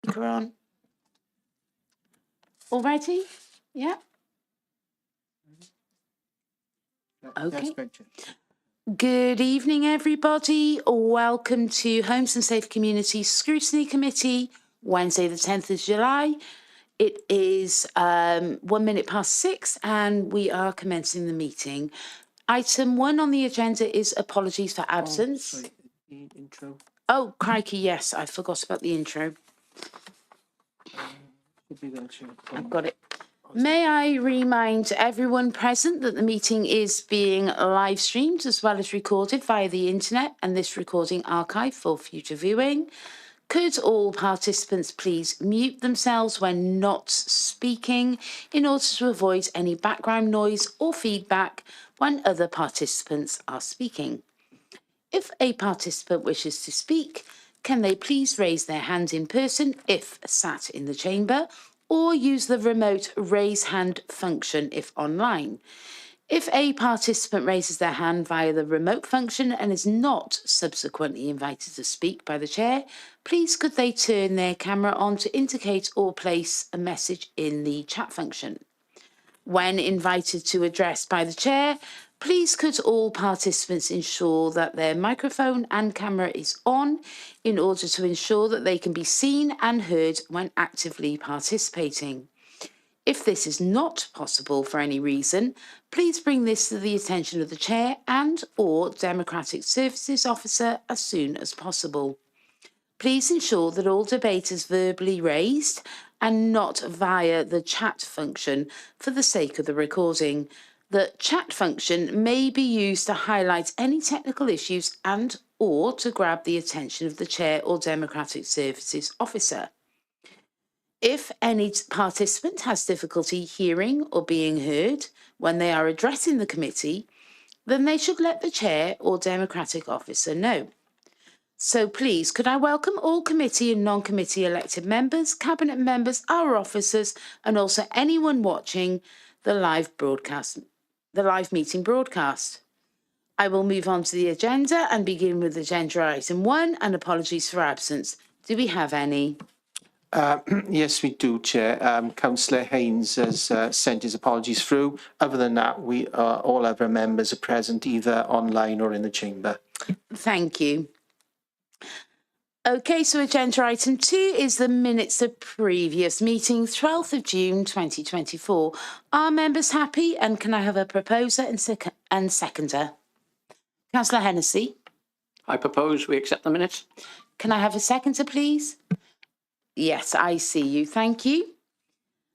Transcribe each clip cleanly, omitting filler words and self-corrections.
Speaker on. All ready? Yeah. Okay. Good evening, everybody. Welcome to Homes and Safe Communities Scrutiny Committee, Wednesday the 10th of July. It is 1 minute past 6 and we are commencing the meeting. Item 1 on the agenda is apologies for absence. Oh, sorry, the intro. Oh, crikey, yes, I forgot about the intro. I've got it. May I remind everyone present that the meeting is being live streamed as well as recorded via the internet and this recording archived for future viewing. Could all participants please mute themselves when not speaking in order to avoid any background noise or feedback when other participants are speaking? If a participant wishes to speak, can they please raise their hand in person if sat in the chamber, or use the remote raise hand function if online. If a participant raises their hand via the remote function and is not subsequently invited to speak by the chair, please could they turn their camera on to indicate or place a message in the chat function. When invited to address by the chair, please could all participants ensure that their microphone and camera is on in order to ensure that they can be seen and heard when actively participating. If this is not possible for any reason, please bring this to the attention of the chair and/or Democratic Services Officer as soon as possible. Please ensure that all debate is verbally raised and not via the chat function for the sake of the recording. The chat function may be used to highlight any technical issues and/or to grab the attention of the chair or Democratic Services Officer. If any participant has difficulty hearing or being heard when they are addressing the committee, then they should let the chair or Democratic Officer know. So please, could I welcome all committee and non-committee elected members, cabinet members, our officers, and also anyone watching the live meeting broadcast. I will move on to the agenda and begin with agenda item 1 and apologies for absence. Do we have any? Yes, we do, Chair. Councillor Haynes has sent his apologies through. Other than that, all other members are present either online or in the chamber. Thank you. Okay, so agenda item 2 is the minutes of previous meeting, 12th of June 2024. Are members happy, and can I have a proposer and seconder? Councillor Hennessy. I propose we accept the minutes. Can I have a seconder, please? Yes, I see you. Thank you.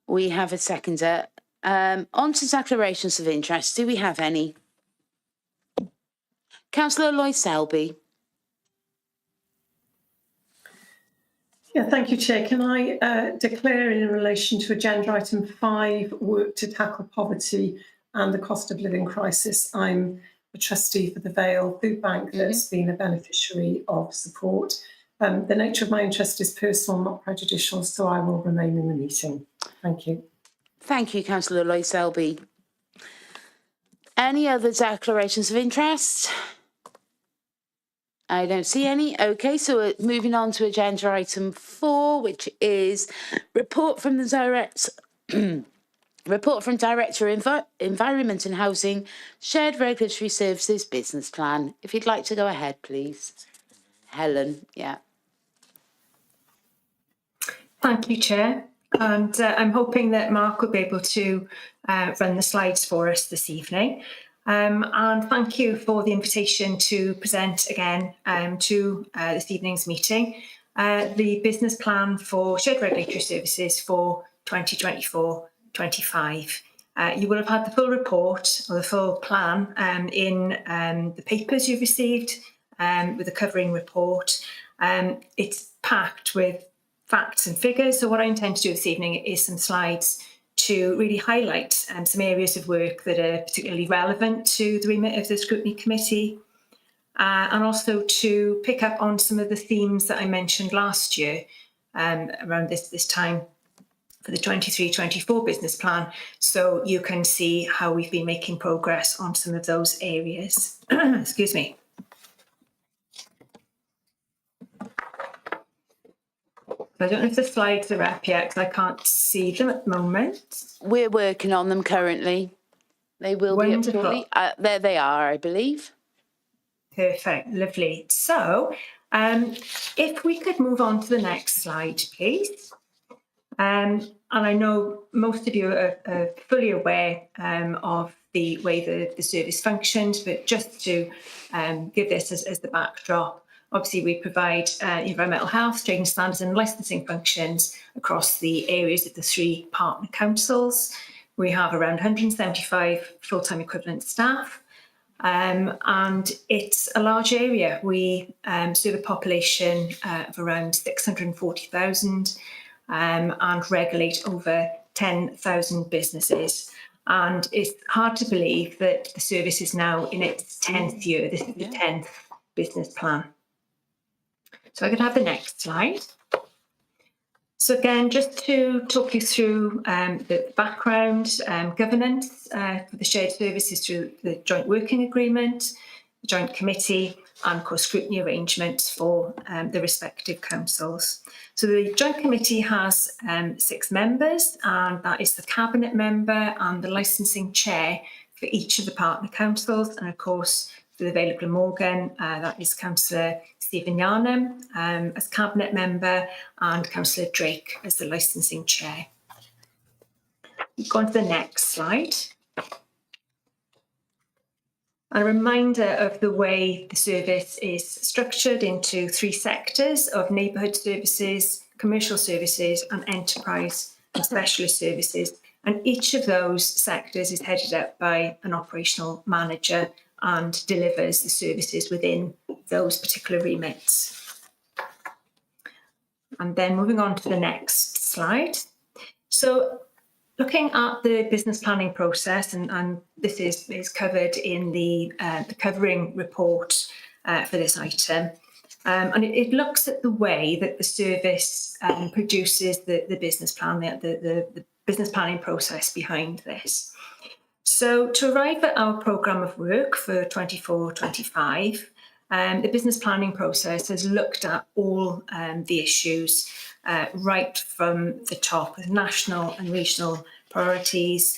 We have a seconder. On to declarations of interest. Do we have any? Councillor Lloyd-Selby. Yeah, thank you, Chair. Can I declare in relation to agenda item 5, work to tackle poverty and the cost of living crisis? I'm a trustee for the Vale Food Bank that's been a beneficiary of support. The nature of my interest is personal, not prejudicial, so I will remain in the meeting. Thank you. Thank you, Councillor Lloyd-Selby. Any other declarations of interest? I don't see any. Okay, so we're moving on to agenda item 4, which is report from the Director of Environment and Housing, Shared Regulatory Services Business Plan. If you'd like to go ahead, please. Helen, yeah. Thank you, Chair. And I'm hoping that Mark will be able to run the slides for us this evening. And thank you for the invitation to present again to this evening's meeting, the business plan for shared regulatory services for 2024-25. You will have had the full report or the full plan in the papers you've received with a covering report. It's packed with facts and figures. So what I intend to do this evening is some slides to really highlight some areas of work that are particularly relevant to the remit of the Scrutiny Committee, and also to pick up on some of the themes that I mentioned last year around this time for the 23-24 business plan, so you can see how we've been making progress on some of those areas. Excuse me. So I don't know if the slides are up yet because I can't see them at the moment. We're working on them currently. They will be up Wonderful. shortly. There they are, I believe. Perfect, lovely. So if we could move on to the next slide, please. And I know most of you are fully aware of the way the service functions, but just to give this as the backdrop, obviously we provide environmental health, trading standards and licensing functions across the areas of the 3 partner councils. We have around 175 full-time equivalent staff. And it's a large area. We serve a population of around 640,000 and regulate over 10,000 businesses. And it's hard to believe that the service is now in its 10th year. This is the 10th business plan. So I could have the next slide. So again, just to talk you through the background, governance for the shared services through the joint working agreement, the joint committee, and of course scrutiny arrangements for the respective councils. So the joint committee has 6 members, and that is the cabinet member and the licensing chair for each of the partner councils, and of course for the Vale of Glamorgan, that is Councillor Stephen Yarnham as cabinet member and Councillor Drake as the licensing chair. We've gone to the next slide. A reminder of the way the service is structured into 3 sectors of neighbourhood services, commercial services and enterprise and specialist services. And each of those sectors is headed up by an operational manager and delivers the services within those particular remits. And then moving on to the next slide. So looking at the business planning process, and this is covered in the covering report for this item, and it looks at the way that the service produces the business plan, the business planning process behind this. So to arrive at our programme of work for 24-25, the business planning process has looked at all the issues right from the top with national and regional priorities,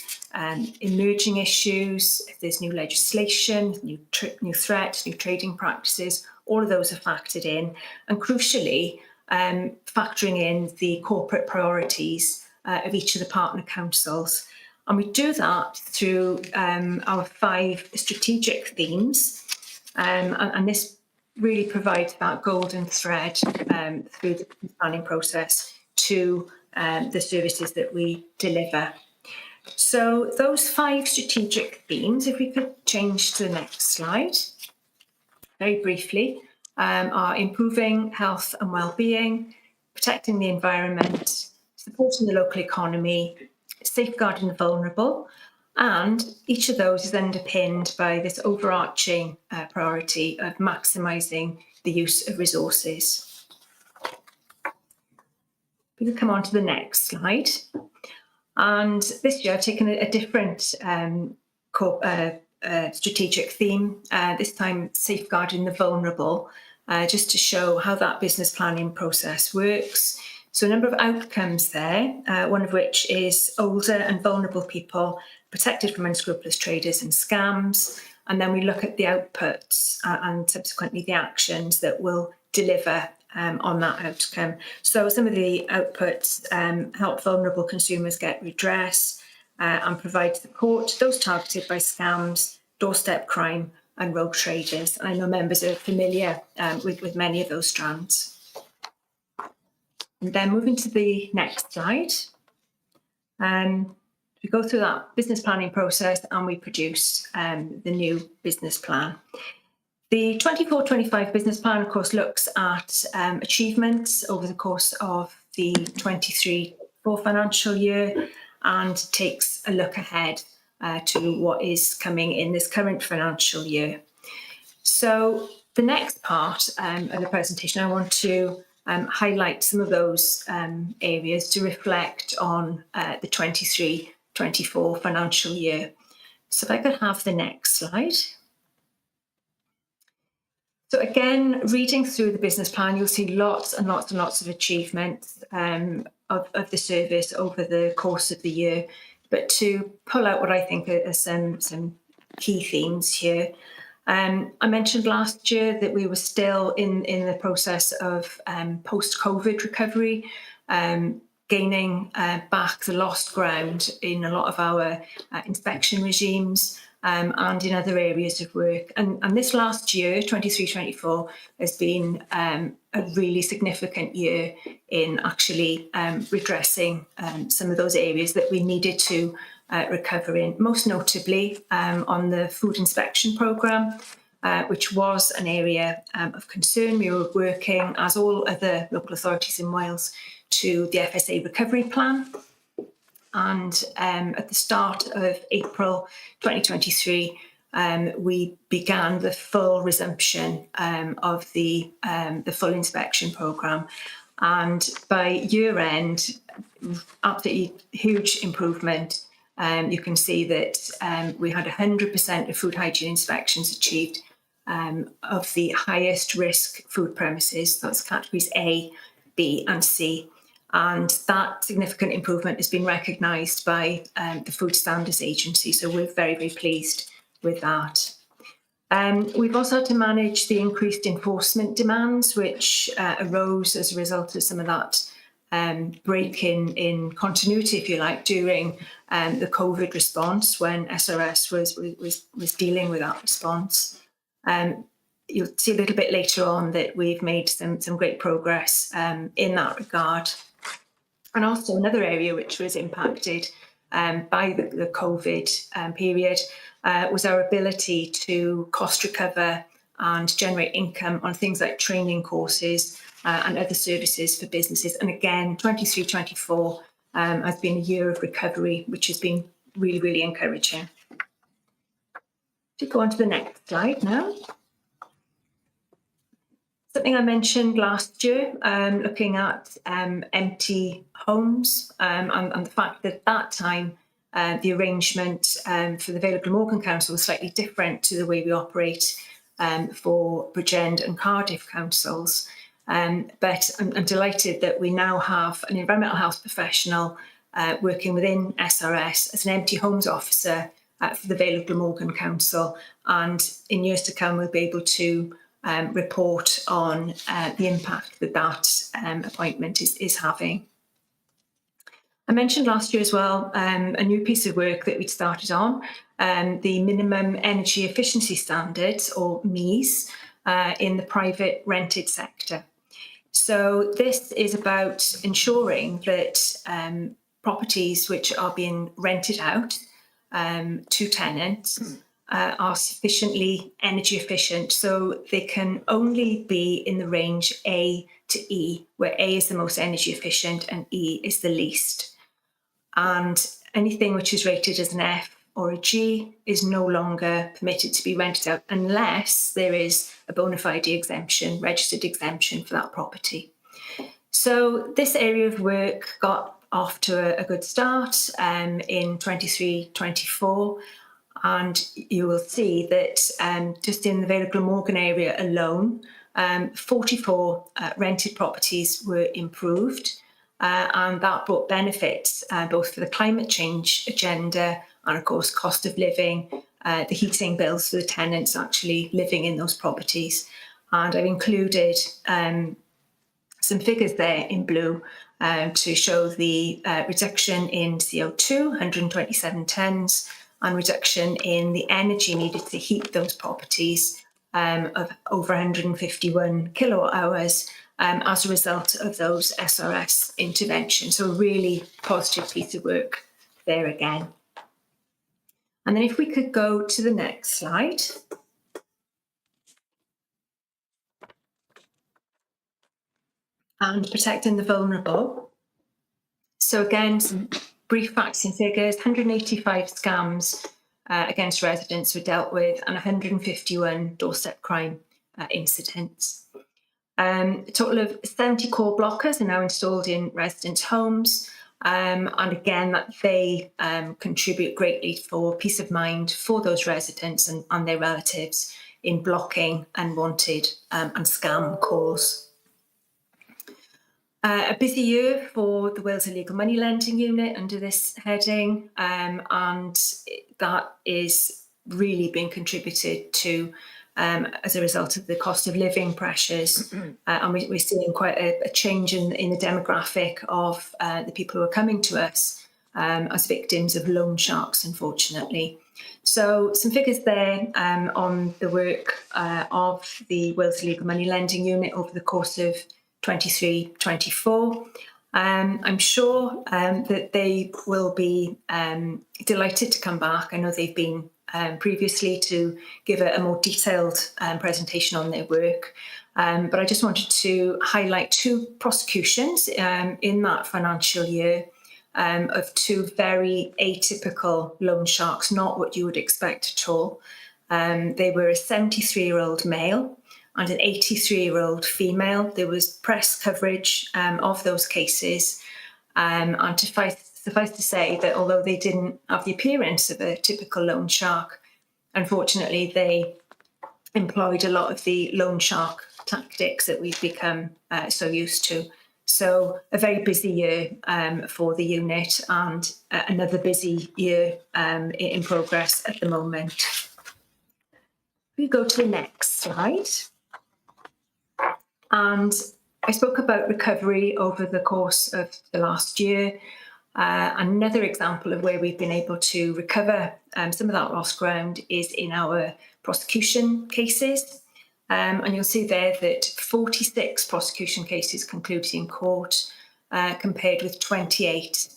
emerging issues, if there's new legislation, new threats, new trading practices, all of those are factored in, and crucially factoring in the corporate priorities of each of the partner councils. And we do that through our 5 strategic themes, and this really provides that golden thread through the planning process to the services that we deliver. So those 5 strategic themes, if we could change to the next slide, very briefly, are improving health and well-being, protecting the environment, supporting the local economy, safeguarding the vulnerable, and each of those is underpinned by this overarching priority of maximising the use of resources. We can come on to the next slide. And this year I've taken a different strategic theme, this time safeguarding the vulnerable, just to show how that business planning process works. So a number of outcomes there, one of which is older and vulnerable people protected from unscrupulous traders and scams. And then we look at the outputs and subsequently the actions that will deliver on that outcome. So some of the outputs help vulnerable consumers get redress and provide support to those targeted by scams, doorstep crime and rogue traders. And I know members are familiar with many of those strands. And then moving to the next slide, we go through that business planning process and we produce the new business plan. The 24-25 business plan, of course, looks at achievements over the course of the 23-24 financial year and takes a look ahead to what is coming in this current financial year. So the next part of the presentation, I want to highlight some of those areas to reflect on the 23-24 financial year. So if I could have the next slide. So again, reading through the business plan, you'll see lots and lots and lots of achievements of the service over the course of the year. But to pull out what I think are some key themes here. I mentioned last year that we were still in the process of post-COVID recovery, gaining back the lost ground in a lot of our inspection regimes and in other areas of work. And this last year, 23-24, has been a really significant year in actually redressing some of those areas that we needed to recover in, most notably on the food inspection programme, which was an area of concern. We were working, as all other local authorities in Wales, to the FSA recovery plan. And at the start of April 2023, we began the full resumption of the full inspection programme. And by year end, absolutely huge improvement. You can see that we had 100% of food hygiene inspections achieved of the highest risk food premises. That's categories A, B and C. And that significant improvement has been recognised by the Food Standards Agency. So we're very, very pleased with that. We've also had to manage the increased enforcement demands, which arose as a result of some of that break in continuity, if you like, during the COVID response when SRS was dealing with that response. You'll see a little bit later on that we've made some great progress in that regard. And also another area which was impacted by the COVID period was our ability to cost recover and generate income on things like training courses and other services for businesses. And again, 23-24 has been a year of recovery, which has been really, really encouraging. If you go on to the next slide now. Something I mentioned last year, looking at empty homes and the fact that at that time the arrangement for the Vale of Glamorgan Council was slightly different to the way we operate for Bridgend and Cardiff councils. But I'm delighted that we now have an environmental health professional working within SRS as an empty homes officer for the Vale of Glamorgan Council. And in years to come, we'll be able to report on the impact that appointment is having. I mentioned last year as well a new piece of work that we'd started on, the Minimum Energy Efficiency Standards, or MEES, in the private rented sector. So this is about ensuring that properties which are being rented out to tenants are sufficiently energy efficient, so they can only be in the range A to E, where A is the most energy efficient and E is the least. And anything which is rated as an F or a G is no longer permitted to be rented out unless there is a bona fide exemption, registered exemption for that property. So this area of work got off to a good start in 23-24. And you will see that just in the Vale of Glamorgan area alone, 44 rented properties were improved. And that brought benefits both for the climate change agenda and, of course, cost of living, the heating bills for the tenants actually living in those properties. And I've included some figures there in blue to show the reduction in CO2, 127 tonnes, and reduction in the energy needed to heat those properties of over 151 kilowatt hours as a result of those SRS interventions. So a really positive piece of work there again. And then if we could go to the next slide. And protecting the vulnerable. So again, some brief facts and figures, 185 scams against residents were dealt with and 151 doorstep crime incidents. A total of 70 core blockers are now installed in residents' homes. And again, that they contribute greatly for peace of mind for those residents and their relatives in blocking unwanted and scam calls. A busy year for the Wales Illegal Money Lending Unit under this heading, and that is really being contributed to as a result of the cost of living pressures. And we're seeing quite a change in the demographic of the people who are coming to us as victims of loan sharks, unfortunately. So some figures there on the work of the Wales Illegal Money Lending Unit over the course of 23-24. I'm sure that they will be delighted to come back. I know they've been previously to give a more detailed presentation on their work. But I just wanted to highlight two prosecutions in that financial year of two very atypical loan sharks, not what you would expect at all. They were a 73-year-old male and an 83-year-old female. There was press coverage of those cases, and suffice to say that although they didn't have the appearance of a typical loan shark, unfortunately they employed a lot of the loan shark tactics that we've become so used to. So a very busy year for the unit, and another busy year in progress at the moment. We go to the next slide. And I spoke about recovery over the course of the last year. Another example of where we've been able to recover some of that lost ground is in our prosecution cases. And you'll see there that 46 prosecution cases concluded in court, compared with 28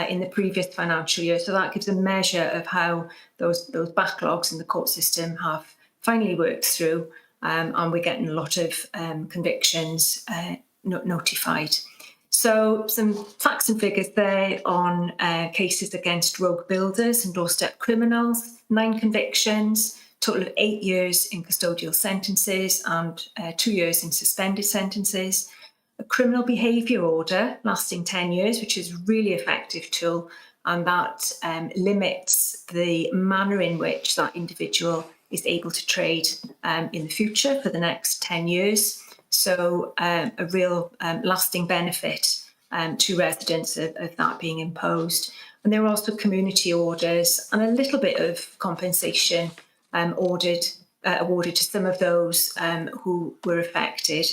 in the previous financial year. So that gives a measure of how those backlogs in the court system have finally worked through, and we're getting a lot of convictions notified. So some facts and figures there on cases against rogue builders and doorstep criminals: 9 convictions, total of 8 years in custodial sentences and 2 years in suspended sentences. A criminal behaviour order lasting 10 years, which is a really effective tool, and that limits the manner in which that individual is able to trade in the future for the next 10 years. So a real lasting benefit to residents of that being imposed. And there are also community orders and a little bit of compensation awarded to some of those who were affected.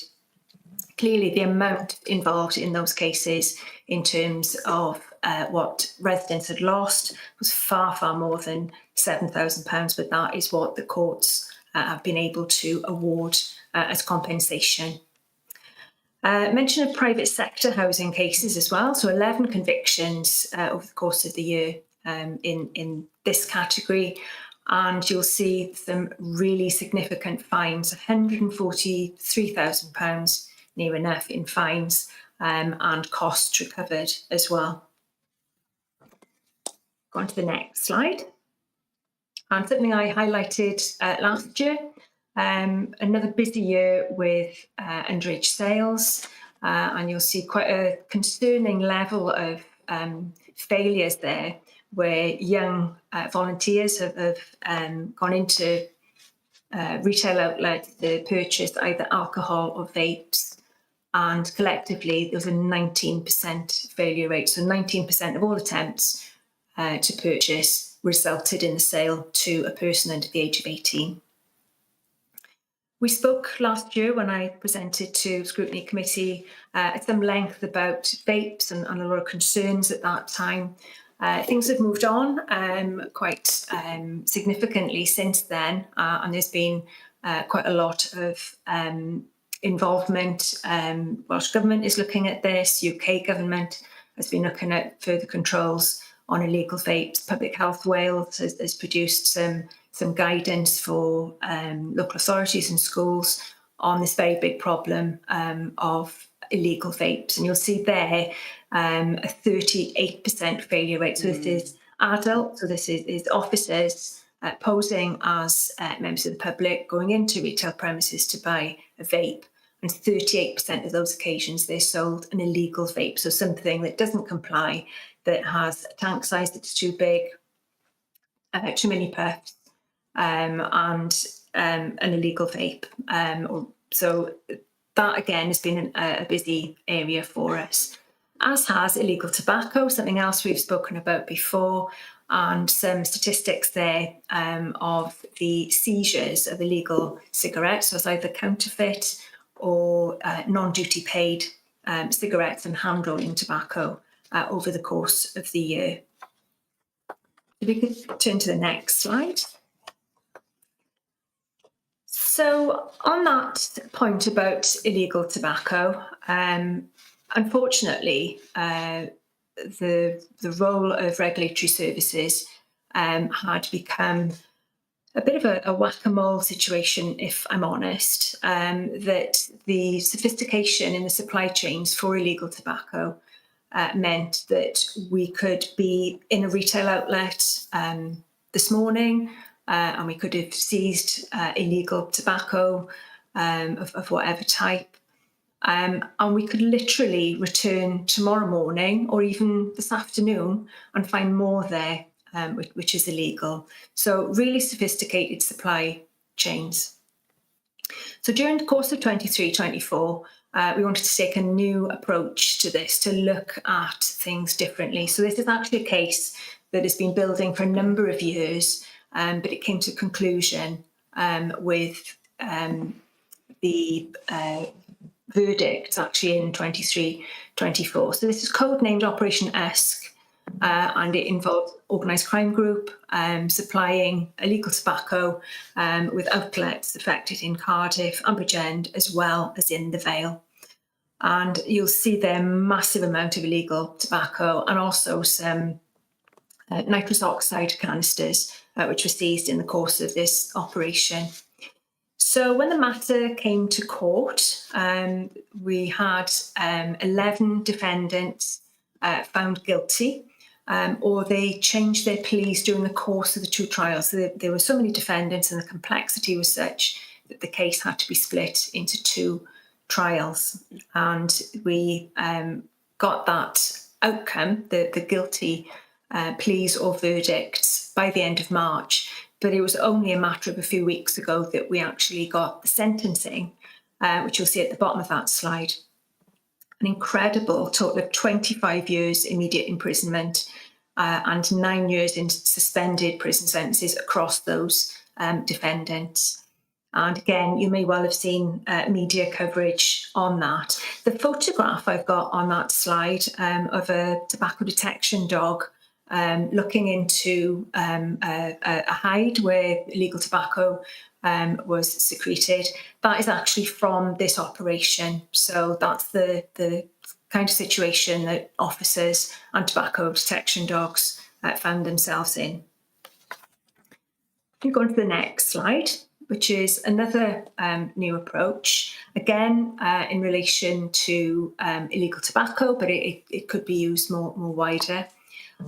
Clearly, the amount involved in those cases in terms of what residents had lost was far, far more than £7,000, but that is what the courts have been able to award as compensation. Mention of private sector housing cases as well, so 11 convictions over the course of the year in this category. And you'll see some really significant fines, £143,000, near enough, in fines and costs recovered as well. Go on to the next slide. And something I highlighted last year, another busy year with underage sales, and you'll see quite a concerning level of failures there, where young volunteers have gone into retail outlets to purchase either alcohol or vapes, and collectively there was a 19% failure rate. So 19% of all attempts to purchase resulted in the sale to a person under the age of 18. We spoke last year when I presented to Scrutiny Committee at some length about vapes and a lot of concerns at that time. Things have moved on quite significantly since then, and there's been quite a lot of involvement. Welsh Government is looking at this, UK Government has been looking at further controls on illegal vapes. Public Health Wales has produced some guidance for local authorities and schools on this very big problem of illegal vapes. And you'll see there a 38% failure rate. So this is adults, so this is officers posing as members of the public going into retail premises to buy a vape. And 38% of those occasions they sold an illegal vape, so something that doesn't comply, that has a tank size that's too big, too many puffs, and an illegal vape. So that again has been a busy area for us, as has illegal tobacco, something else we've spoken about before, and some statistics there of the seizures of illegal cigarettes, so it's either counterfeit or non-duty paid cigarettes and hand-rolling tobacco over the course of the year. If we could turn to the next slide. So on that point about illegal tobacco, unfortunately, the role of regulatory services had become a bit of a whack-a-mole situation, if I'm honest, that the sophistication in the supply chains for illegal tobacco meant that we could be in a retail outlet this morning and we could have seized illegal tobacco of whatever type. And we could literally return tomorrow morning or even this afternoon and find more there, which is illegal. So really sophisticated supply chains. So during the course of 23-24, we wanted to take a new approach to this, to look at things differently. So this is actually a case that has been building for a number of years, but it came to conclusion with the verdicts actually in 23-24. So this is codenamed Operation ESC, and it involved organised crime group supplying illegal tobacco with outlets affected in Cardiff and Bridgend as well as in the Vale. And you'll see there massive amount of illegal tobacco and also some nitrous oxide canisters which were seized in the course of this operation. So when the matter came to court, we had 11 defendants found guilty, or they changed their pleas during the course of the two trials. So there were so many defendants and the complexity was such that the case had to be split into two trials. And we got that outcome, the guilty pleas or verdicts, by the end of March. But it was only a matter of a few weeks ago that we actually got the sentencing, which you'll see at the bottom of that slide. An incredible total of 25 years immediate imprisonment and 9 years in suspended prison sentences across those defendants. And again, you may well have seen media coverage on that. The photograph I've got on that slide of a tobacco detection dog looking into a hide where illegal tobacco was secreted, that is actually from this operation. So that's the kind of situation that officers and tobacco detection dogs found themselves in. You go on to the next slide, which is another new approach, again in relation to illegal tobacco, but it could be used more wider.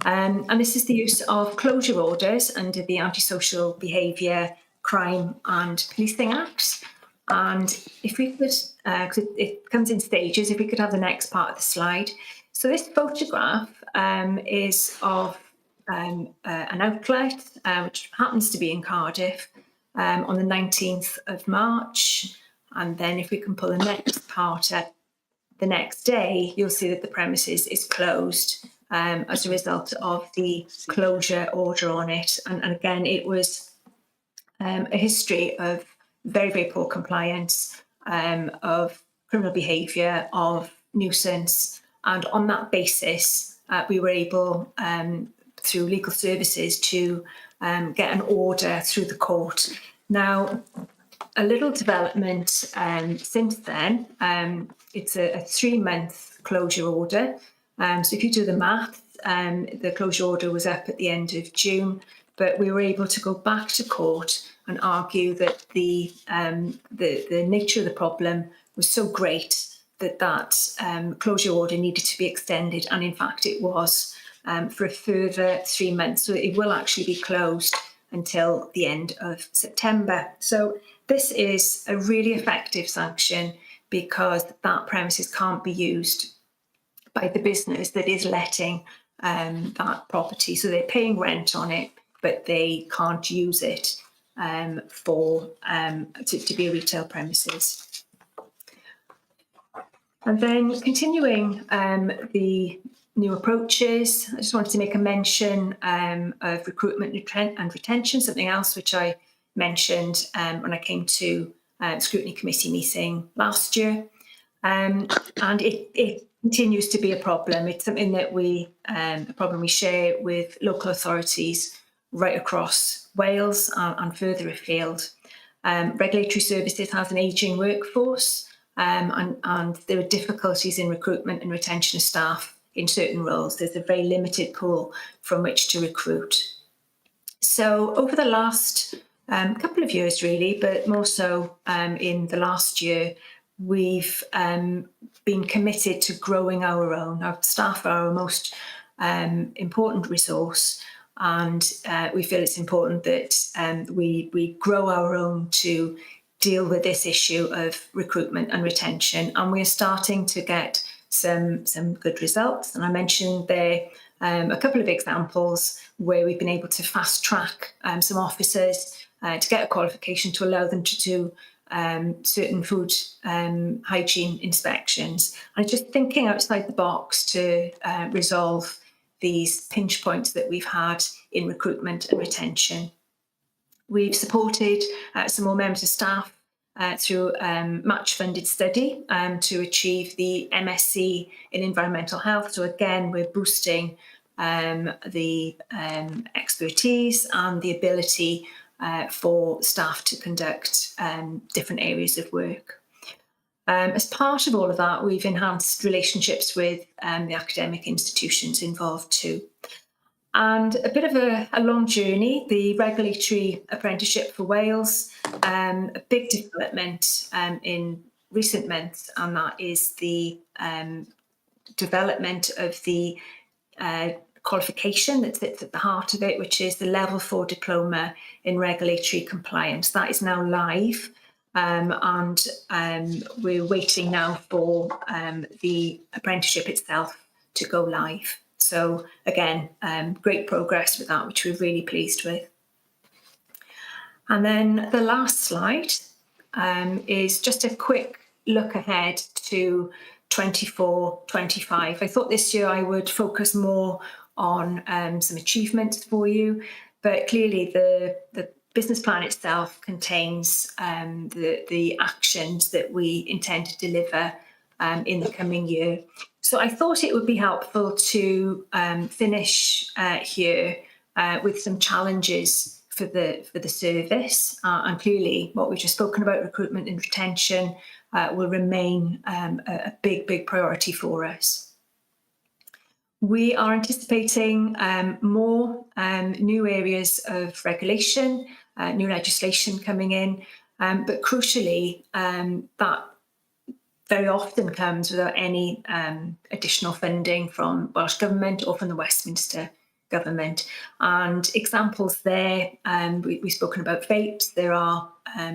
And this is the use of closure orders under the Antisocial Behaviour, Crime and Policing Act. And if we could, cause it comes in stages, if we could have the next part of the slide. So this photograph is of an outlet, which happens to be in Cardiff, on the 19th of March. And then if we can pull the next part up, the next day, you'll see that the premises is closed as a result of the closure order on it. And again, it was a history of very, very poor compliance, of criminal behaviour, of nuisance. And on that basis, we were able, through legal services, to get an order through the court. Now, a little development since then, it's a 3-month closure order. So if you do the math, the closure order was up at the end of June, but we were able to go back to court and argue that the nature of the problem was so great that closure order needed to be extended, and in fact it was for a further 3 months. So it will actually be closed until the end of September. So this is a really effective sanction because that premises can't be used by the business that is letting that property. So they're paying rent on it, but they can't use it to be a retail premises. And then continuing the new approaches, I just wanted to make a mention of recruitment and retention, something else which I mentioned when I came to the Scrutiny Committee meeting last year. And it continues to be a problem. It's something that a problem we share with local authorities right across Wales and further afield. Regulatory services has an ageing workforce, and there are difficulties in recruitment and retention of staff in certain roles. There's a very limited pool from which to recruit. So over the last couple of years, really, but more so in the last year, we've been committed to growing our own. Our staff are our most important resource, and we feel it's important that we grow our own to deal with this issue of recruitment and retention. And we're starting to get some good results. And I mentioned there a couple of examples where we've been able to fast track some officers to get a qualification to allow them to do certain food hygiene inspections. And just thinking outside the box to resolve these pinch points that we've had in recruitment and retention. We've supported some more members of staff through match-funded study to achieve the MSc in environmental health. So again, we're boosting the expertise and the ability for staff to conduct different areas of work. As part of all of that, we've enhanced relationships with the academic institutions involved too. And a bit of a long journey, the regulatory apprenticeship for Wales, a big development in recent months, and that is the development of the qualification that sits at the heart of it, which is the Level 4 Diploma in Regulatory Compliance. That is now live, and we're waiting now for the apprenticeship itself to go live. So again, great progress with that, which we're really pleased with. And then the last slide is just a quick look ahead to 24-25. I thought this year I would focus more on some achievements for you, but clearly the business plan itself contains the actions that we intend to deliver in the coming year. So I thought it would be helpful to finish here with some challenges for the service, and clearly what we've just spoken about, recruitment and retention, will remain a big priority for us. We are anticipating more new areas of regulation, new legislation coming in, but crucially, that very often comes without any additional funding from Welsh Government or from the Westminster Government. And examples there, we've spoken about vapes. There are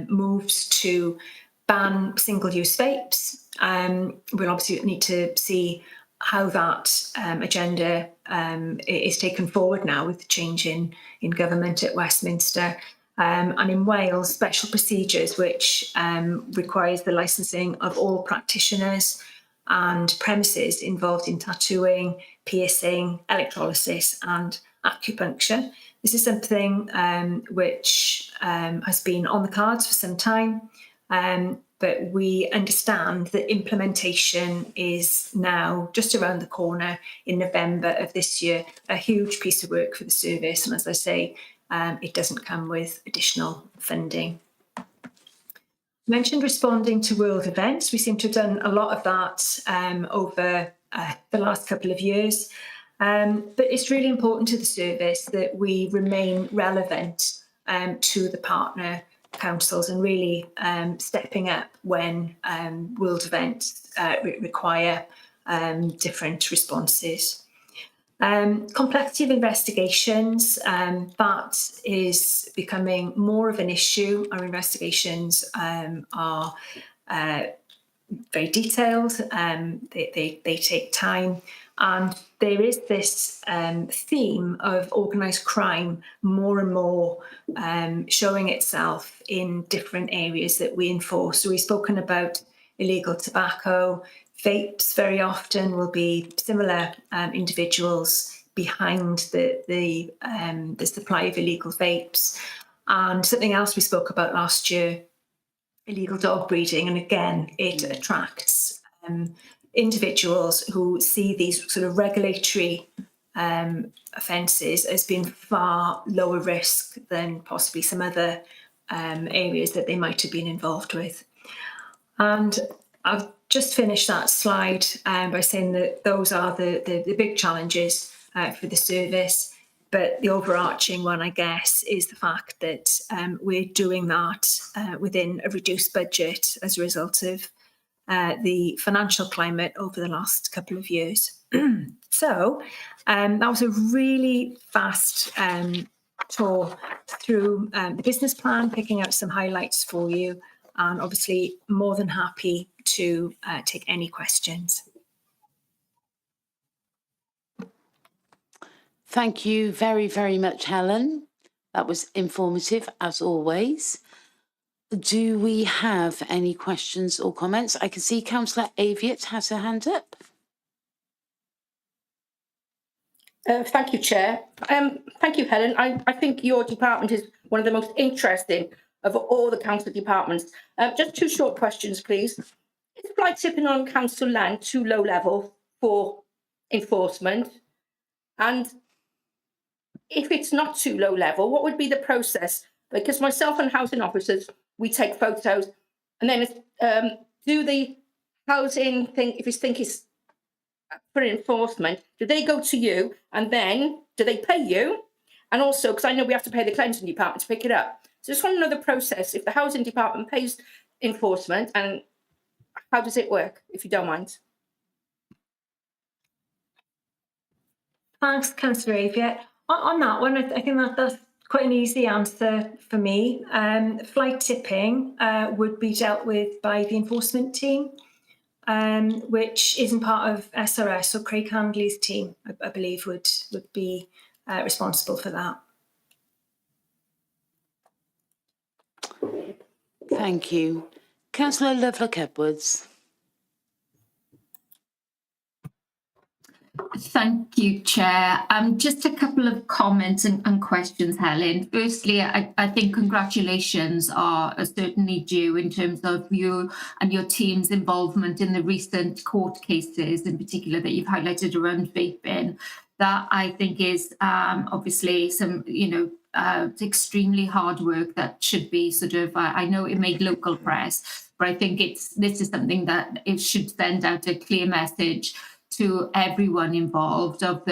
moves to ban single-use vapes. We'll obviously need to see how that agenda is taken forward now with the change in government at Westminster. And in Wales, special procedures, which requires the licensing of all practitioners and premises involved in tattooing, piercing, electrolysis and acupuncture. This is something which has been on the cards for some time, but we understand that implementation is now just around the corner in November of this year, a huge piece of work for the service. And as I say, it doesn't come with additional funding. I mentioned responding to world events. We seem to have done a lot of that over the last couple of years. But it's really important to the service that we remain relevant to the partner councils and really stepping up when world events require different responses. Complexity of investigations, that is becoming more of an issue. Our investigations are very detailed, they take time, And there is this theme of organised crime more and more showing itself in different areas that we enforce. So we've spoken about illegal tobacco. Vapes very often will be similar individuals behind the supply of illegal vapes. And something else we spoke about last year, illegal dog breeding. And again, it attracts individuals who see these sort of regulatory offences as being far lower risk than possibly some other areas that they might have been involved with. And I've just finished that slide by saying that those are the big challenges for the service. But the overarching one, I guess, is the fact that we're doing that within a reduced budget as a result of the financial climate over the last couple of years. So that was a really fast tour through the business plan, picking out some highlights for you, and obviously more than happy to take any questions. Thank you very, very much, Helen. That was informative as always. Do we have any questions or comments? I can see Councillor Aviett has her hand up. Thank you, Chair. Thank you, Helen. I think your department is one of the most interesting of all the council departments. Just two short questions, please. Is fly tipping on council land too low level for enforcement? And if it's not too low level, what would be the process? Because myself and housing officers, we take photos, and then do the housing thing, if you think it's for enforcement, do they go to you, and then do they pay you? And also, because I know we have to pay the cleansing department to pick it up. So just want to know the process, if the housing department pays enforcement, and how does it work, if you don't mind? Thanks, Councillor Aviett. On that one, I think that's quite an easy answer for me. Fly tipping would be dealt with by the enforcement team, which isn't part of SRS, so Craig Handley's team, I believe, would be responsible for that. Thank you. Councillor Lovelock-Edwards. Thank you, Chair. Just a couple of comments and questions, Helen. Firstly, I think congratulations are certainly due in terms of you and your team's involvement in the recent court cases, in particular that you've highlighted around vaping. That I think is obviously some, extremely hard work that should be sort of, I know it made local press, but I think this is something that it should send out a clear message to everyone involved with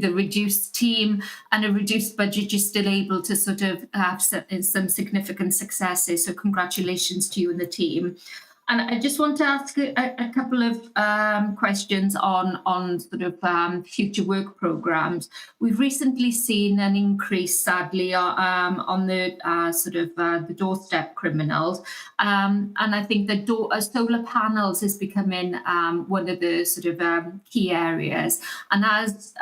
a reduced team and a reduced budget, you're still able to sort of have some significant successes. So congratulations to you and the team. And I just want to ask a couple of questions on sort of future work programmes. We've recently seen an increase, sadly, on the the doorstep criminals, and I think the solar panels is becoming one of the sort of key areas. And as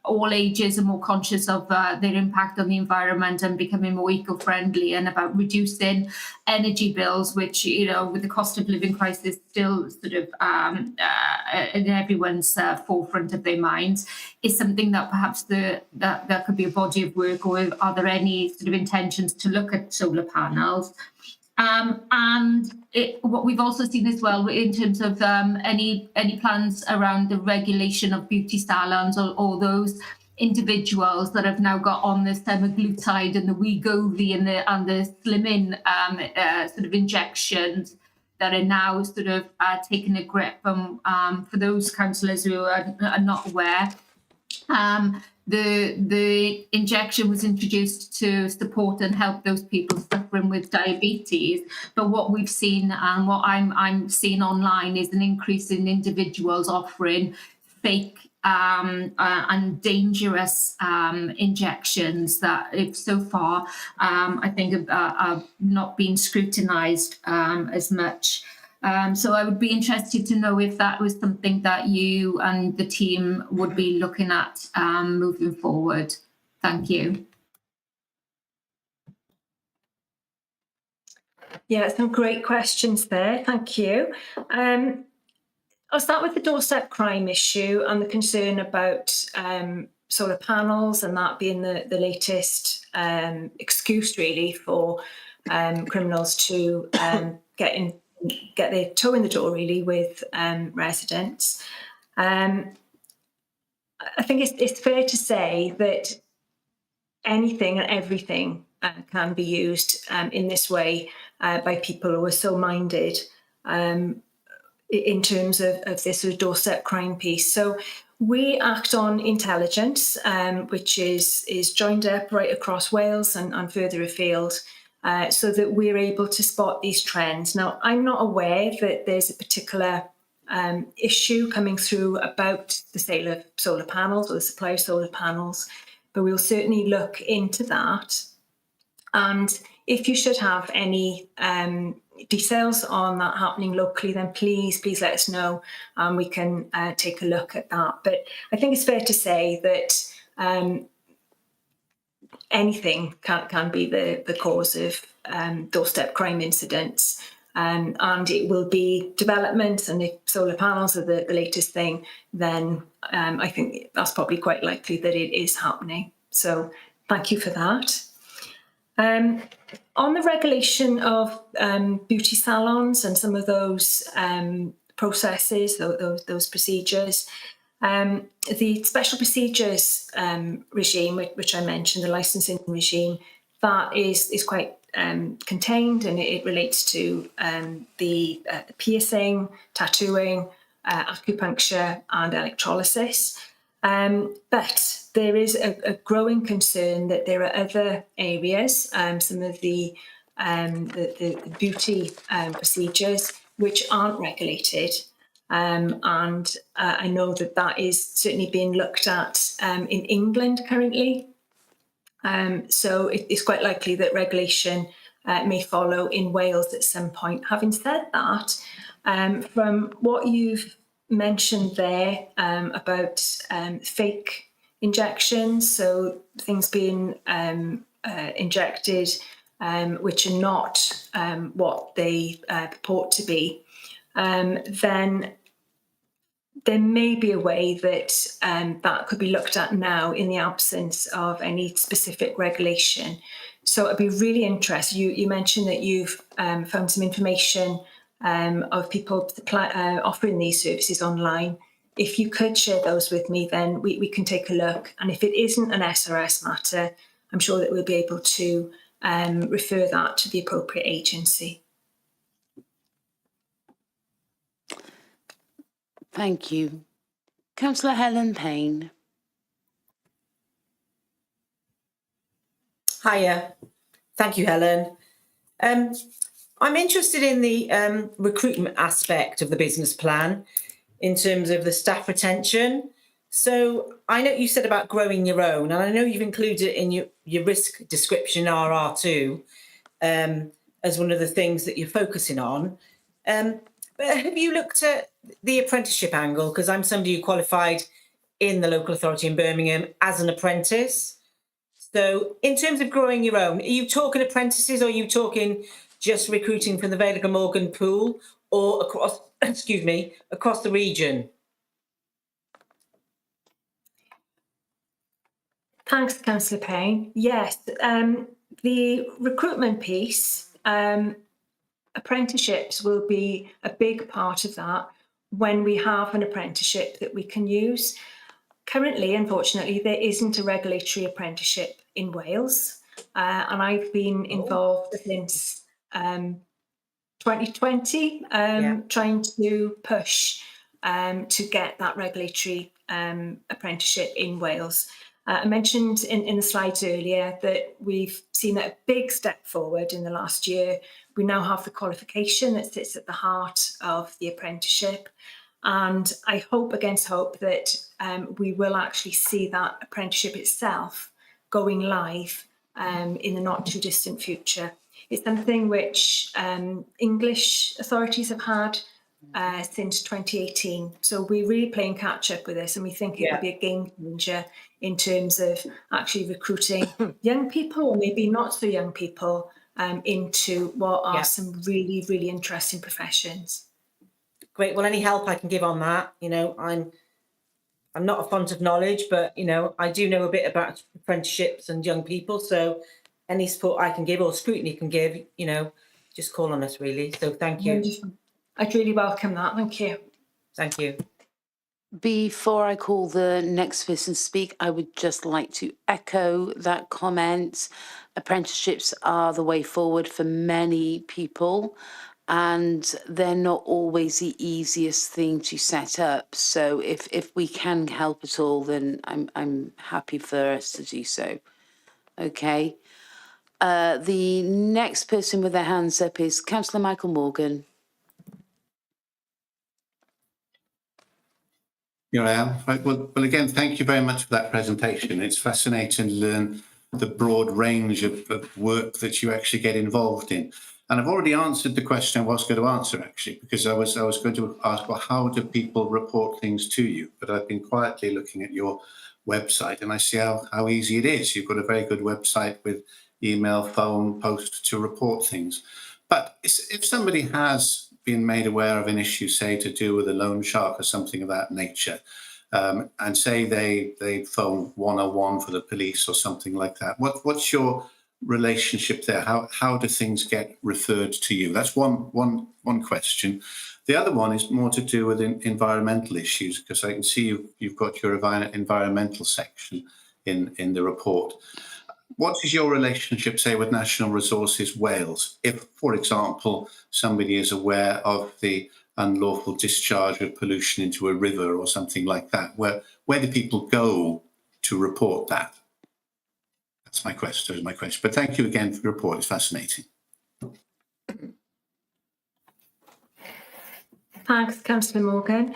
all ages are more conscious of their impact on the environment and becoming more eco-friendly and about reducing energy bills, which with the cost of living crisis still sort of in everyone's forefront of their minds, is something that perhaps that could be a body of work, or are there any sort of intentions to look at solar panels? And what we've also seen as well in terms of any plans around the regulation of beauty salons, or those individuals that have now got on the semaglutide and the Wegovy and the slimming sort of injections that are now sort of taking a grip. For those councillors who are not aware, the injection was introduced to support and help those people suffering with diabetes. But what we've seen and what I'm seeing online is an increase in individuals offering fake and dangerous injections that, if so far, I think have not been scrutinised as much. So I would be interested to know if that was something that you and the team would be looking at moving forward. Thank you. Yeah, some great questions there. Thank you. I'll start with the doorstep crime issue and the concern about solar panels and that being the latest excuse really for criminals to get their toe in the door really with residents. I think it's fair to say that anything and everything can be used in this way by people who are so minded in terms of this sort of doorstep crime piece. So we act on intelligence, which is joined up right across Wales and further afield, so that we're able to spot these trends. Now, I'm not aware that there's a particular issue coming through about the sale of solar panels or the supply of solar panels, but we'll certainly look into that. And if you should have any details on that happening locally, then please let us know and we can take a look at that. But I think it's fair to say that anything can be the cause of doorstep crime incidents. And it will be development, and if solar panels are the latest thing, then I think that's probably quite likely that it is happening. So thank you for that. On the regulation of beauty salons and some of those processes, those procedures, the special procedures regime, which I mentioned, the licensing regime, that is quite contained, and it relates to the piercing, tattooing, acupuncture and electrolysis. But there is a growing concern that there are other areas, some of the beauty procedures, which aren't regulated. And I know that is certainly being looked at in England currently. So it's quite likely that regulation may follow in Wales at some point. Having said that, from what you've mentioned there about fake injections, so things being injected which are not what they purport to be, then there may be a way that that could be looked at now in the absence of any specific regulation. So I'd be really interested. You mentioned that you've found some information of people offering these services online. If you could share those with me, then we can take a look. And if it isn't an SRS matter, I'm sure that we'll be able to refer that to the appropriate agency. Thank you. Councillor Helen Payne. Hiya. Thank you, Helen. I'm interested in the recruitment aspect of the business plan in terms of the staff retention. So I know you said about growing your own, and I know you've included it in your risk description RR2 as one of the things that you're focusing on. But have you looked at the apprenticeship angle? Because I'm somebody who qualified in the local authority in Birmingham as an apprentice. So in terms of growing your own, are you talking apprentices, or are you talking just recruiting from the Vale of Morgan pool, or across, across the region? Thanks, Councillor Payne. Yes, the recruitment piece, apprenticeships will be a big part of that when we have an apprenticeship that we can use. Currently, unfortunately, there isn't a regulatory apprenticeship in Wales, and I've been involved since 2020, trying to push to get that regulatory apprenticeship in Wales. I mentioned in the slides earlier that we've seen a big step forward in the last year. We now have the qualification that sits at the heart of the apprenticeship. And I hope against hope that we will actually see that apprenticeship itself going live in the not too distant future. It's something which English authorities have had since 2018. So we're really playing catch up with this, and we think it would be a game changer in terms of actually recruiting young people, or maybe not so young people, into what are some really, really interesting professions. Great. Well, any help I can give on that, you know, I'm not a font of knowledge, but, you know, I do know a bit about apprenticeships and young people. So any support I can give or Scrutiny can give, you know, just call on us, really. So thank you. Wonderful. I'd really welcome that. Thank you. Thank you. Before I call the next person to speak, I would just like to echo that comment. Apprenticeships are the way forward for many people, and they're not always the easiest thing to set up. So if we can help at all, then I'm happy for us to do so. Okay. The next person with their hands up is Councillor Michael Morgan. Here I am. Right, well, again, thank you very much for that presentation. It's fascinating to learn the broad range of work that you actually get involved in. And I've already answered the question I was going to answer, actually, because I was going to ask, well, how do people report things to you? But I've been quietly looking at your website, and I see how easy it is. You've got a very good website with email, phone, post to report things. But if somebody has been made aware of an issue, say, to do with a loan shark or something of that nature, and say they phone 101 for the police or something like that, what's your relationship there? How do things get referred to you? That's one question. The other one is more to do with environmental issues, because I can see you've got your environmental section in the report. What is your relationship, say, with National Resources Wales? If, for example, somebody is aware of the unlawful discharge of pollution into a river or something like that, where do people go to report that? That's my question. But thank you again for the report. It's fascinating. Thanks, Councillor Morgan.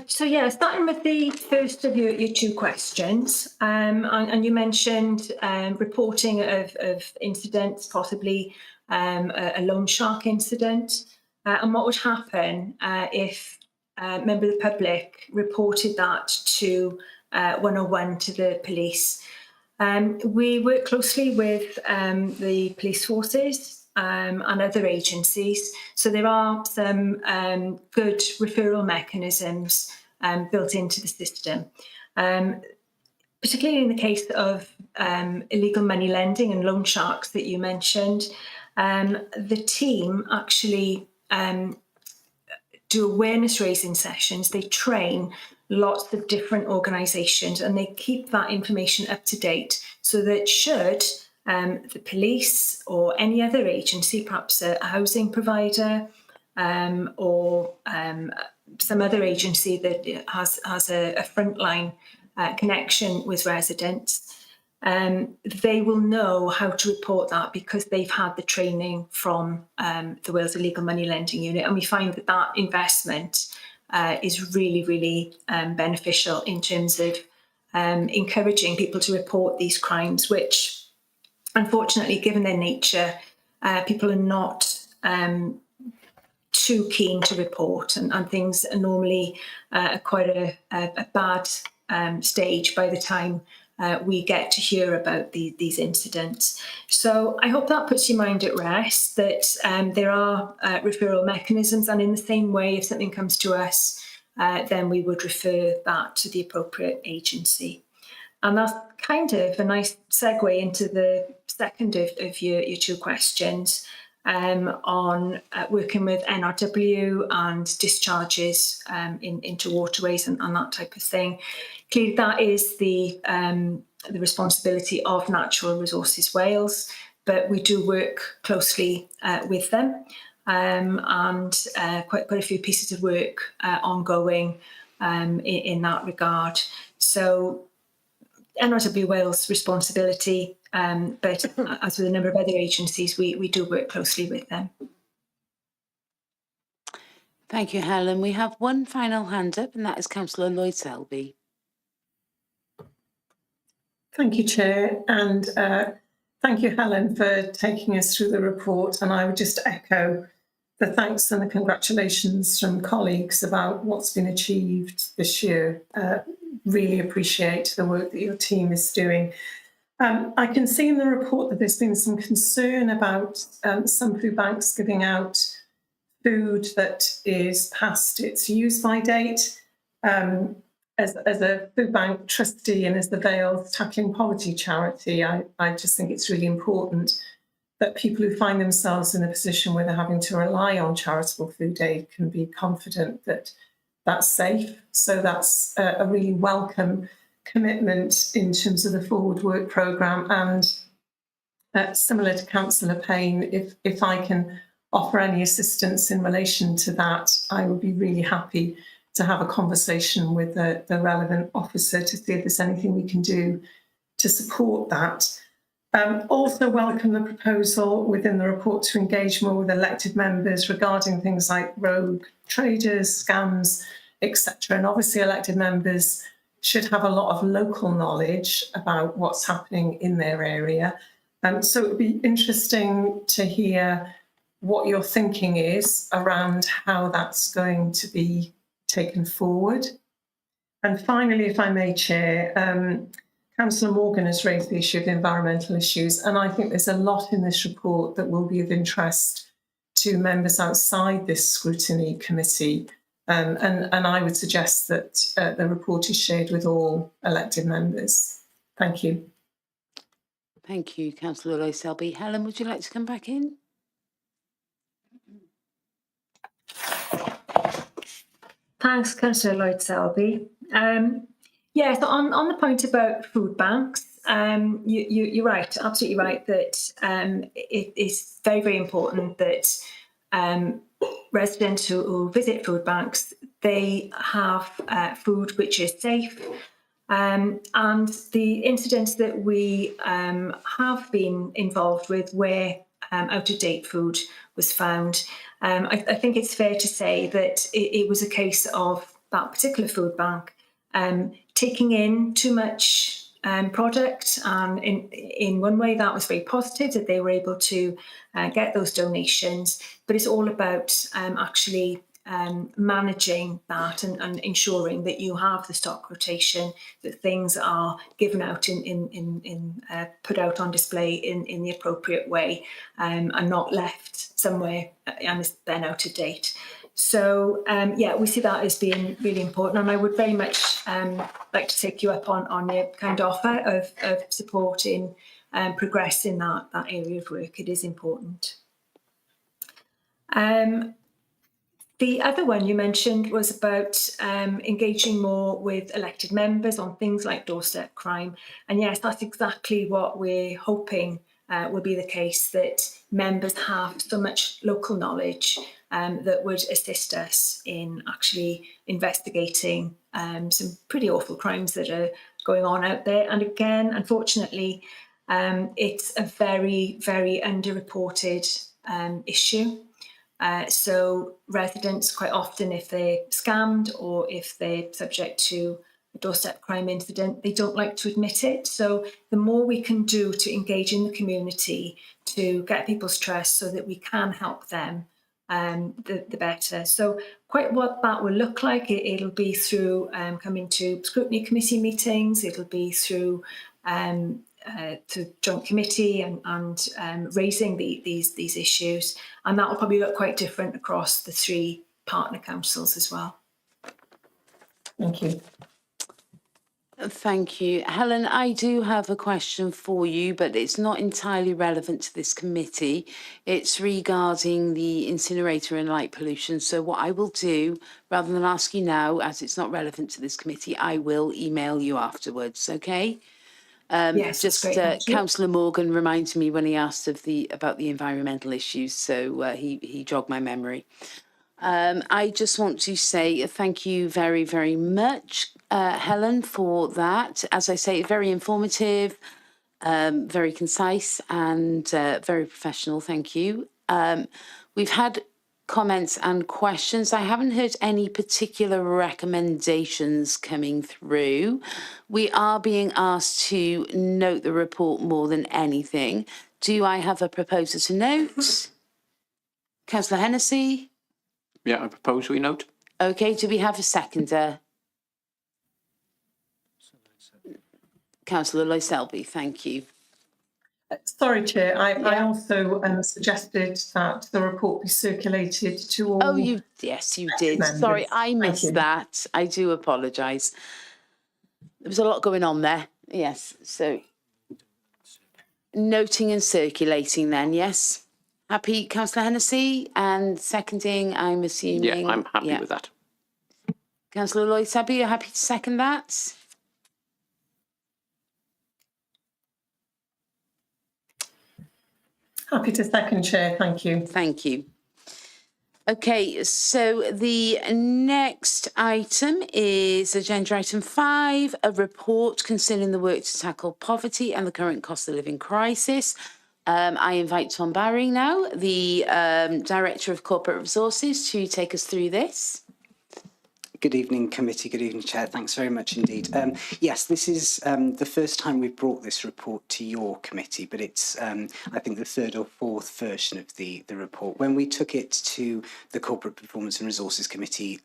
So yeah, starting with the first of your two questions, and you mentioned reporting of incidents, possibly a loan shark incident, and what would happen if a member of the public reported that to 101 to the police. We work closely with the police forces and other agencies. So there are some good referral mechanisms built into the system. Particularly in the case of illegal money lending and loan sharks that you mentioned, the team actually do awareness raising sessions. They train lots of different organisations and they keep that information up to date so that should the police or any other agency, perhaps a housing provider or some other agency that has a frontline connection with residents, they will know how to report that because they've had the training from the Wales Illegal Money Lending Unit. And we find that investment is really, really beneficial in terms of encouraging people to report these crimes, which unfortunately, given their nature, people are not too keen to report, and things are normally quite a bad stage by the time we get to hear about these incidents. So I hope that puts your mind at rest, that there are referral mechanisms, and in the same way, if something comes to us, then we would refer that to the appropriate agency. And that's kind of a nice segue into the second of your two questions on working with NRW and discharges into waterways and that type of thing. Clearly, that is the responsibility of Natural Resources Wales, but we do work closely with them and quite a few pieces of work ongoing in that regard. So NRW Wales responsibility, but as with a number of other agencies, we do work closely with them. Thank you, Helen. We have one final hand up, and that is Councillor Lloyd Selby. Thank you, Chair. And Thank you, Helen, for taking us through the report. And I would just echo the thanks and the congratulations from colleagues about what's been achieved this year. Really appreciate the work that your team is doing. I can see in the report that there's been some concern about some food banks giving out food that is past its use-by date. As a food bank trustee and as the Vale's Tackling Poverty charity, I just think it's really important that people who find themselves in a position where they're having to rely on charitable food aid can be confident that that's safe. So that's a really welcome commitment in terms of the Forward Work programme. And similar to Councillor Payne, if I can offer any assistance in relation to that, I would be really happy to have a conversation with the relevant officer to see if there's anything we can do to support that. Also welcome the proposal within the report to engage more with elected members regarding things like rogue traders, scams, etc. And obviously elected members should have a lot of local knowledge about what's happening in their area. So it would be interesting to hear what your thinking is around how that's going to be taken forward. And finally, if I may, Chair, Councillor Morgan has raised the issue of environmental issues, and I think there's a lot in this report that will be of interest to members outside this scrutiny committee. And I would suggest that the report is shared with all elected members. Thank you. Thank you, Councillor Lloyd-Selby. Helen, would you like to come back in? Thanks, Councillor Lloyd-Selby. Yeah, so on the point about food banks, you're right, absolutely right, that it is very, very important that residents who visit food banks, they have food which is safe. And the incidents that we have been involved with where out-of-date food was found, I think it's fair to say that it was a case of that particular food bank taking in too much product. And in one way, that was very positive that they were able to get those donations. But it's all about actually managing that and ensuring that you have the stock rotation, that things are given out put out on display in the appropriate way, and not left somewhere and is then out of date. So yeah, we see that as being really important, and I would very much like to take you up on your kind offer of support in progressing that area of work. It is important. The other one you mentioned was about engaging more with elected members on things like doorstep crime. And yes, that's exactly what we're hoping will be the case, that members have so much local knowledge that would assist us in actually investigating some pretty awful crimes that are going on out there. And again, unfortunately, it's a very, very underreported issue. So residents quite often, if they're scammed or if they're subject to a doorstep crime incident, they don't like to admit it. So the more we can do to engage in the community, to get people's trust so that we can help them, the better. So quite what that will look like, it'll be through coming to scrutiny committee meetings, it'll be through to joint committee and raising these issues, and that will probably look quite different across the 3 partner councils as well. Thank you. Thank you. Helen, I do have a question for you, but it's not entirely relevant to this committee. It's regarding the incinerator and light pollution. So what I will do, rather than ask you now, as it's not relevant to this committee, I will email you afterwards, okay? Yes, just Councillor Morgan reminded me when he asked about the environmental issues, so he jogged my memory. I just want to say thank you very, very much, Helen, for that. As I say, very informative, very concise and very professional. Thank you. We've had comments and questions. I haven't heard any particular recommendations coming through. We are being asked to note the report more than anything. Do I have a proposer to note? Councillor Hennessy? Yeah, I propose we note. Okay, do we have a seconder? Councillor Loyselby, thank you. Sorry, Chair. I also suggested that the report be circulated to all. Oh, yes, you did. members. Sorry, I Thank missed you. that. I do apologise. There was a lot going on there. Yes, so noting and circulating then, yes. Happy, Councillor Hennessy, and seconding, I'm assuming. Yeah, I'm happy with that. Councillor Loyselby, you're happy to second that? Happy to second, Chair. Thank you. Thank you. Okay, so the next item is agenda item 5, a report concerning the work to tackle poverty and the current cost of living crisis. I invite Tom Barry now, the Director of Corporate Resources, to take us through this. Good evening, committee. Good evening, Chair. Thanks very much indeed. Yes, this is the first time we've brought this report to your committee, but it's, I think, the third or fourth version of the report. When we took it to the Corporate Performance and Resources Committee,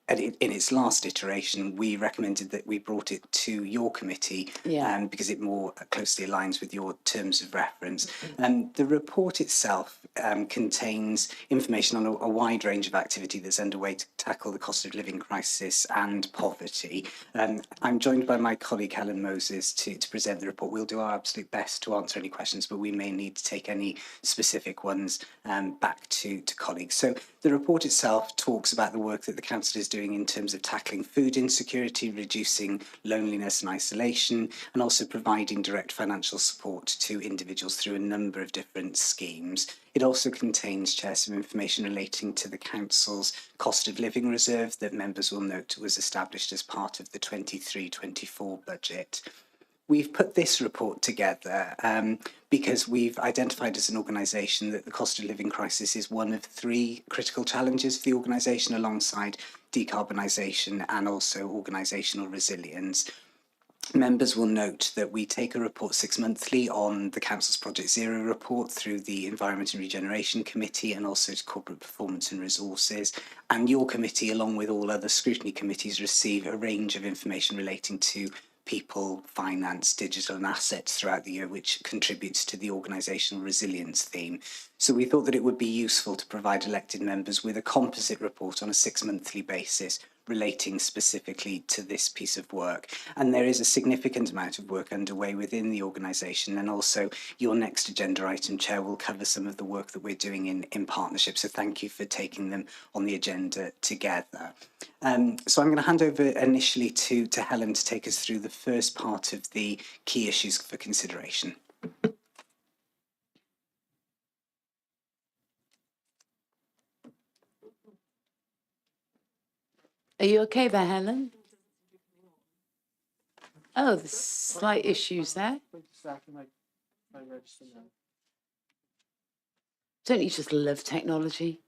in its last iteration, we recommended that we brought it to your committee because it more closely aligns with your terms of reference. The report itself contains information on a wide range of activity that's underway to tackle the cost of living crisis and poverty. I'm joined by my colleague Helen Moses to present the report. We'll do our absolute best to answer any questions, but we may need to take any specific ones back to colleagues. So the report itself talks about the work that the Council is doing in terms of tackling food insecurity, reducing loneliness and isolation, and also providing direct financial support to individuals through a number of different schemes. It also contains, Chair, some information relating to the Council's cost of living reserve that members will note was established as part of the 23-24 budget. We've put this report together because we've identified as an organisation that the cost of living crisis is one of 3 critical challenges for the organisation, alongside decarbonisation and also organisational resilience. Members will note that we take a report 6 monthly on the Council's Project Zero report through the Environment and Regeneration Committee and also to Corporate Performance and Resources. And your committee, along with all other scrutiny committees, receive a range of information relating to people, finance, digital and assets throughout the year, which contributes to the organisational resilience theme. So we thought that it would be useful to provide elected members with a composite report on a 6 monthly basis relating specifically to this piece of work. And there is a significant amount of work underway within the organisation, and also your next agenda item, Chair, will cover some of the work that we're doing in partnership. So thank you for taking them on the agenda together. So I'm going to hand over initially to Helen to take us through the first part of the key issues for consideration. Are you okay there, Helen? Oh, there's slight issues there. Don't you just love technology?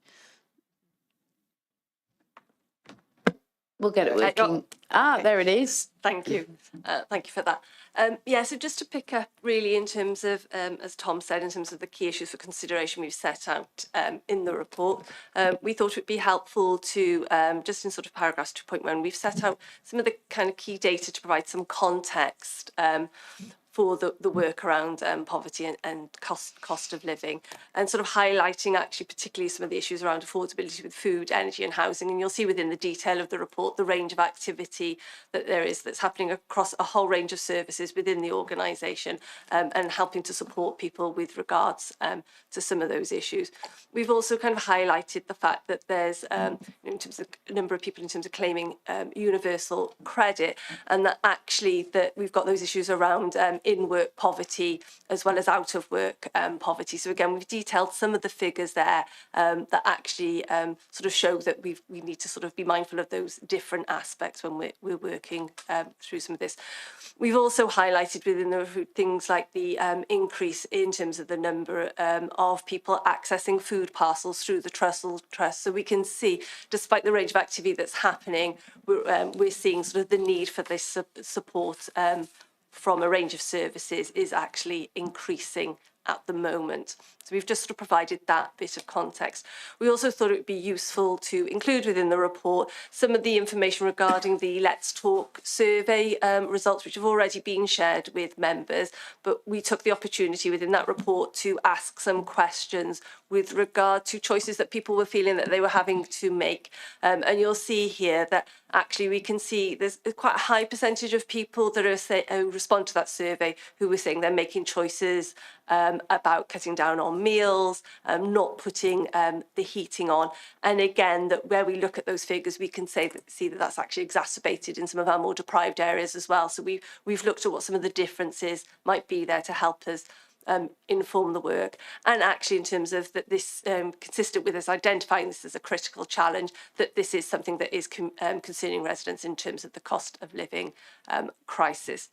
We'll get it working. There it is. Thank you. Thank you for that. So just to pick up really in terms of, as Tom said, in terms of the key issues for consideration we've set out in the report, we thought it would be helpful to, just in sort of paragraphs 2.1, we've set out some of the kind of key data to provide some context for the work around poverty and cost of living, and sort of highlighting actually particularly some of the issues around affordability with food, energy and housing. And you'll see within the detail of the report the range of activity that there is that's happening across a whole range of services within the organisation, and helping to support people with regards to some of those issues. We've also kind of highlighted the fact that there's, in terms of a number of people in terms of claiming universal credit, and that actually that we've got those issues around in-work poverty as well as out-of-work poverty. So again, we've detailed some of the figures there that actually sort of show that we need to sort of be mindful of those different aspects when we're working through some of this. We've also highlighted within the things like the increase in terms of the number of people accessing food parcels through the Trussell Trust. So we can see, despite the range of activity that's happening, we're seeing sort of the need for this support from a range of services is actually increasing at the moment. So we've just sort of provided that bit of context. We also thought it would be useful to include within the report some of the information regarding the Let's Talk survey results, which have already been shared with members, but we took the opportunity within that report to ask some questions with regard to choices that people were feeling that they were having to make. And you'll see here that actually we can see there's quite a high percentage of people that are who respond to that survey who were saying they're making choices about cutting down on meals, not putting the heating on. And again, that where we look at those figures, we can see that that's actually exacerbated in some of our more deprived areas as well. So we've looked at what some of the differences might be there to help us inform the work. And actually in terms of that this consistent with us identifying this as a critical challenge, that this is something that is concerning residents in terms of the cost of living crisis.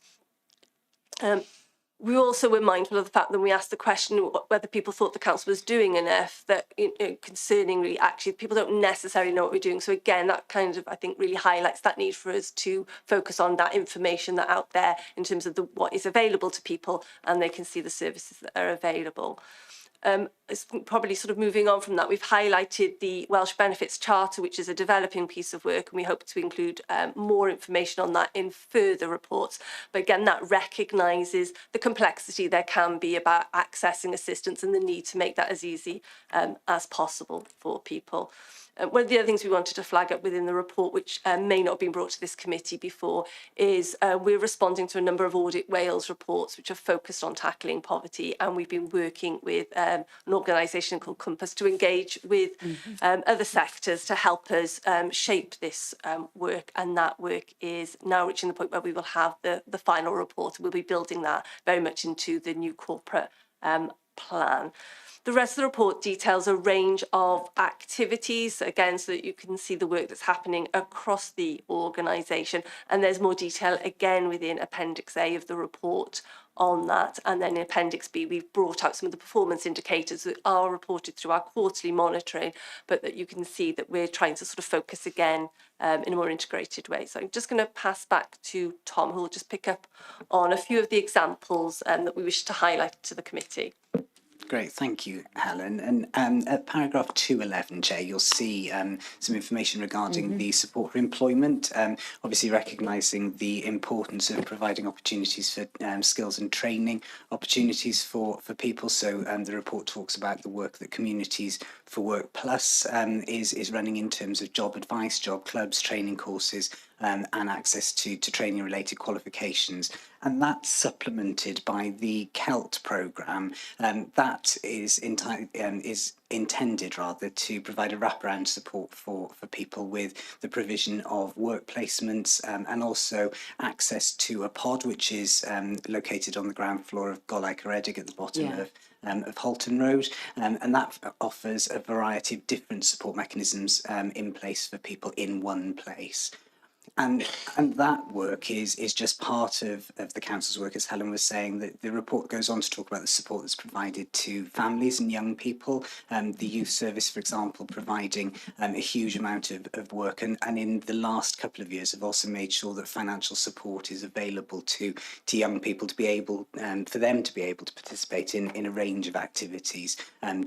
We also were mindful of the fact that we asked the question whether people thought the council was doing enough, that concerningly, actually, people don't necessarily know what we're doing. So again, that kind of, I think, really highlights that need for us to focus on that information that's out there in terms of what is available to people, and they can see the services that are available. Probably sort of moving on from that, we've highlighted the Welsh Benefits Charter, which is a developing piece of work, and we hope to include more information on that in further reports. But again, that recognises the complexity there can be about accessing assistance and the need to make that as easy as possible for people. One of the other things we wanted to flag up within the report, which may not have been brought to this committee before, is we're responding to a number of Audit Wales reports which are focused on tackling poverty, and we've been working with an organisation called Compass to engage with other sectors to help us shape this work, and that work is now reaching the point where we will have the final report, and we'll be building that very much into the new corporate plan. The rest of the report details a range of activities, again, so that you can see the work that's happening across the organisation. And there's more detail, again, within Appendix A of the report on that. And then in Appendix B, we've brought out some of the performance indicators that are reported through our quarterly monitoring, but that you can see that we're trying to sort of focus again in a more integrated way. So I'm just going to pass back to Tom, who will just pick up on a few of the examples that we wish to highlight to the committee. Great, thank you, Helen. And at paragraph 211, Chair, you'll see some information regarding the support for employment, obviously recognising the importance of providing opportunities for skills and training opportunities for people. So the report talks about the work that Communities for Work Plus is running in terms of job advice, job clubs, training courses, and access to training related qualifications. And that's supplemented by the CELT programme that is intended rather to provide a wraparound support for people with the provision of work placements and also access to a pod which is located on the ground floor of Golau Caredig at the bottom of Halton Road, and that offers a variety of different support mechanisms in place for people in one place. And that work is just part of the council's work, as Helen was saying. That the report goes on to talk about the support that's provided to families and young people. The youth service, for example, providing a huge amount of work, and in the last couple of years have also made sure that financial support is available to young people to be able for them to be able to participate in a range of activities.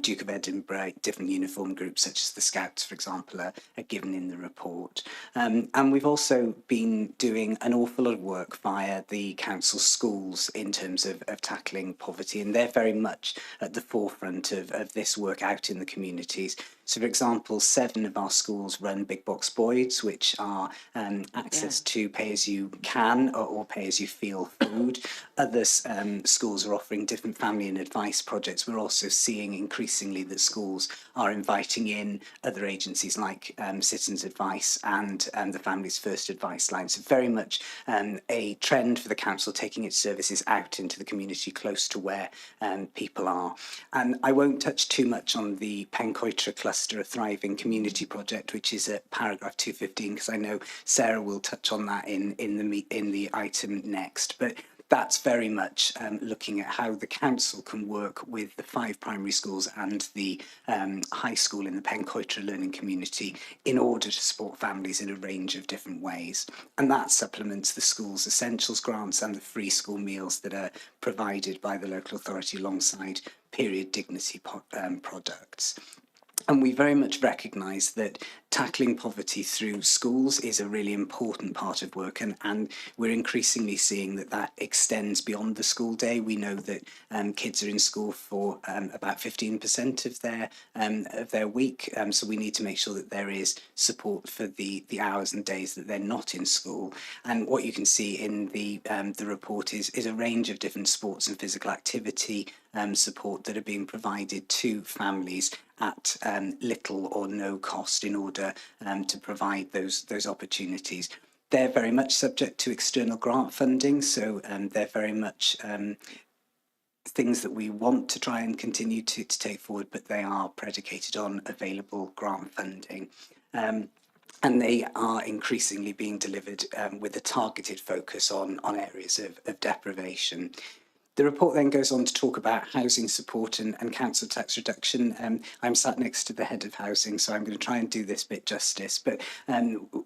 Duke of Edinburgh, different uniform groups such as the Scouts, for example, are given in the report. And we've also been doing an awful lot of work via the council schools in terms of tackling poverty, and they're very much at the forefront of this work out in the communities. So, for example, 7 of our schools run big box boards, which are access to pay as you can or pay as you feel food. Other schools are offering different family and advice projects. We're also seeing increasingly that schools are inviting in other agencies like Citizens Advice and the Families First Advice line. So very much a trend for the council taking its services out into the community close to where people are. And I won't touch too much on the Pencoitra Cluster, a Thriving Community Project, which is at paragraph 215, because I know Sarah will touch on that in the item next. But that's very much looking at how the council can work with the 5 primary schools and the high school in the Pencoitra learning community in order to support families in a range of different ways. And that supplements the school's essentials grants and the free school meals that are provided by the local authority alongside period dignity products. And we very much recognise that tackling poverty through schools is a really important part of work, and we're increasingly seeing that that extends beyond the school day. We know that kids are in school for about 15% of their week, so we need to make sure that there is support for the hours and days that they're not in school. And what you can see in the report is a range of different sports and physical activity support that are being provided to families at little or no cost in order to provide those opportunities. They're very much subject to external grant funding, so they're very much things that we want to try and continue to take forward, but they are predicated on available grant funding. And they are increasingly being delivered with a targeted focus on areas of deprivation. The report then goes on to talk about housing support and council tax reduction. I'm sat next to the head of housing, so I'm going to try and do this bit justice. But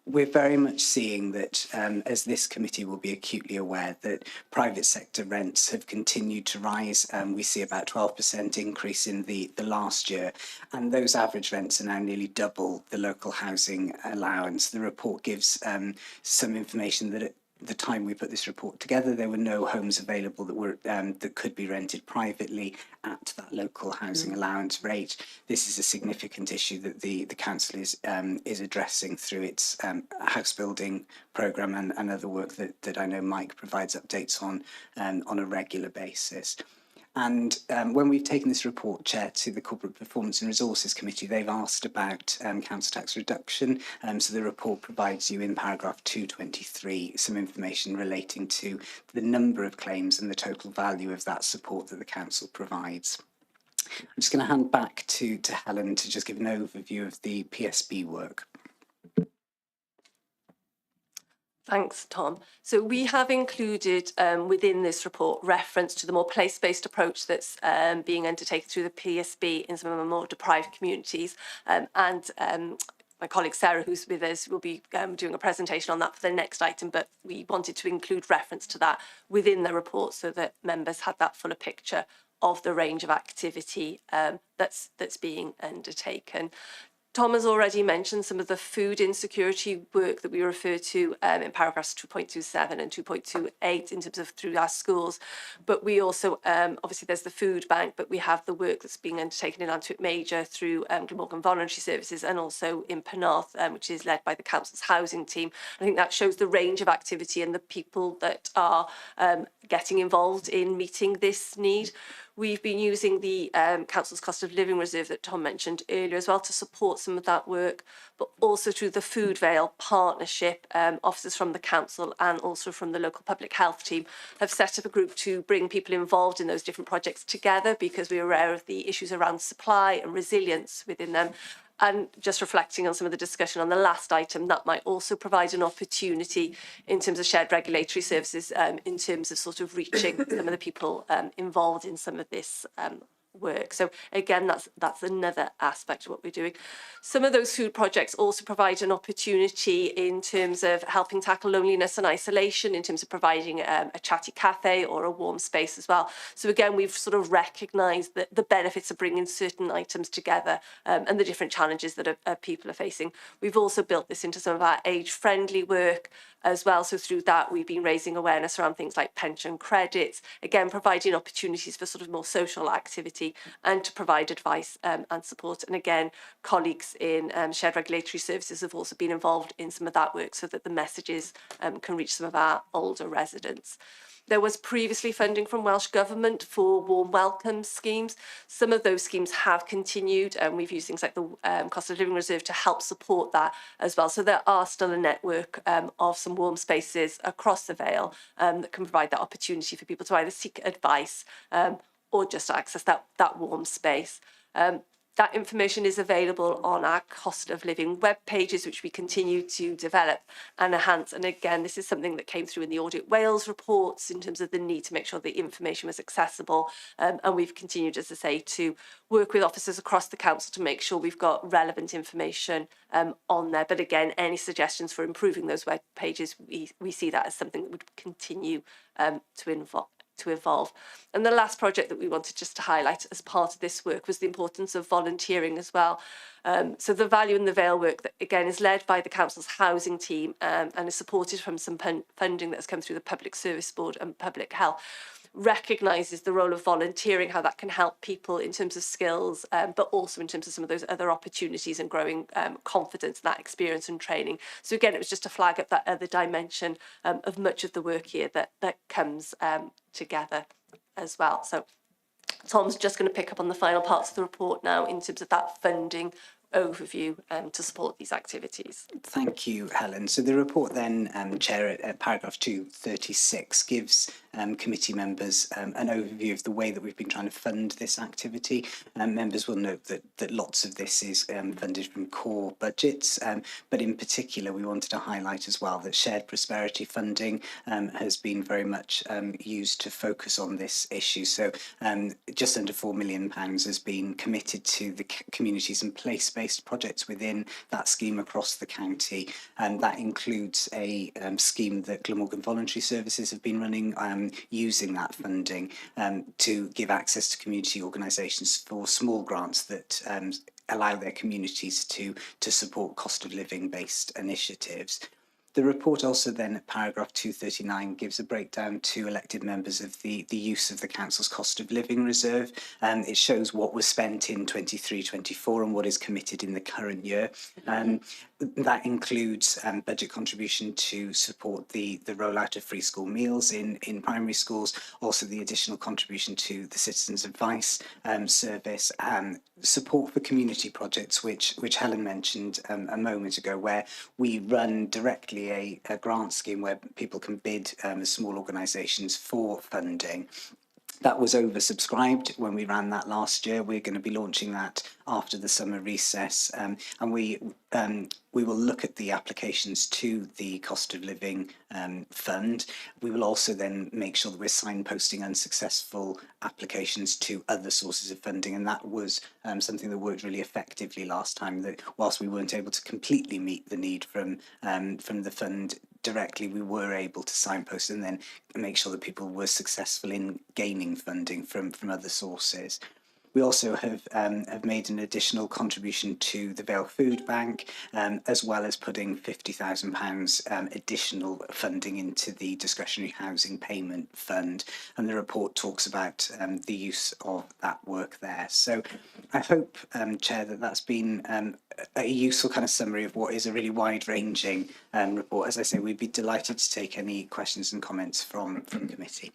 we're very much seeing that, as this committee will be acutely aware, that private sector rents have continued to rise. We see about 12% increase in the last year, and those average rents are now nearly double the local housing allowance. The report gives some information that at the time we put this report together, there were no homes available that were that could be rented privately at that local housing allowance rate. This is a significant issue that the council is addressing through its house building programme and other work that I know Mike provides updates on a regular basis. And when we've taken this report, Chair, to the Corporate Performance and Resources Committee, they've asked about council tax reduction. So the report provides you in paragraph 223 some information relating to the number of claims and the total value of that support that the council provides. I'm just going to hand back to Helen to just give an overview of the PSB work. Thanks, Tom. So we have included within this report reference to the more place-based approach that's being undertaken through the PSB in some of the more deprived communities. My colleague Sarah, who's with us, will be doing a presentation on that for the next item, but we wanted to include reference to that within the report so that members had that fuller picture of the range of activity that's being undertaken. Tom has already mentioned some of the food insecurity work that we refer to in paragraphs 2.27 and 2.28 in terms of through our schools. But we also, obviously there's the food bank, but we have the work that's being undertaken in Antwerp Major through Glamorgan Voluntary Services and also in Penarth, which is led by the council's housing team. I think that shows the range of activity and the people that are getting involved in meeting this need. We've been using the Council's Cost of Living Reserve that Tom mentioned earlier as well to support some of that work, but also through the Food Veil partnership, officers from the Council and also from the local public health team have set up a group to bring people involved in those different projects together because we're aware of the issues around supply and resilience within them. And just reflecting on some of the discussion on the last item, that might also provide an opportunity in terms of shared regulatory services, in terms of sort of reaching some of the people involved in some of this work. So again, that's another aspect of what we're doing. Some of those food projects also provide an opportunity in terms of helping tackle loneliness and isolation, in terms of providing a chatty cafe or a warm space as well. So again, we've sort of recognised that the benefits of bringing certain items together and the different challenges that people are facing. We've also built this into some of our age-friendly work, as well. So through that, we've been raising awareness around things like pension credits, again, providing opportunities for sort of more social activity and to provide advice and support. And again, colleagues in shared regulatory services have also been involved in some of that work so that the messages can reach some of our older residents. There was previously funding from Welsh Government for warm welcome schemes. Some of those schemes have continued, and we've used things like the cost of living reserve to help support that as well. So there are still a network of some warm spaces across the Vale that can provide that opportunity for people to either seek advice or just access that warm space. That information is available on our cost of living web pages, which we continue to develop and enhance. And again, this is something that came through in the Audit Wales reports in terms of the need to make sure the information was accessible. And we've continued, as I say, to work with officers across the council to make sure we've got relevant information on there. But again, any suggestions for improving those web pages, we see that as something that would continue to evolve. And the last project that we wanted just to highlight as part of this work was the importance of volunteering as well. So the Value in the Vale work, that again is led by the council's housing team and is supported from some funding that's come through the Public Service Board and Public Health, recognises the role of volunteering, how that can help people in terms of skills, but also in terms of some of those other opportunities and growing confidence, that experience and training. So again, it was just to flag up that other dimension of much of the work here that comes together as well. So Tom's just going to pick up on the final parts of the report now in terms of that funding overview to support these activities. Thank you, Helen. So the report then, Chair, at paragraph 236 gives committee members an overview of the way that we've been trying to fund this activity. Members will note that lots of this is funded from core budgets, but in particular we wanted to highlight as well that shared prosperity funding has been very much used to focus on this issue. So just under £4 million has been committed to the communities and place-based projects within that scheme across the county, and that includes a scheme that Glamorgan Voluntary Services have been running using that funding to give access to community organisations for small grants that allow their communities to support cost of living based initiatives. The report also then at paragraph 239 gives a breakdown to elected members of the use of the council's cost of living reserve, and it shows what was spent in 23-24 and what is committed in the current year. That includes budget contribution to support the rollout of free school meals in primary schools, also the additional contribution to the Citizens Advice Service, and support for community projects, which Helen mentioned a moment ago, where we run directly a grant scheme where people can bid as small organisations for funding. That was oversubscribed when we ran that last year. We're going to be launching that after the summer recess, and we will look at the applications to the cost of living fund. We will also then make sure that we're signposting unsuccessful applications to other sources of funding, and that was something that worked really effectively last time. That whilst we weren't able to completely meet the need from the fund directly, we were able to signpost and then make sure that people were successful in gaining funding from other sources. We also have made an additional contribution to the Vale Food Bank, as well as putting £50,000 additional funding into the Discretionary Housing Payment Fund. And the report talks about the use of that work there. So I hope, Chair, that that's been a useful kind of summary of what is a really wide-ranging report. As I say, we'd be delighted to take any questions and comments from committee.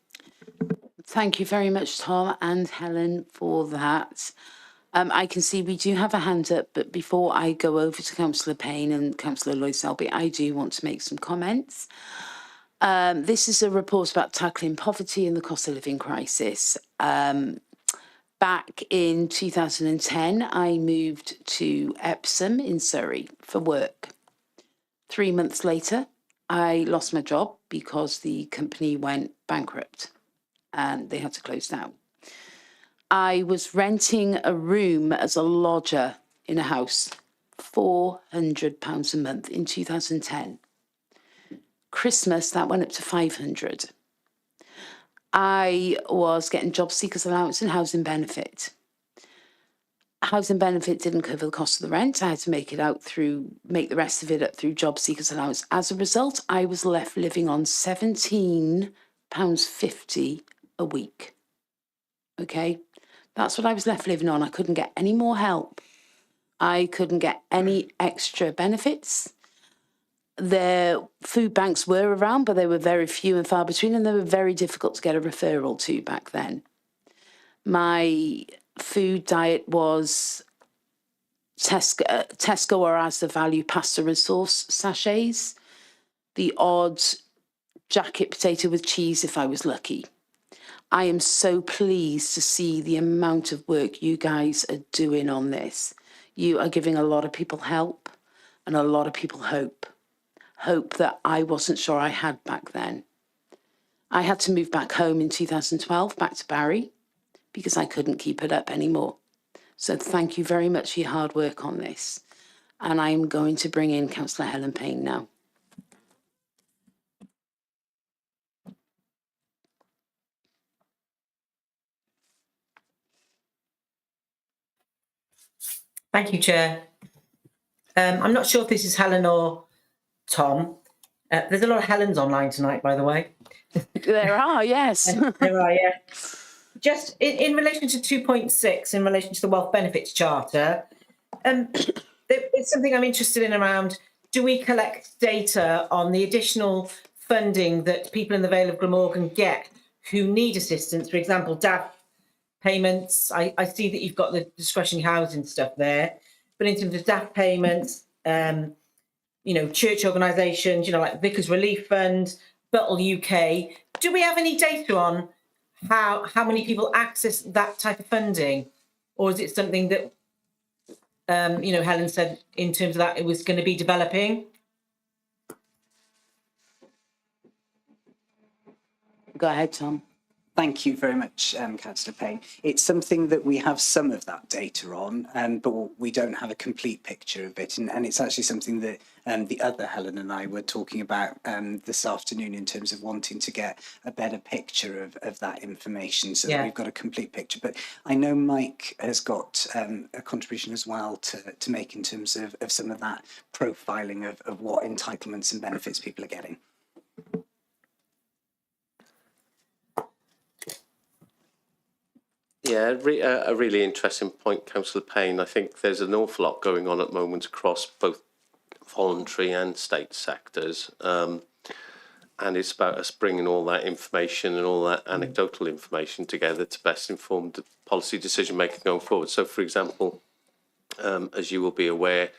Thank you very much, Tom and Helen, for that. I can see we do have a hand up, but before I go over to Councillor Payne and Councillor Lloyd-Selby, I do want to make some comments. This is a report about tackling poverty and the cost of living crisis. Back in 2010, I moved to Epsom in Surrey for work. 3 months later, I lost my job because the company went bankrupt and they had to close down. I was renting a room as a lodger in a house, £400 a month in 2010. Christmas, that went up to 500. I was getting job seekers allowance and housing benefit. housing benefit didn't cover the cost of the rent. I had to make the rest of it up through job seekers allowance. As a result, I was left living on £17.50 a week. Okay, that's what I was left living on. I couldn't get any more help. I couldn't get any extra benefits. The food banks were around, but they were very few and far between, and they were very difficult to get a referral to back then. My food diet was Tesco or Asda value pasta and sauce sachets, the odd jacket potato with cheese if I was lucky. I am so pleased to see the amount of work you guys are doing on this. You are giving a lot of people help and a lot of people hope. Hope that I wasn't sure I had back then. I had to move back home in 2012, back to Barry, because I couldn't keep it up anymore. So thank you very much for your hard work on this. And I'm going to bring in Councillor Helen Payne now. Thank you, Chair. I'm not sure if this is Helen or Tom. There's a lot of Helens online tonight, by the way. There are, yes. There are, yeah. Just in relation to 2.6, in relation to the Wealth Benefits Charter, it's something I'm interested in around, do we collect data on the additional funding that people in the Vale of Glamorgan get who need assistance? For example, DAF payments. I see that you've got the discretionary housing stuff there, but in terms of DAF payments, you know, church organisations, you know, like Vickers Relief Fund, Buttle UK, do we have any data on how many people access that type of funding? Or is it something that, you know, Helen said in terms of that it was going to be developing? Go ahead, Tom. Thank you very much, Councillor Payne. It's something that we have some of that data on, but we don't have a complete picture of it. And it's actually something that the other Helen and I were talking about this afternoon in terms of wanting to get a better picture of that information so that we've got a complete picture. But I know Mike has got a contribution as well to make in terms of some of that profiling of what entitlements and benefits people are getting. Yeah, a really interesting point, Councillor Payne. I think there's an awful lot going on at the moment across both voluntary and state sectors. And it's about us bringing all that information and all that anecdotal information together to best inform the policy decision making going forward. So, for example, as you will be aware,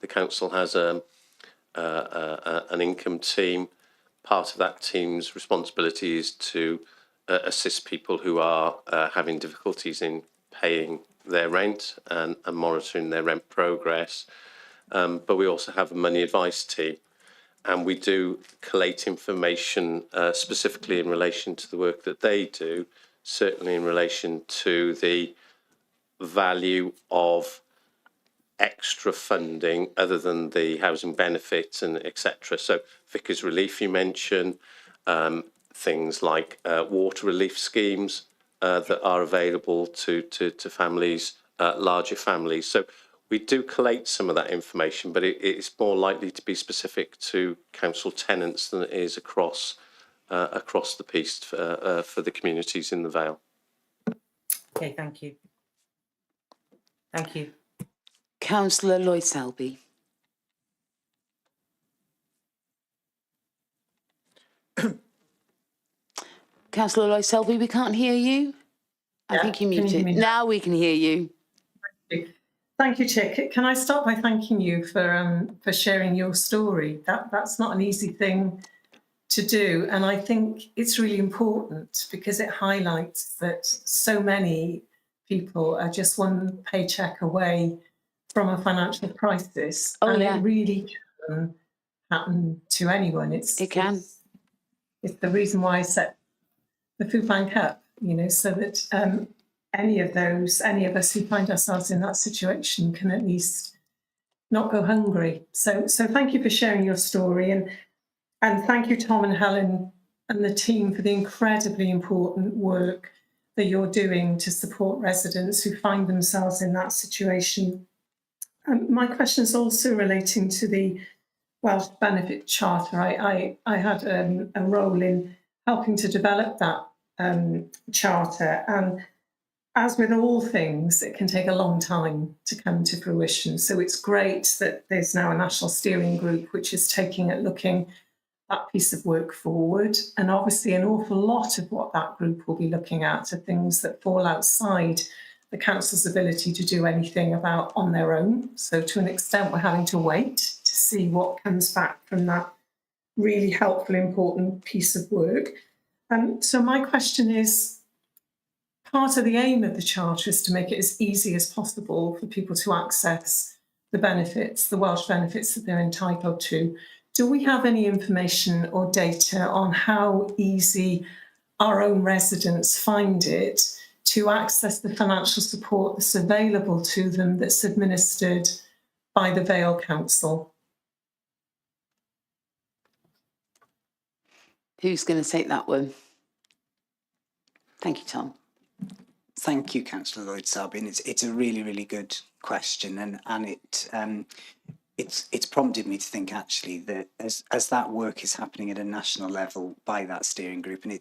the council has an income team. Part of that team's responsibility is to assist people who are having difficulties in paying their rent and monitoring their rent progress. But we also have a money advice team, and we do collate information specifically in relation to the work that they do, certainly in relation to the value of extra funding other than the housing benefits and etc. So Vickers Relief you mentioned, things like water relief schemes that are available to families, larger families. So we do collate some of that information, but it's more likely to be specific to council tenants than it is across the piece for the communities in the Vale. Okay, thank you. Thank you. Councillor Lloyd Selby. Councillor Lloyd Selby, we can't hear you. I think you're muted. Now we can hear you. Thank you, Chair. Can I start by thanking you for sharing your story? That's not an easy thing to do, and I think it's really important because it highlights that so many people are just one paycheck away from a financial crisis, and it really can happen to anyone. It can. It's the reason why I set the food bank up, you know, so that any of us who find ourselves in that situation can at least not go hungry. So thank you for sharing your story, and thank you, Tom and Helen and the team, for the incredibly important work that you're doing to support residents who find themselves in that situation. My question is also relating to the Welsh Benefit Charter. I had a role in helping to develop that charter, and as with all things, it can take a long time to come to fruition. So it's great that there's now a national steering group which is looking that piece of work forward. And obviously an awful lot of what that group will be looking at are things that fall outside the council's ability to do anything about on their own. So to an extent, we're having to wait to see what comes back from that really helpful, important piece of work. So my question is, part of the aim of the Charter is to make it as easy as possible for people to access the benefits, the Welsh benefits that they're entitled to. Do we have any information or data on how easy our own residents find it to access the financial support that's available to them that's administered by the Vale Council? Who's going to take that one? Thank you, Tom. Thank you, Councillor Lloyd-Selby. It's a really, really good question, and it's prompted me to think actually that as that work is happening at a national level by that steering group, and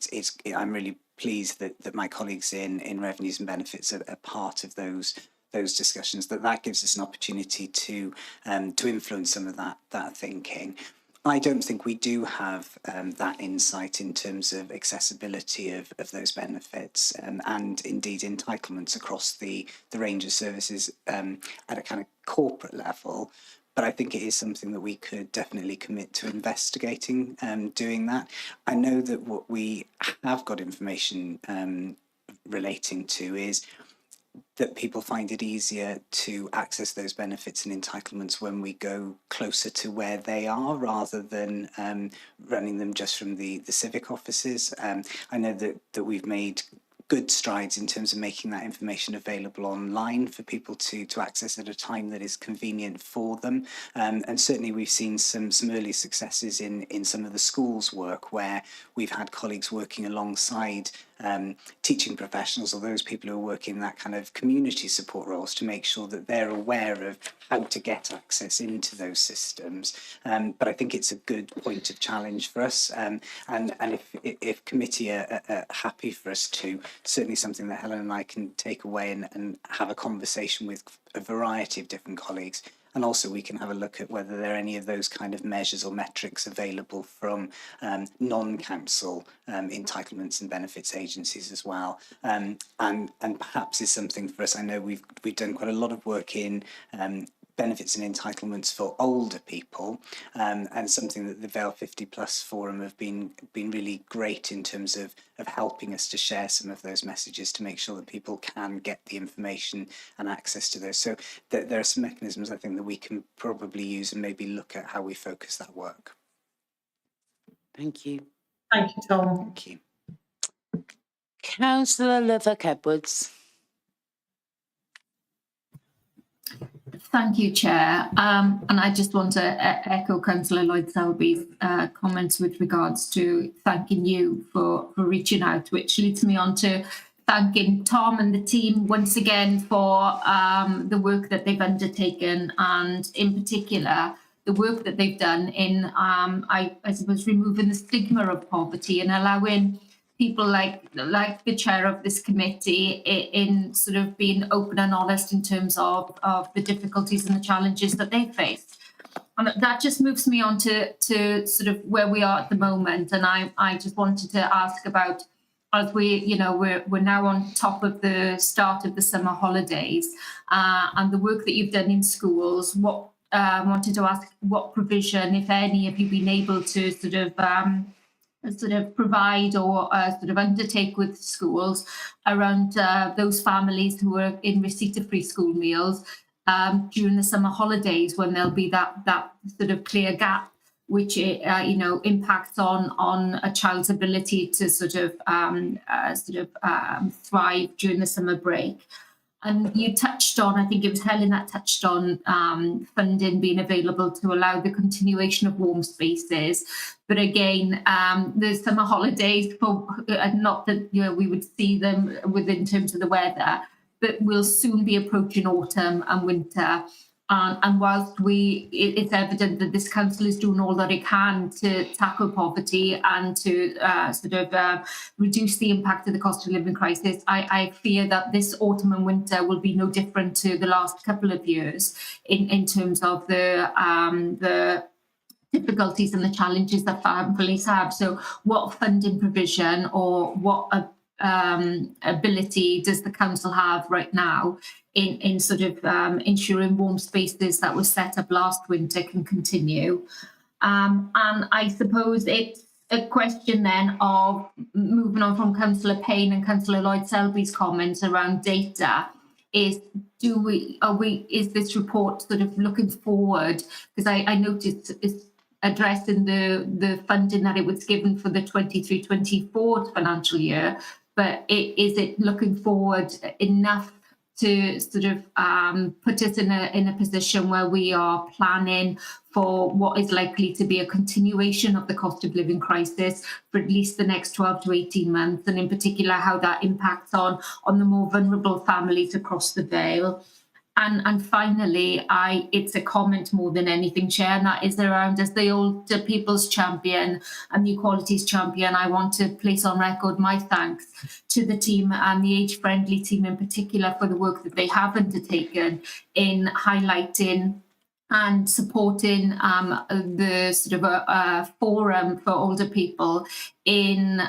I'm really pleased that my colleagues in revenues and benefits are part of those discussions, that gives us an opportunity to influence some of that thinking. I don't think we do have that insight in terms of accessibility of those benefits and indeed entitlements across the range of services at a kind of corporate level. But I think it is something that we could definitely commit to investigating, doing that. I know that what we have got information relating to is that people find it easier to access those benefits and entitlements when we go closer to where they are rather than running them just from the civic offices. I know that we've made good strides in terms of making that information available online for people to access at a time that is convenient for them. And certainly we've seen some early successes in some of the schools work where we've had colleagues working alongside teaching professionals or those people who are working in that kind of community support roles to make sure that they're aware of how to get access into those systems. But I think it's a good point of challenge for us. And if committee are happy for us to, certainly something that Helen and I can take away and have a conversation with a variety of different colleagues. And also we can have a look at whether there are any of those kind of measures or metrics available from non-council entitlements and benefits agencies as well. And perhaps is something for us. I know we've done quite a lot of work in benefits and entitlements for older people, and something that the Vale 50 Plus Forum have been really great in terms of helping us to share some of those messages to make sure that people can get the information and access to those. So there are some mechanisms I think that we can probably use and maybe look at how we focus that work. Thank you. Thank you, Tom. Thank you. Councillor Lythock-Edwards. Thank you, Chair. And I just want to echo Councillor Lloyd-Selby's comments with regards to thanking you for reaching out, which leads me on to thanking Tom and the team once again for the work that they've undertaken, and in particular, the work that they've done in, I suppose, removing the stigma of poverty and allowing people like the chair of this committee in sort of being open and honest in terms of the difficulties and the challenges that they face. And that just moves me on to sort of where we are at the moment. And I just wanted to ask about, as we're now on top of the start of the summer holidays and the work that you've done in schools, wanted to ask what provision, if any, have you been able to sort of provide or sort of undertake with schools around those families who are in receipt of free school meals during the summer holidays, when there'll be that sort of clear gap, which impacts on a child's ability to thrive during the summer break. And you touched on, I think it was Helen that touched on funding being available to allow the continuation of warm spaces. But again, there's summer holidays, for not that we would see them within terms of the weather, but we'll soon be approaching autumn and winter. And whilst it's evident that this council is doing all that it can to tackle poverty and to reduce the impact of the cost of living crisis, I fear that this autumn and winter will be no different to the last couple of years in terms of the difficulties and the challenges that families have. So what funding provision or what ability does the council have right now in ensuring warm spaces that were set up last winter can continue? And I suppose it's a question then of moving on from Councillor Payne and Councillor Lloyd Selby's comments around data. Is this report sort of looking forward? Because I noticed it's addressing the funding that it was given for the 23-24 financial year, but is it looking forward enough to sort of put us in a position where we are planning for what is likely to be a continuation of the cost of living crisis for at least the next 12 to 18 months, and in particular how that impacts on the more vulnerable families across the Vale? And finally, it's a comment more than anything, Chair, and that is around, as the older people's champion and the equalities champion, I want to place on record my thanks to the team and the age-friendly team in particular for the work that they have undertaken in highlighting and supporting the sort of forum for older people in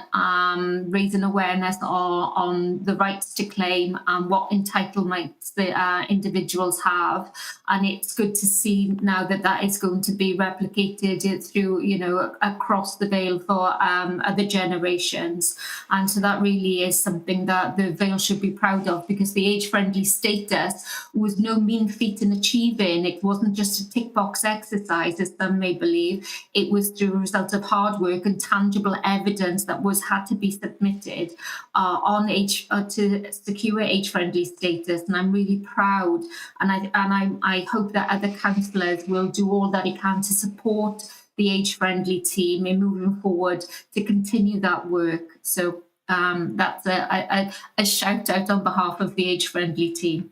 raising awareness on the rights to claim and what entitlements the individuals have. And it's good to see now that that is going to be replicated through, across the Vale for other generations. And so that really is something that the Vale should be proud of, because the age-friendly status was no mean feat in achieving. It wasn't just a tick box exercise, as some may believe. It was through a result of hard work and tangible evidence that had to be submitted to secure age-friendly status. And I'm really proud, and I hope that other councillors will do all that they can to support the age-friendly team in moving forward to continue that work. So that's a shout out on behalf of the age-friendly team.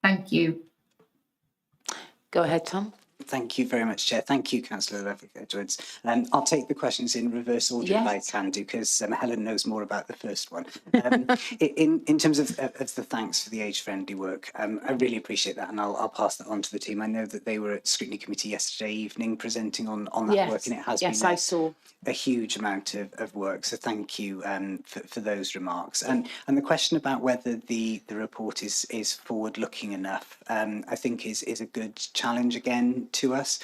Thank you. Go ahead, Tom. Thank you very much, Chair. Thank you, Councillor Edwards. I'll take the questions in reverse order if I can do, because Helen knows more about the first one. In terms of the thanks for the age-friendly work, I really appreciate that, and I'll pass that on to the team. I know that they were at Scrutiny Committee yesterday evening presenting on that work, and it has been I saw a huge amount of work. So thank you for those remarks. And the question about whether the report is forward-looking enough, I think is a good challenge again to us.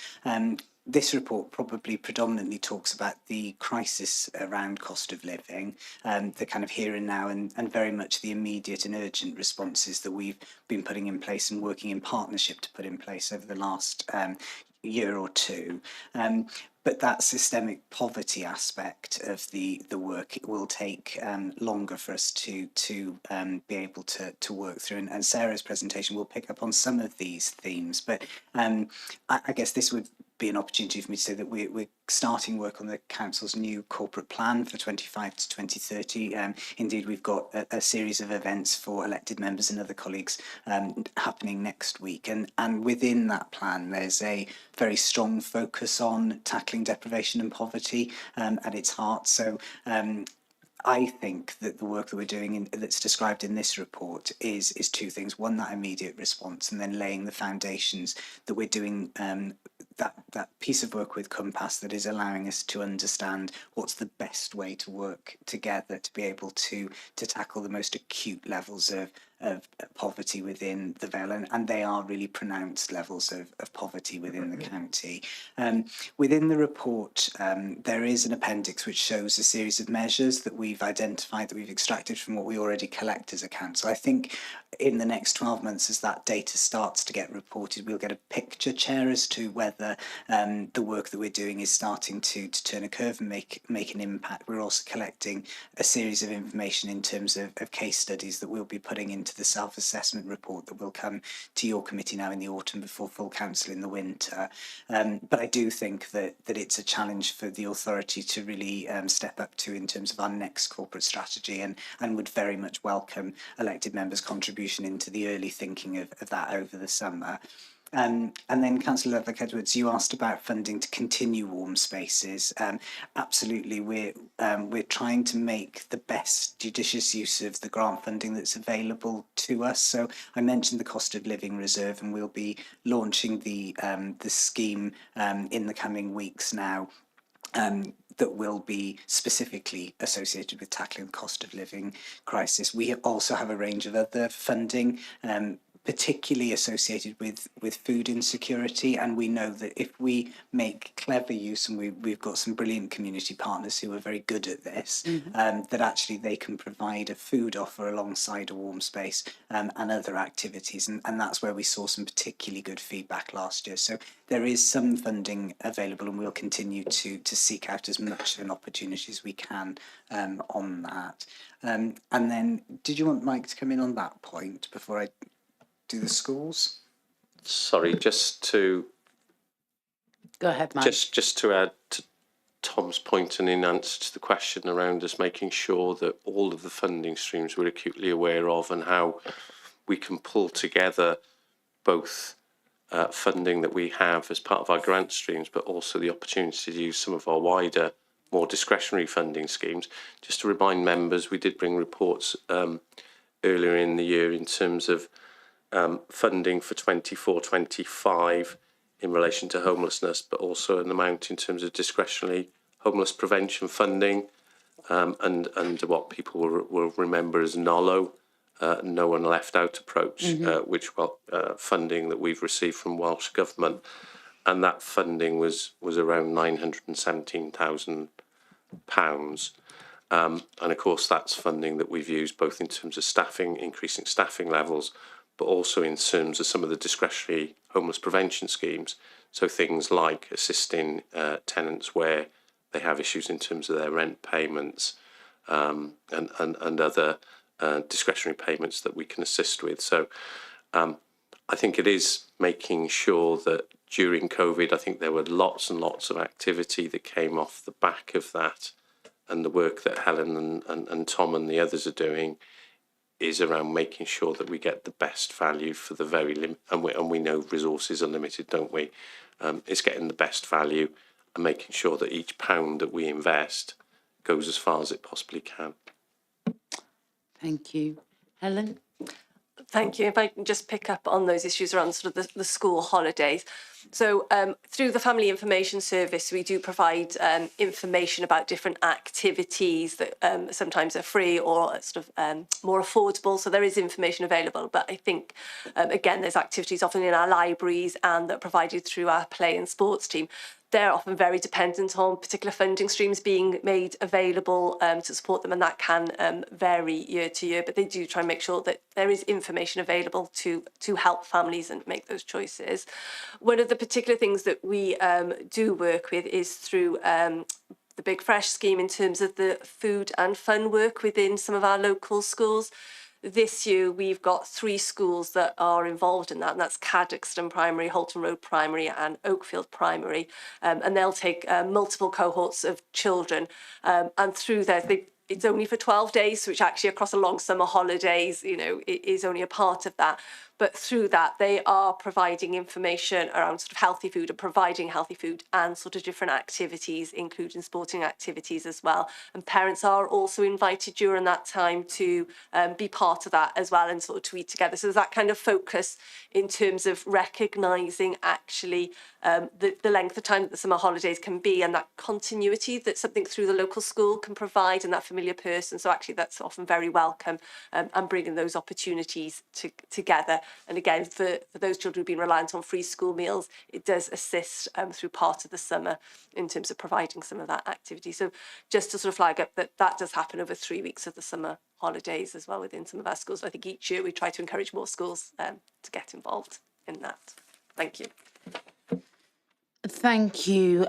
This report probably predominantly talks about the crisis around cost of living, the kind of here and now, and very much the immediate and urgent responses that we've been putting in place and working in partnership to put in place over the last year or two. But that systemic poverty aspect of the work, it will take longer for us to be able to work through. And Sarah's presentation will pick up on some of these themes. But I guess this would be an opportunity for me to say that we're starting work on the council's new corporate plan for 25 to 2030. Indeed, we've got a series of events for elected members and other colleagues happening next week. And within that plan, there's a very strong focus on tackling deprivation and poverty at its heart. So I think that the work that we're doing that's described in this report is two things. One, that immediate response, and then laying the foundations that we're doing that piece of work with Compass that is allowing us to understand what's the best way to work together to be able to tackle the most acute levels of poverty within the Vale, and they are really pronounced levels of poverty within the county. Within the report, there is an appendix which shows a series of measures that we've identified, that we've extracted from what we already collect as a council. I think in the next 12 months, as that data starts to get reported, we'll get a picture, Chair, as to whether whether the work that we're doing is starting to turn a curve and make an impact. We're also collecting a series of information in terms of case studies that we'll be putting into the self-assessment report that will come to your committee now in the autumn before full council in the winter. But I do think that it's a challenge for the authority to really step up to in terms of our next corporate strategy, and would very much welcome elected members' contribution into the early thinking of that over the summer. And then Councillor Ludwig-Edwards, you asked about funding to continue warm spaces. Absolutely, we're trying to make the best judicious use of the grant funding that's available to us. So I mentioned the cost of living reserve, and we'll be launching the scheme in the coming weeks now. That will be specifically associated with tackling the cost of living crisis. We also have a range of other funding, particularly associated with food insecurity, and we know that if we make clever use, and we've got some brilliant community partners who are very good at this, that actually they can provide a food offer alongside a warm space and other activities, and that's where we saw some particularly good feedback last year. So there is some funding available, and we'll continue to seek out as much an opportunity as we can on that. And then, did you want Mike to come in on that point before I do the schools? Sorry, just to Go ahead, Mike. just to add to Tom's point, and in answer to the question around us making sure that all of the funding streams we're acutely aware of, and how we can pull together both funding that we have as part of our grant streams, but also the opportunity to use some of our wider, more discretionary funding schemes. Just to remind members, we did bring reports earlier in the year in terms of funding for 24-25 in relation to homelessness, but also an amount in terms of discretionary homeless prevention funding, and what people will remember as NOLO, no one left out approach, which funding that we've received from Welsh Government, and that funding was around £917,000. And of course that's funding that we've used both in terms of staffing, increasing staffing levels, but also in terms of some of the discretionary homeless prevention schemes. So things like assisting tenants where they have issues in terms of their rent payments, and other discretionary payments that we can assist with. So I think it is making sure that during COVID, I think there were lots and lots of activity that came off the back of that, and the work that Helen and Tom and the others are doing is around making sure that we get the best value for the and we know resources are limited, don't we? It's getting the best value and making sure that each pound that we invest goes as far as it possibly can. Thank you. Helen? Thank you. If I can just pick up on those issues around sort of the school holidays. So through the Family Information Service, we do provide information about different activities that sometimes are free or sort of more affordable. So there is information available. But I think, again, there's activities often in our libraries and that are provided through our play and sports team. They're often very dependent on particular funding streams being made available to support them, and that can vary year to year, but they do try and make sure that there is information available to help families and make those choices. One of the particular things that we do work with is through the Big Fresh scheme in terms of the food and fun work within some of our local schools. This year, we've got 3 schools that are involved in that, and that's Cadoxton Primary, Holton Road Primary and Oakfield Primary. And they'll take multiple cohorts of children. And through that, it's only for 12 days, which actually across a long summer holidays, you know, it is only a part of that. But through that, they are providing information around sort of healthy food and providing healthy food and sort of different activities, including sporting activities as well. And parents are also invited during that time to be part of that as well and sort of tweet together. So there's that kind of focus in terms of recognising actually the length of time that the summer holidays can be, and that continuity that something through the local school can provide, and that familiar person. So actually that's often very welcome, and bringing those opportunities together. And again, for those children who've been reliant on free school meals, it does assist through part of the summer in terms of providing some of that activity. So just to sort of flag up that does happen over 3 weeks of the summer holidays as well within some of our schools. I think each year we try to encourage more schools to get involved in that. Thank you. Thank you.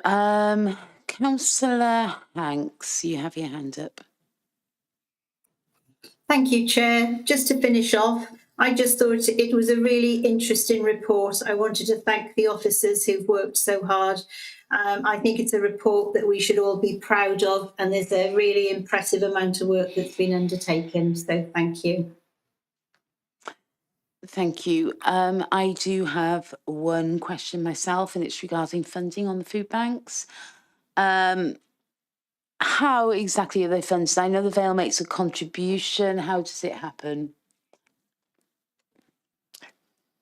Councillor Hanks, you have your hand up. Thank you, Chair. Just to finish off, I just thought it was a really interesting report. I wanted to thank the officers who've worked so hard. I think it's a report that we should all be proud of, and there's a really impressive amount of work that's been undertaken. So thank you. Thank you. I do have one question myself, and it's regarding funding on the food banks. How exactly are they funded? I know the Vale makes a contribution. How does it happen?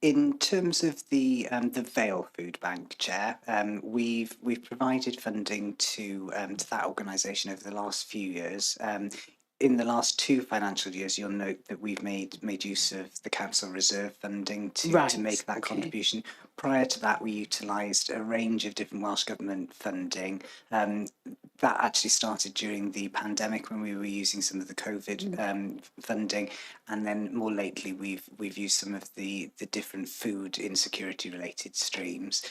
In terms of the Vale Food Bank, Chair, we've provided funding to that organisation over the last few years. In the last 2 financial years, you'll note that we've made use of the council reserve funding to make that contribution. Prior to that, we utilised a range of different Welsh Government funding. That actually started during the pandemic when we were using some of the COVID funding, and then more lately we've used some of the different food insecurity related streams.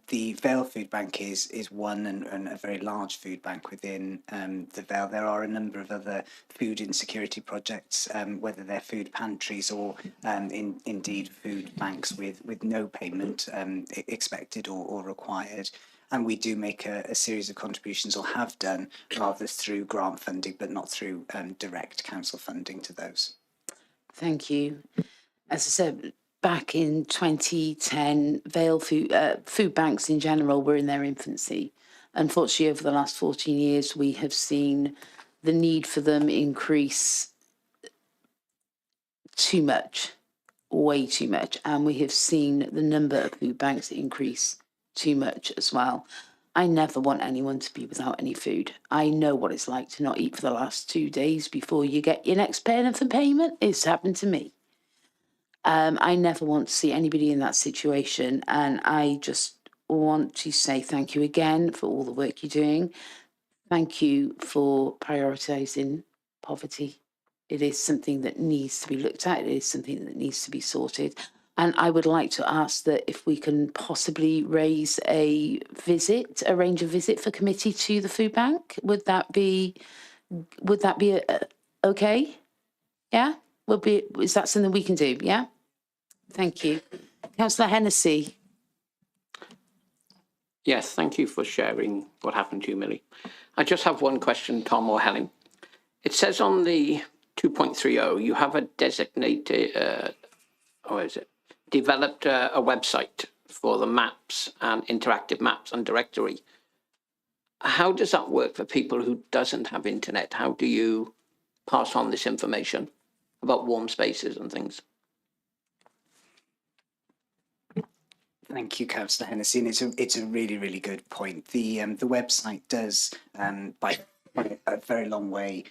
The Vale Food Bank is one and a very large food bank within the Vale. There are a number of other food insecurity projects, whether they're food pantries or indeed food banks with no payment expected or required. And we do make a series of contributions, or have done, rather through grant funding, but not through direct council funding to those. Thank you. As I said, back in 2010, Vale food banks in general were in their infancy. Unfortunately, over the last 14 years, we have seen the need for them increase too much, way too much. And we have seen the number of food banks increase too much as well. I never want anyone to be without any food. I know what it's like to not eat for the last 2 days before you get your next payment for payment. It's happened to me. I never want to see anybody in that situation. And I just want to say thank you again for all the work you're doing. Thank you for prioritising poverty. It is something that needs to be looked at. It is something that needs to be sorted. And I would like to ask that if we can possibly arrange a visit for committee to the food bank. Would that be okay? Yeah? Is that something we can do? Yeah? Thank you. Councillor Hennessy. Yes, thank you for sharing what happened to you, Millie. I just have one question, Tom or Helen. It says on the 2.30, you have a designated, developed a website for the maps and interactive maps and directory. How does that work for people who doesn't have internet? How do you pass on this information about warm spaces and things? Thank you, Councillor Hennessy, and it's a really, really good point. The website does, by a very long way,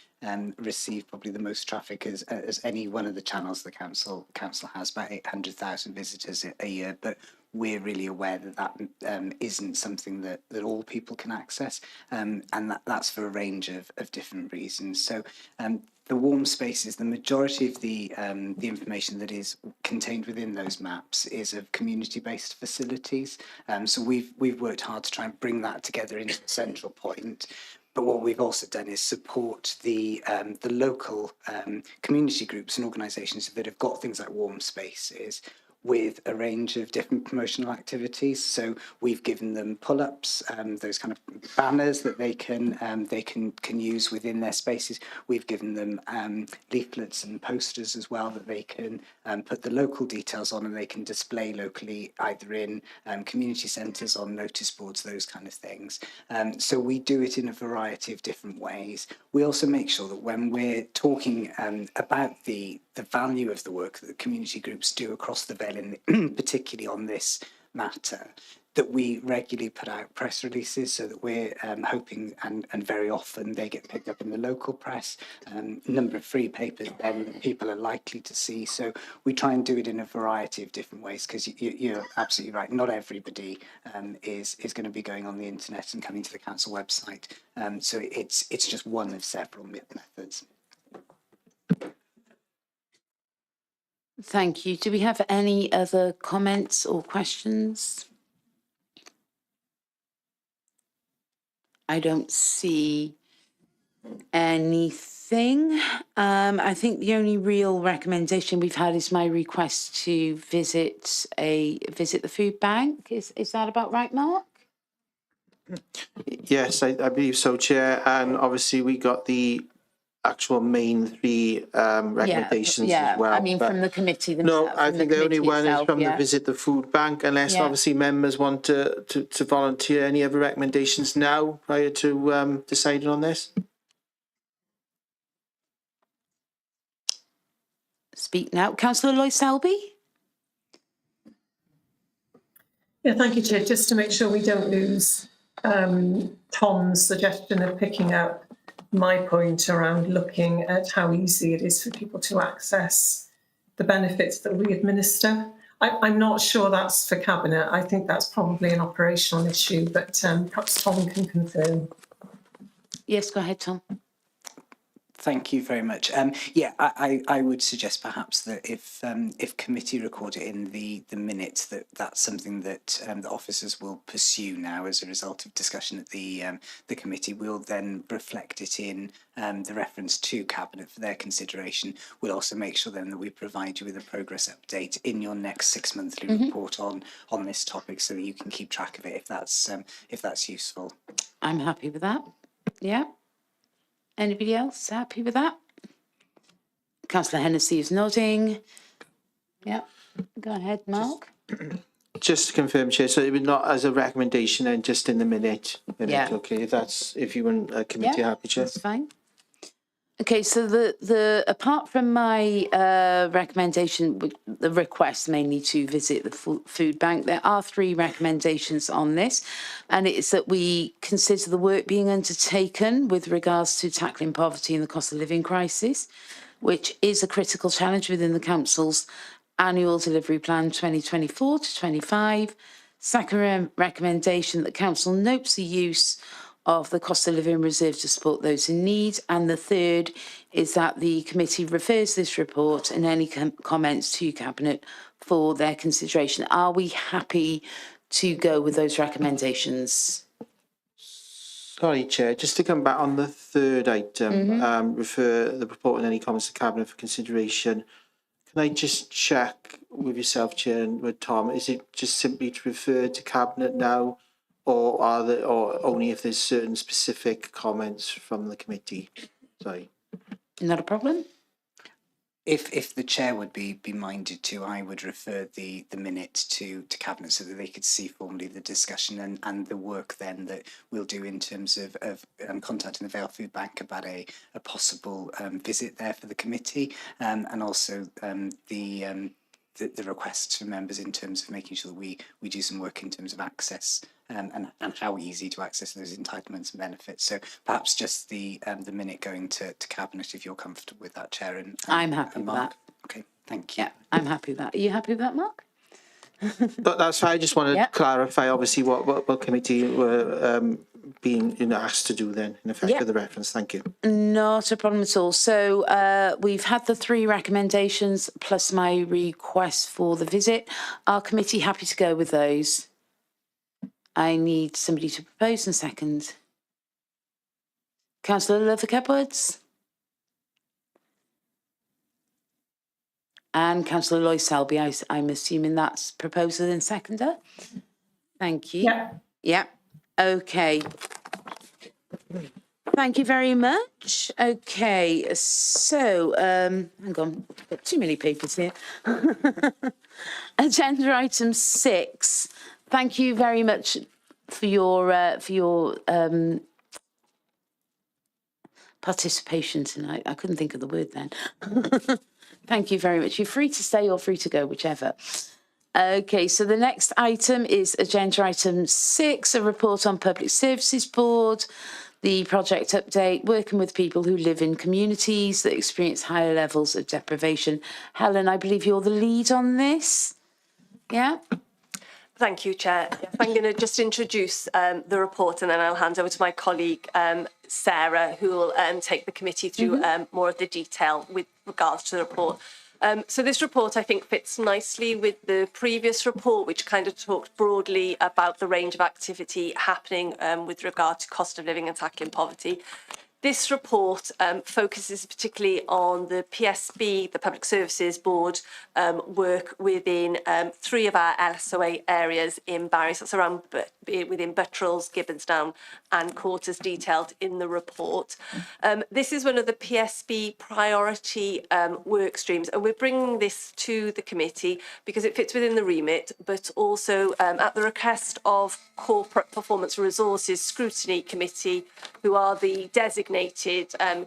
receive probably the most traffic as any one of the channels the council has, about 800,000 visitors a year. But we're really aware that isn't something that all people can access, and that's for a range of different reasons. So the warm spaces, the majority of the information that is contained within those maps is of community-based facilities. So we've worked hard to try and bring that together into a central point. But what we've also done is support the local community groups and organisations that have got things like warm spaces with a range of different promotional activities. So we've given them pull-ups, those kind of banners that they can use within their spaces. We've given them leaflets and posters as well that they can put the local details on, and they can display locally, either in community centres, on notice boards, those kind of things. So we do it in a variety of different ways. We also make sure that when we're talking about the value of the work that the community groups do across the Vale, particularly on this matter, that we regularly put out press releases, so that we're hoping, and very often they get picked up in the local press, number of free papers then people are likely to see. So we try and do it in a variety of different ways, because you're absolutely right, not everybody is going to be going on the internet and coming to the council website. So it's just one of several methods. Thank you. Do we have any other comments or questions? I don't see anything. I think the only real recommendation we've had is my request to visit the food bank. Is that about right, Mark? Yes, I believe so, Chair. And obviously we got the actual main three recommendations as well. I mean, but from the committee no, themselves. I think the only one is from the yeah. visit the food bank, unless Yeah. obviously members want to volunteer any other recommendations now prior to deciding on this. Speak now. Councillor Lloyd-Selby? Yeah, thank you, Chair. Just to make sure we don't lose Tom's suggestion of picking up my point around looking at how easy it is for people to access the benefits that we administer. I'm not sure that's for Cabinet. I think that's probably an operational issue, but perhaps Tom can confirm. Yes, go ahead, Tom. Thank you very much. I would suggest perhaps that if committee record it in the minutes, that's something that the officers will pursue now as a result of discussion at the committee. We'll then reflect it in the reference to Cabinet for their consideration. We'll also make sure then that we provide you with a progress update in your next 6 monthly report on this topic, so that you can keep track of it if that's useful. I'm happy with that. Yeah. Anybody else happy with that? Councillor Hennessy is nodding. Yeah. Go ahead, Mark. Just to confirm, Chair, so it would not as a recommendation and just in the minute. Yeah. Okay, if you want a committee happy, Chair. That's fine. Okay, so the apart from my recommendation, the request mainly to visit the food bank, there are 3 recommendations on this, and it's that we consider the work being undertaken with regards to tackling poverty and the cost of living crisis, which is a critical challenge within the Council's annual delivery plan 2024 to 25. Second recommendation, that Council notes the use of the cost of living reserve to support those in need. And the third is that the committee refers this report and any comments to Cabinet for their consideration. Are we happy to go with those recommendations? Sorry, Chair, just to come back on the third item, refer the report and any comments to Cabinet for consideration. Can I just check with yourself, Chair, and with Tom, is it just simply to refer to Cabinet now, or only if there's certain specific comments from the committee? Sorry. Not a problem. If the chair would be minded to, I would refer the minutes to Cabinet so that they could see formally the discussion and the work then that we'll do in terms of contacting the Vale Food Bank about a possible visit there for the committee, and also the requests from members in terms of making sure that we do some work in terms of access and how easy to access those entitlements and benefits. So perhaps just the minute going to Cabinet, if you're comfortable with that, Chair. And I'm happy with that. Okay, thank you. Yeah, I'm happy with that. Are you happy with that, Mark? But that's why I just want to clarify, obviously, what committee were being asked to do then, in effect of the reference. Thank you. Not a problem at all. So we've had the 3 recommendations plus my request for the visit. Are committee happy to go with those? I need somebody to propose and second. Councillor Leathercap-Woods. And Councillor Lloyd-Selby, I'm assuming that's proposer and seconder. Thank you. Yeah. Yeah. Okay. Thank you very much. Okay, so, hang on, I've got too many papers here. Agenda item 6. Thank you very much for your participation tonight. I couldn't think of the word then. Thank you very much. You're free to stay or free to go, whichever. Okay, so the next item is agenda item 6, a report on Public Services Board, the project update, working with people who live in communities that experience higher levels of deprivation. Helen, I believe you're the lead on this. Yeah? Thank you, Chair. I'm going to just introduce the report and then I'll hand over to my colleague, Sarah, who will take the committee through more of the detail with regards to the report. So this report, I think, fits nicely with the previous report, which kind of talked broadly about the range of activity happening with regard to cost of living and tackling poverty. This report focuses particularly on the PSB, the Public Services Board, work within 3 of our LSOA areas in Barry. So it's around within Buttrells, Gibbonsdown and Quarters, detailed in the report. This is one of the PSB priority work streams, and we're bringing this to the committee because it fits within the remit, but also at the request of Corporate Performance Resources Scrutiny Committee, who are the designated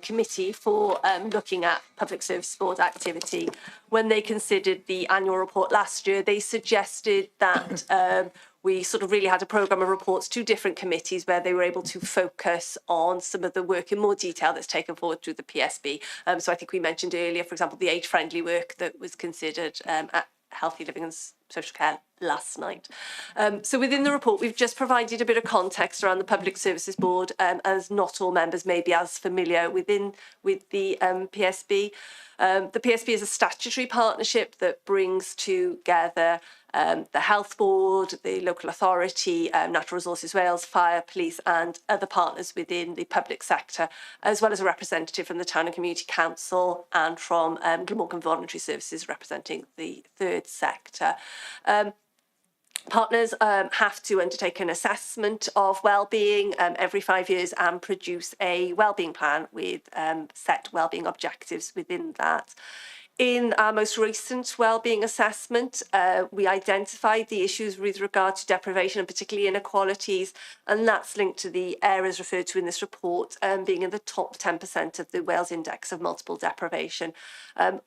committee for looking at Public Service Board activity. When they considered the annual report last year, they suggested that we sort of really had a programme of reports to different committees where they were able to focus on some of the work in more detail that's taken forward through the PSB. So I think we mentioned earlier, for example, the age-friendly work that was considered at Healthy Living and Social Care last night. So within the report, we've just provided a bit of context around the Public Services Board, as not all members may be as familiar with the PSB. The PSB is a statutory partnership that brings together the Health Board, the local authority, Natural Resources Wales, Fire, Police and other partners within the public sector, as well as a representative from the Town and Community Council and from Glamorgan Voluntary Services representing the third sector. Partners have to undertake an assessment of wellbeing every 5 years and produce a wellbeing plan with set wellbeing objectives within that. In our most recent wellbeing assessment, we identified the issues with regard to deprivation and particularly inequalities, and that's linked to the areas referred to in this report being in the top 10% of the Wales Index of Multiple Deprivation.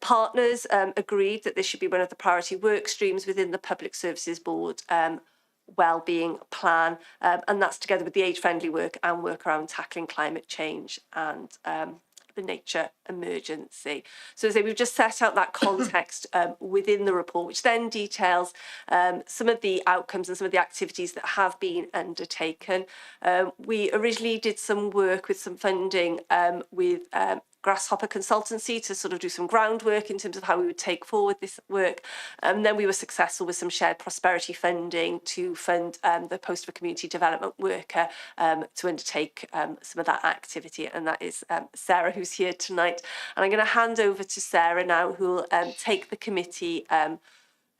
Partners agreed that this should be one of the priority work streams within the Public Services Board wellbeing plan, and that's together with the age-friendly work and work around tackling climate change and the nature emergency. So as I say, we've just set out that context within the report, which then details some of the outcomes and some of the activities that have been undertaken. We originally did some work with some funding with Grasshopper Consultancy to sort of do some groundwork in terms of how we would take forward this work. And then we were successful with some shared prosperity funding to fund the post for community development worker to undertake some of that activity. And that is Sarah, who's here tonight. And I'm going to hand over to Sarah now, who will take the committee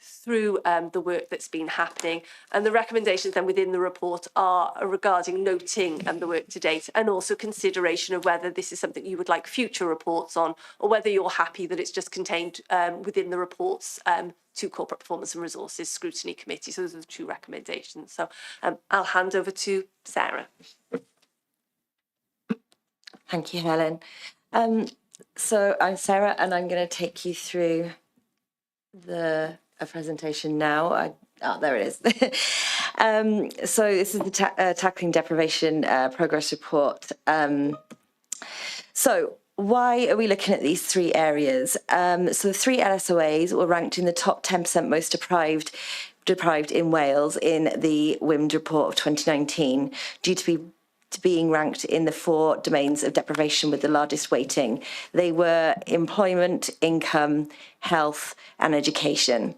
through the work that's been happening. And the recommendations then within the report are regarding noting the work to date and also consideration of whether this is something you would like future reports on, or whether you're happy that it's just contained within the reports to Corporate Performance and Resources Scrutiny Committee. So those are the 2 recommendations. So I'll hand over to Sarah. Thank you, Helen. So I'm Sarah and I'm going to take you through a presentation now. There it is. So this is the Tackling Deprivation Progress Report. So why are we looking at these 3 areas? So the 3 LSOAs were ranked in the top 10% most deprived in Wales in the WIMD report of 2019 due to being ranked in the 4 domains of deprivation with the largest weighting. They were employment, income, health and education.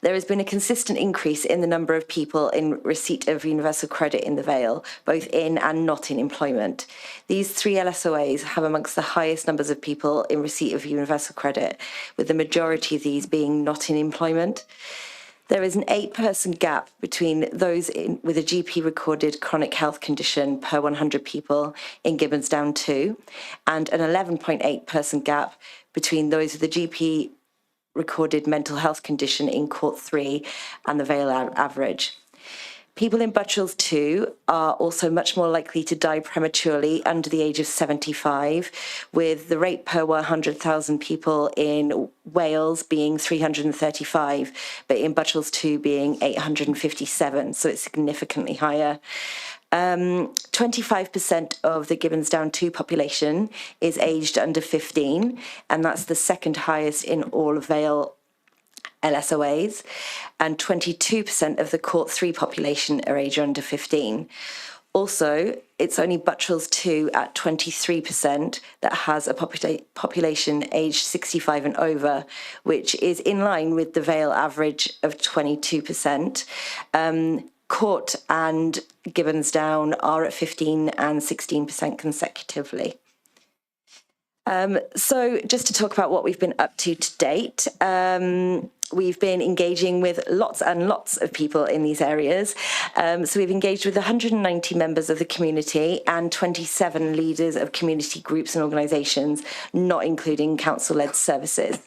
There has been a consistent increase in the number of people in receipt of universal credit in the Vale, both in and not in employment. These 3 LSOAs have amongst the highest numbers of people in receipt of universal credit, with the majority of these being not in employment. There is an 8-person gap between those with a GP recorded chronic health condition per 100 people in Gibbonsdown 2, and an 11.8-person gap between those with a GP recorded mental health condition in Court 3 and the Vale average. People in Buttrells 2 are also much more likely to die prematurely under the age of 75, with the rate per 100,000 people in Wales being 335, but in Buttrells 2 being 857, so it's significantly higher. 25% of the Gibbonsdown 2 population is aged under 15, and that's the 2nd highest in all of Vale LSOAs, and 22% of the Court 3 population are aged under 15. Also, it's only Buttrell's 2 at 23% that has a population aged 65 and over, which is in line with the Vale average of 22%. Court and Gibbonsdown are at 15 and 16% consecutively. So just to talk about what we've been up to date, we've been engaging with lots and lots of people in these areas. So we've engaged with 190 members of the community and 27 leaders of community groups and organisations, not including council-led services.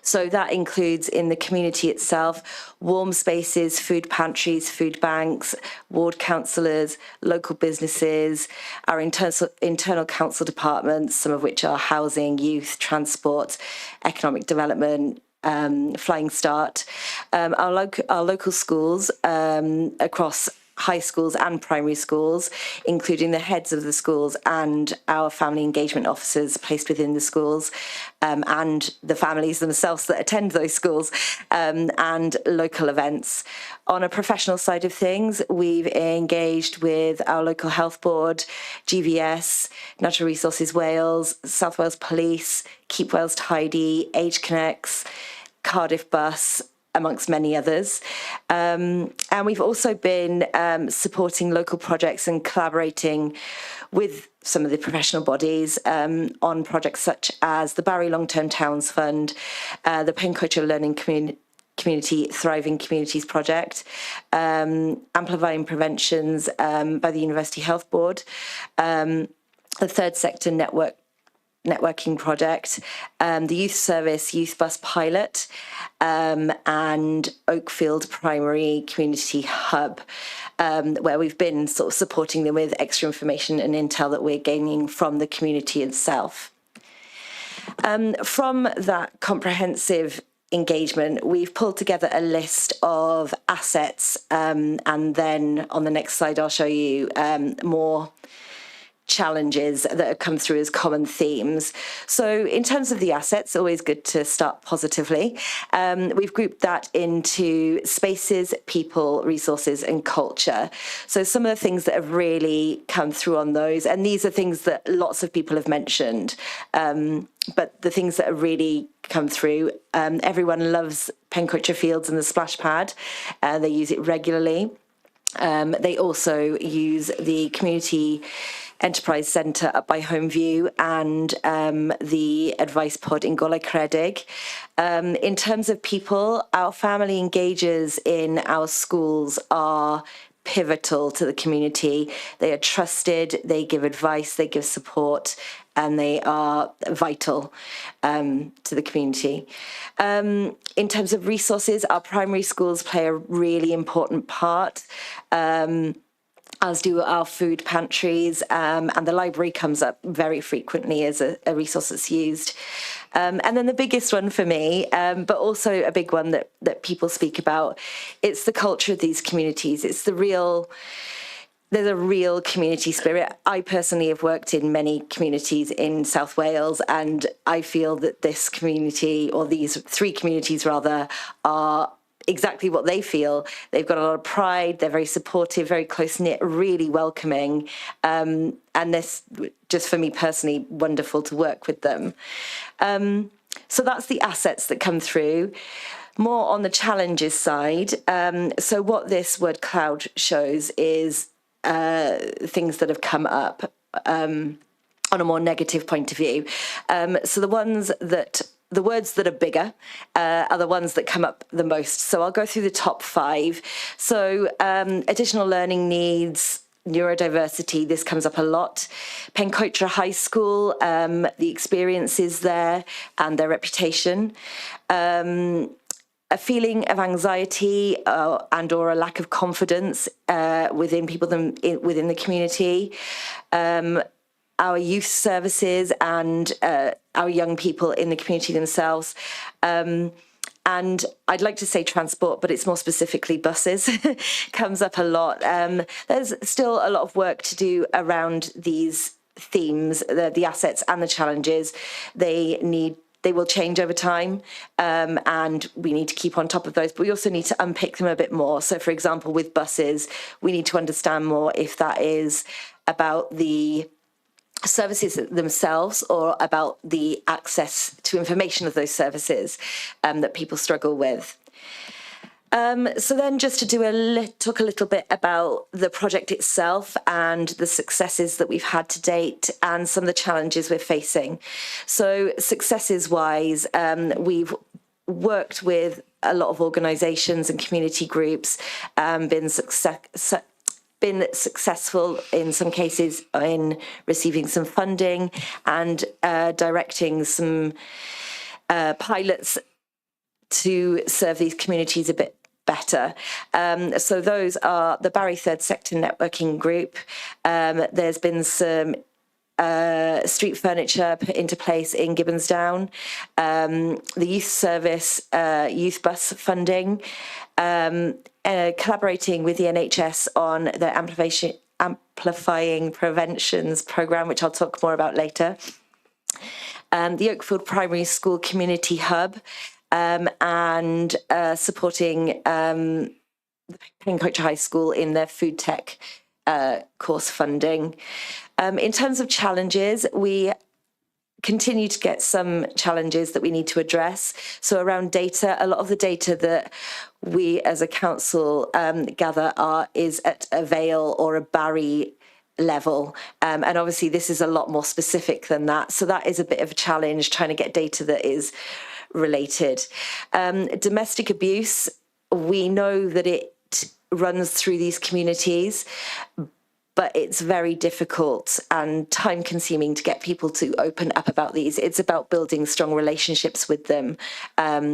So that includes in the community itself, warm spaces, food pantries, food banks, ward councillors, local businesses, our internal council departments, some of which are housing, youth, transport, economic development, Flying Start, our local schools across high schools and primary schools, including the heads of the schools and our family engagement officers placed within the schools, and the families themselves that attend those schools, and local events. On a professional side of things, we've engaged with our local health board, GVS, Natural Resources Wales, South Wales Police, Keep Wales Tidy, Age Connects, Cardiff Bus, amongst many others. And we've also been supporting local projects and collaborating with some of the professional bodies on projects such as the Barry Long-Term Towns Fund, the Pencocha Learning Community Thriving Communities Project, Amplifying Preventions by the University Health Board, the Third Sector Networking Project, the Youth Service Youth Bus Pilot, and Oakfield Primary Community Hub, where we've been sort of supporting them with extra information and intel that we're gaining from the community itself. From that comprehensive engagement, we've pulled together a list of assets, and then on the next slide I'll show you more challenges that have come through as common themes. So in terms of the assets, always good to start positively. We've grouped that into spaces, people, resources and culture. So some of the things that have really come through on those, and these are things that lots of people have mentioned, but the things that have really come through, everyone loves Pencocha Fields and the splash pad. They use it regularly. They also use the community Enterprise Centre up by Homeview and the Advice Pod in Golau Credig. In terms of people, our family engagers in our schools are pivotal to the community. They are trusted, they give advice, they give support, and they are vital to the community. In terms of resources, our primary schools play a really important part, as do our food pantries, and the library comes up very frequently as a resource that's used. And then the biggest one for me, but also a big one that people speak about, it's the culture of these communities. There's a real community spirit. I personally have worked in many communities in South Wales, and I feel that this community, or these three communities rather, are exactly what they feel. They've got a lot of pride, they're very supportive, very close-knit, really welcoming, and this, just for me personally, wonderful to work with them. So that's the assets that come through. More on the challenges side, so what this word cloud shows is things that have come up on a more negative point of view. So the words that are bigger are the ones that come up the most. So I'll go through the top 5. So additional learning needs, neurodiversity, this comes up a lot. Pencocha High School, the experiences there and their reputation. A feeling of anxiety and or a lack of confidence within people within the community. Our youth services and our young people in the community themselves. And I'd like to say transport, but it's more specifically buses, comes up a lot. There's still a lot of work to do around these themes, the assets and the challenges. They need they will change over time, and we need to keep on top of those, but we also need to unpick them a bit more. So, for example, with buses, we need to understand more if that is about the services themselves or about the access to information of those services that people struggle with. So then just to talk a little bit about the project itself and the successes that we've had to date and some of the challenges we're facing. So successes wise, we've worked with a lot of organisations and community groups, been successful in some cases in receiving some funding and directing some pilots to serve these communities a bit better. So those are the Barry Third Sector Networking Group. There's been some street furniture put into place in Gibbonsdown, the youth service, youth bus funding, collaborating with the NHS on the Amplifying Preventions programme, which I'll talk more about later. The Oakfield Primary School Community Hub, and supporting the Pencoach High School in their food tech course funding. In terms of challenges, we continue to get some challenges that we need to address. So around data, a lot of the data that we as a council gather is at a Vale or a Barry level, and obviously this is a lot more specific than that, so that is a bit of a challenge, trying to get data that is related. Domestic abuse, we know that it runs through these communities, but it's very difficult and time consuming to get people to open up about these. It's about building strong relationships with them,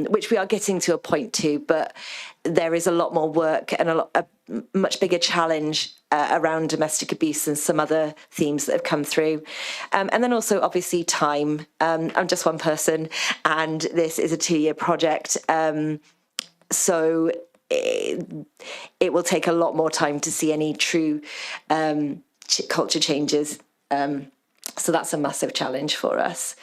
which we are getting to a point to, but there is a lot more work and a much bigger challenge around domestic abuse than some other themes that have come through. And then also obviously time. I'm just one person and this is a 2-year project. So it will take a lot more time to see any true culture changes. So that's a massive challenge for us.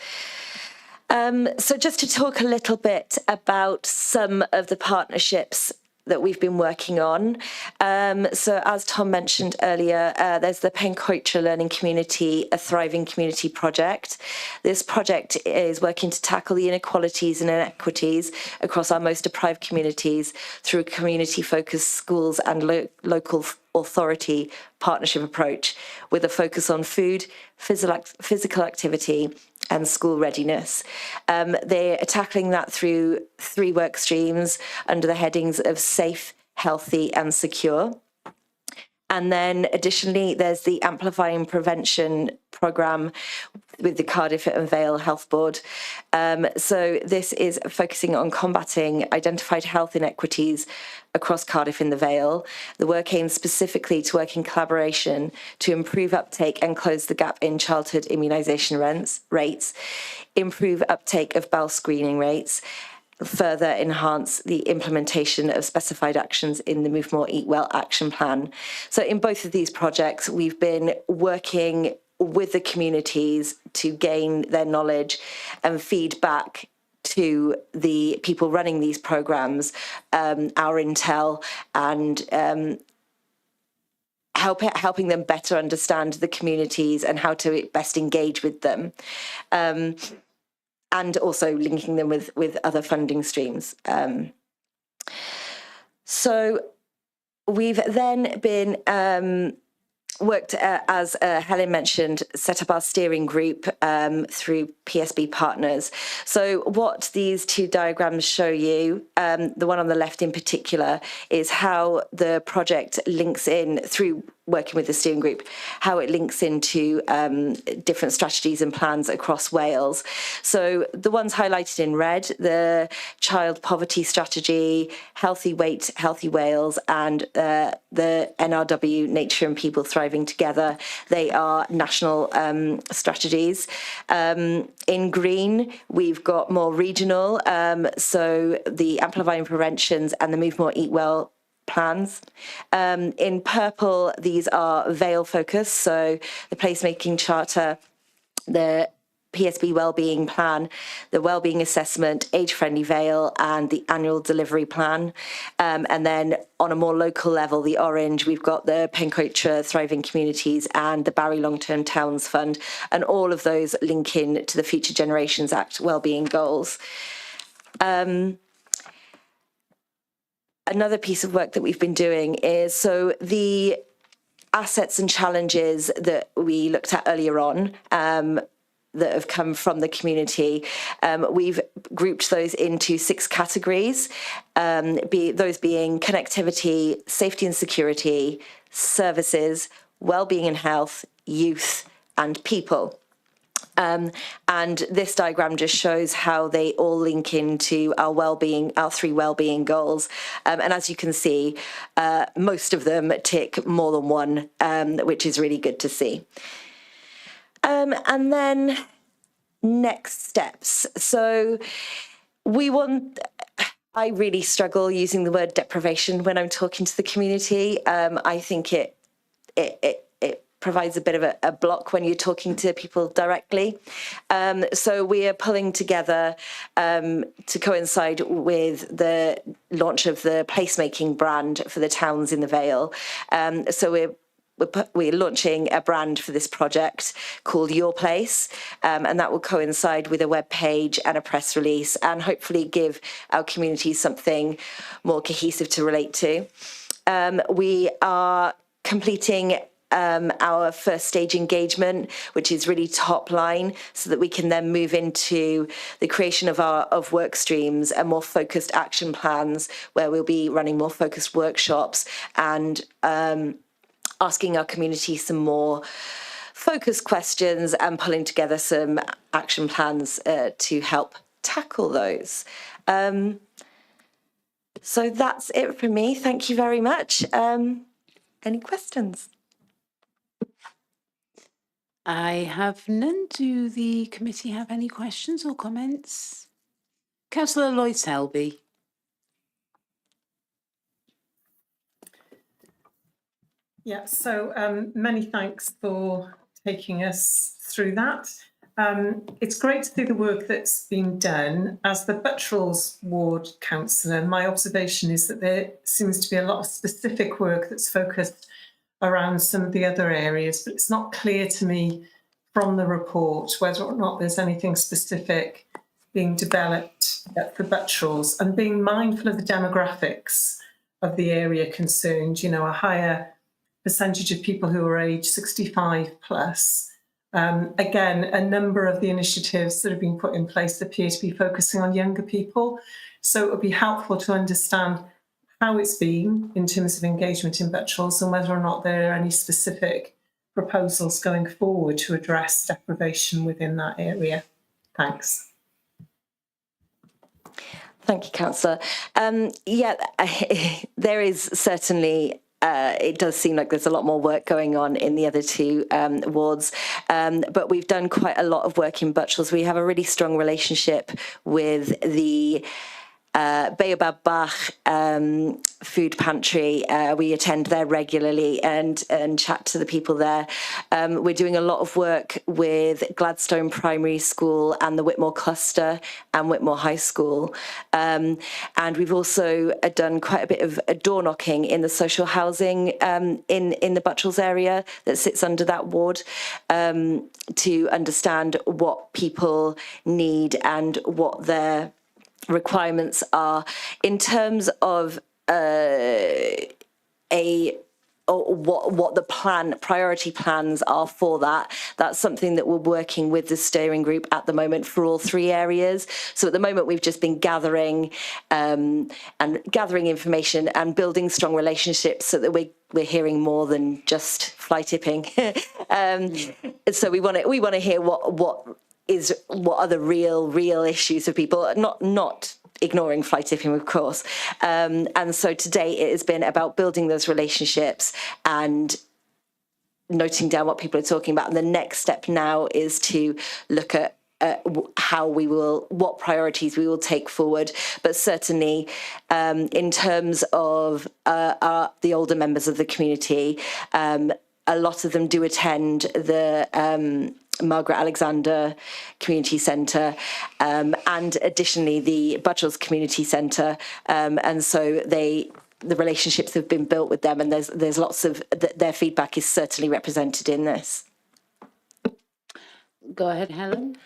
So just to talk a little bit about some of the partnerships that we've been working on. So as Tom mentioned earlier, there's the Pencoach Learning Community, a Thriving Community project. This project is working to tackle the inequalities and inequities across our most deprived communities through a community-focused schools and local authority partnership approach with a focus on food, physical activity, and school readiness. They're tackling that through 3 work streams under the headings of safe, healthy, and secure. And then additionally, there's the Amplifying Prevention programme with the Cardiff and Vale Health Board. So this is focusing on combating identified health inequities across Cardiff and the Vale. The work aims specifically to work in collaboration to improve uptake and close the gap in childhood immunisation rates, improve uptake of bowel screening rates, further enhance the implementation of specified actions in the Move More, Eat Well action plan. So in both of these projects, we've been working with the communities to gain their knowledge and feedback to the people running these programs, our intel, and helping them better understand the communities and how to best engage with them. And also linking them with other funding streams. So we've then been worked, as Helen mentioned, set up our steering group through PSB Partners. So what these 2 diagrams show you, the one on the left in particular, is how the project links in through working with the steering group, how it links into different strategies and plans across Wales. So the ones highlighted in red, the child poverty strategy, Healthy Weight, Healthy Wales, and the NRW, Nature and People Thriving Together. They are national strategies. In green, we've got more regional, so the Amplifying Preventions and the Move More, Eat Well plans. In purple, these are Vale focused, so the placemaking charter, the PSB Wellbeing Plan, the Wellbeing Assessment, Age Friendly Vale, and the Annual Delivery Plan. And then on a more local level, the orange, we've got the Pencoitra Thriving Communities and the Barry Long Term Towns Fund, and all of those link in to the Future Generations Act wellbeing goals. Another piece of work that we've been doing is, so the assets and challenges that we looked at earlier on, that have come from the community, we've grouped those into 6 categories, those being connectivity, safety and security, services, wellbeing and health, youth, and people. And this diagram just shows how they all link into our wellbeing, our 3 wellbeing goals. And as you can see, most of them tick more than one, which is really good to see. And then next steps. So I really struggle using the word deprivation when I'm talking to the community. I think it provides a bit of a block when you're talking to people directly. So we are pulling together to coincide with the launch of the placemaking brand for the towns in the Vale. So we're launching a brand for this project called Your Place, and that will coincide with a web page and a press release, and hopefully give our community something more cohesive to relate to. We are completing our first stage engagement, which is really top line, so that we can then move into the creation of work streams and more focused action plans, where we'll be running more focused workshops and asking our community some more focused questions and pulling together some action plans to help tackle those. So that's it from me. Thank you very much. Any questions? I have none. Do the committee have any questions or comments? Councillor Lloyd Selby. Yeah, so many thanks for taking us through that. It's great to see the work that's been done. As the Buttrells Ward Councillor, my observation is that there seems to be a lot of specific work that's focused around some of the other areas, but it's not clear to me from the report whether or not there's anything specific being developed for Buttrells, and being mindful of the demographics of the area concerned, you know, a higher percentage of people who are age 65 plus. Again, a number of the initiatives that have been put in place appear to be focusing on younger people. So it would be helpful to understand how it's been in terms of engagement in Buttrells, and whether or not there are any specific proposals going forward to address deprivation within that area. Thanks. Thank you, Councillor. There is certainly, it does seem like there's a lot more work going on in the other 2 wards, but we've done quite a lot of work in Buttrells. We have a really strong relationship with the Baobab Bach food pantry. We attend there regularly and chat to the people there. We're doing a lot of work with Gladstone Primary School and the Whitmore Cluster and Whitmore High School. And we've also done quite a bit of door knocking in the social housing in the Buttrells area that sits under that ward, to understand what people need and what their requirements are in terms of what the priority plans are for that. That's something that we're working with the steering group at the moment for all 3 areas. So at the moment we've just been gathering information and building strong relationships, so that we're hearing more than just fly tipping. So we want to hear what are the real issues for people, not ignoring fly tipping, of course. And so today it has been about building those relationships and noting down what people are talking about. And the next step now is to look at what priorities we will take forward. But certainly in terms of the older members of the community, a lot of them do attend the Margaret Alexander Community Centre, and additionally the Budgells Community Centre, and so the relationships have been built with them, and there's lots of their feedback is certainly represented in this. Go ahead, Helen.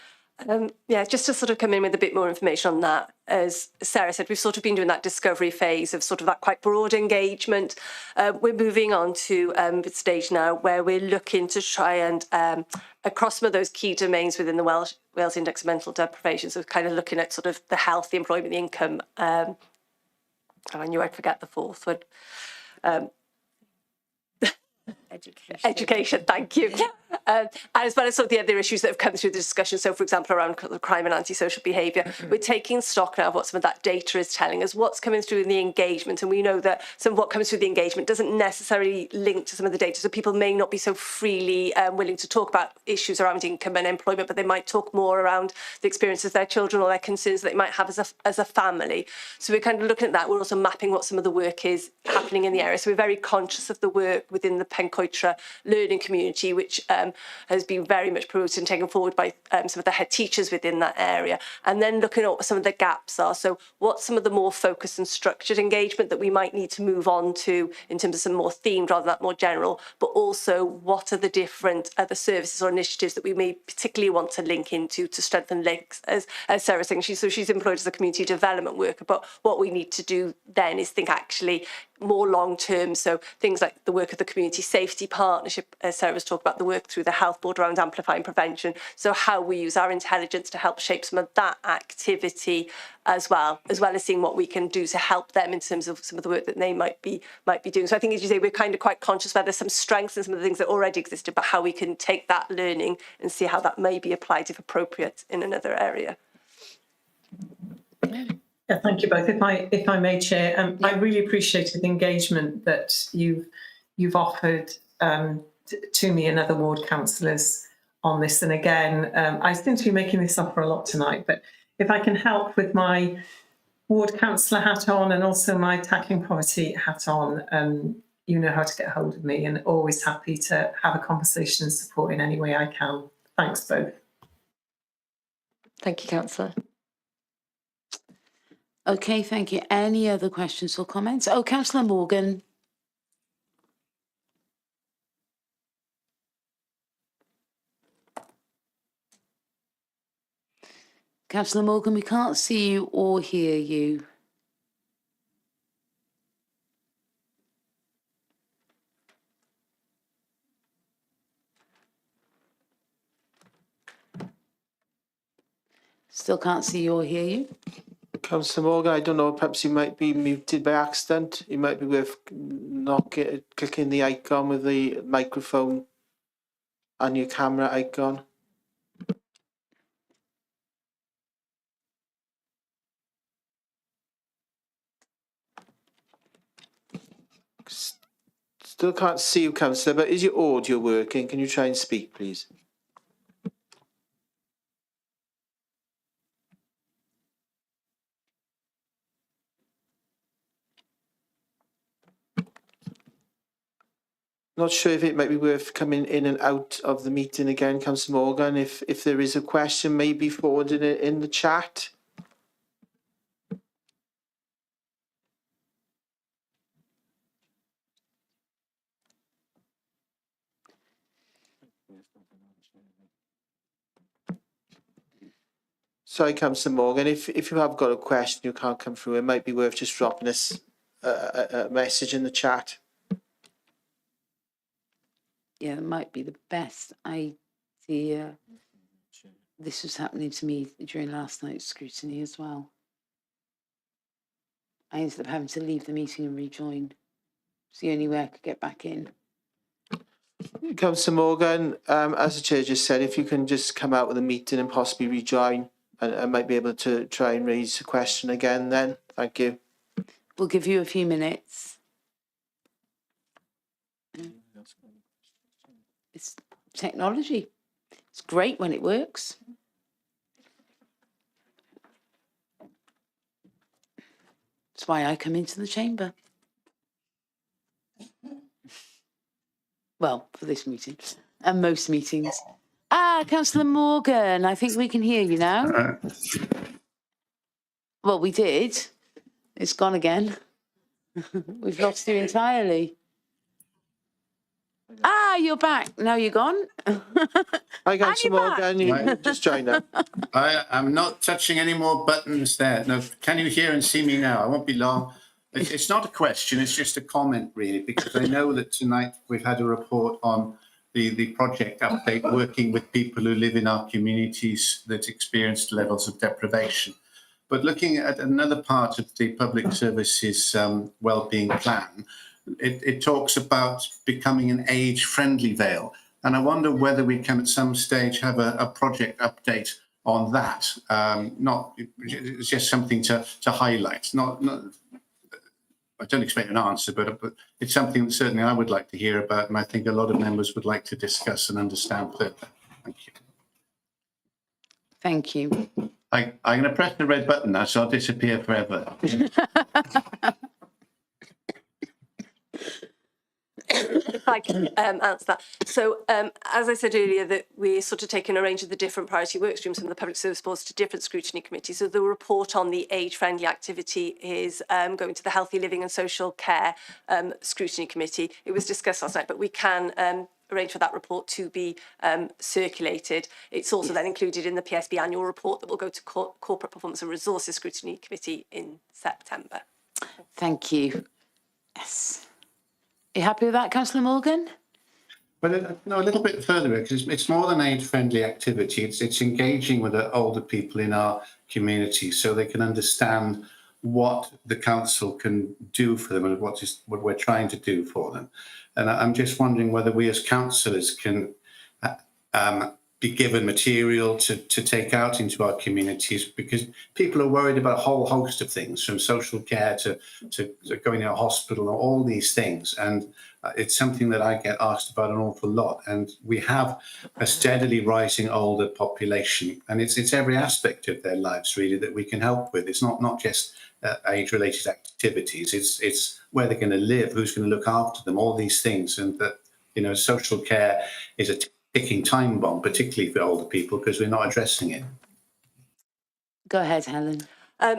Yeah, just to sort of come in with a bit more information on that, as Sarah said, we've sort of been doing that discovery phase of sort of that quite broad engagement. We're moving on to the stage now where we're looking to try and, across some of those key domains within the Wales Index of Mental Deprivation, so kind of looking at sort of the health, the employment, the income. I knew I'd forget the fourth one. Education, thank you. And as well as sort of the other issues that have come through the discussion, so for example around crime and antisocial behaviour, we're taking stock now of what some of that data is telling us, what's coming through in the engagement, and we know that some of what comes through the engagement doesn't necessarily link to some of the data, so people may not be so freely willing to talk about issues around income and employment, but they might talk more around the experiences of their children or their concerns that they might have as a family. So we're kind of looking at that. We're also mapping what some of the work is happening in the area, so we're very conscious of the work within the Pencoitra learning community, which has been very much promoted and taken forward by some of the head teachers within that area. And then looking at what some of the gaps are. So what's some of the more focused and structured engagement that we might need to move on to in terms of some more themed rather than that more general, but also what are the different other services or initiatives that we may particularly want to link into to strengthen links, as Sarah's saying. She's employed as a community development worker, but what we need to do then is think actually more long term, so things like the work of the community safety partnership, as Sarah was talking about, the work through the health board around amplifying prevention, so how we use our intelligence to help shape some of that activity as well as seeing what we can do to help them in terms of some of the work that they might be doing. So I think, as you say, we're kind of quite conscious where there's some strengths in some of the things that already existed, but how we can take that learning and see how that may be applied if appropriate in another area. Yeah, thank you both. If I may, Chair, I really appreciated the engagement that you've offered to me and other ward councillors on this. And again, I seem to be making this up for a lot tonight, but if I can help with my ward councillor hat on and also my tackling poverty hat on, you know how to get hold of me, and always happy to have a conversation and support in any way I can. Thanks both. Thank you, councillor. Okay, thank you. Any other questions or comments? Oh, Councillor Morgan. Councillor Morgan, we can't see you or hear you. Still can't see you or hear you. Councillor Morgan, I don't know, perhaps you might be muted by accident. It might be worth clicking the icon with the microphone and your camera icon. Still can't see you, Councillor, but is your audio working? Can you try and speak, please? Not sure if it might be worth coming in and out of the meeting again, Councillor Morgan. If there is a question, maybe forwarding it in the chat. Sorry, Councillor Morgan, if you have got a question you can't come through, it might be worth just dropping us a message in the chat. Yeah, it might be the best idea. This was happening to me during last night's scrutiny as well. I ended up having to leave the meeting and rejoin. It's the only way I could get back in. Councillor Morgan, as the chair just said, if you can just come out of the meeting and possibly rejoin, and I might be able to try and raise the question again then. Thank you. We'll give you a few minutes. It's technology. It's great when it works. That's why I come into the chamber. Well, for this meeting and most meetings. Councillor Morgan, I think we can hear you now. Well, we did. It's gone again. We've lost you entirely. You're back. Now you're gone. Hi, Councillor Morgan. You Right. just joined up. I'm not touching any more buttons there. No, can you hear and see me now? I won't be long. It's not a question, it's just a comment really, because I know that tonight we've had a report on the project update, working with people who live in our communities that experienced levels of deprivation. But looking at another part of the public services wellbeing plan, it talks about becoming an age-friendly Vale. And I wonder whether we can at some stage have a project update on that. It's just something to highlight. I don't expect an answer, but it's something that certainly I would like to hear about, and I think a lot of members would like to discuss and understand further. Thank you. Thank you. I'm going to press the red button now, so I'll disappear forever. If I can answer that. So, as I said earlier, that we're sort of taking a range of the different priority work streams from the public service boards to different scrutiny committees. So the report on the age-friendly activity is going to the healthy living and social care scrutiny committee. It was discussed last night, but we can arrange for that report to be circulated. It's also then included in the PSB annual report that will go to Corporate Performance and Resources Scrutiny Committee in September. Thank you. Yes. Are you happy with that, Councillor Morgan? Well, no, a little bit further, because it's more than age-friendly activity. It's engaging with the older people in our community so they can understand what the council can do for them and what we're trying to do for them. And I'm just wondering whether we as councillors can be given material to take out into our communities, because people are worried about a whole host of things, from social care to going to a hospital and all these things. And it's something that I get asked about an awful lot. And we have a steadily rising older population, and it's every aspect of their lives really that we can help with. It's not just age-related activities. It's where they're going to live, who's going to look after them, all these things. And that, social care is a ticking time bomb, particularly for older people, because we're not addressing it. Go ahead, Helen.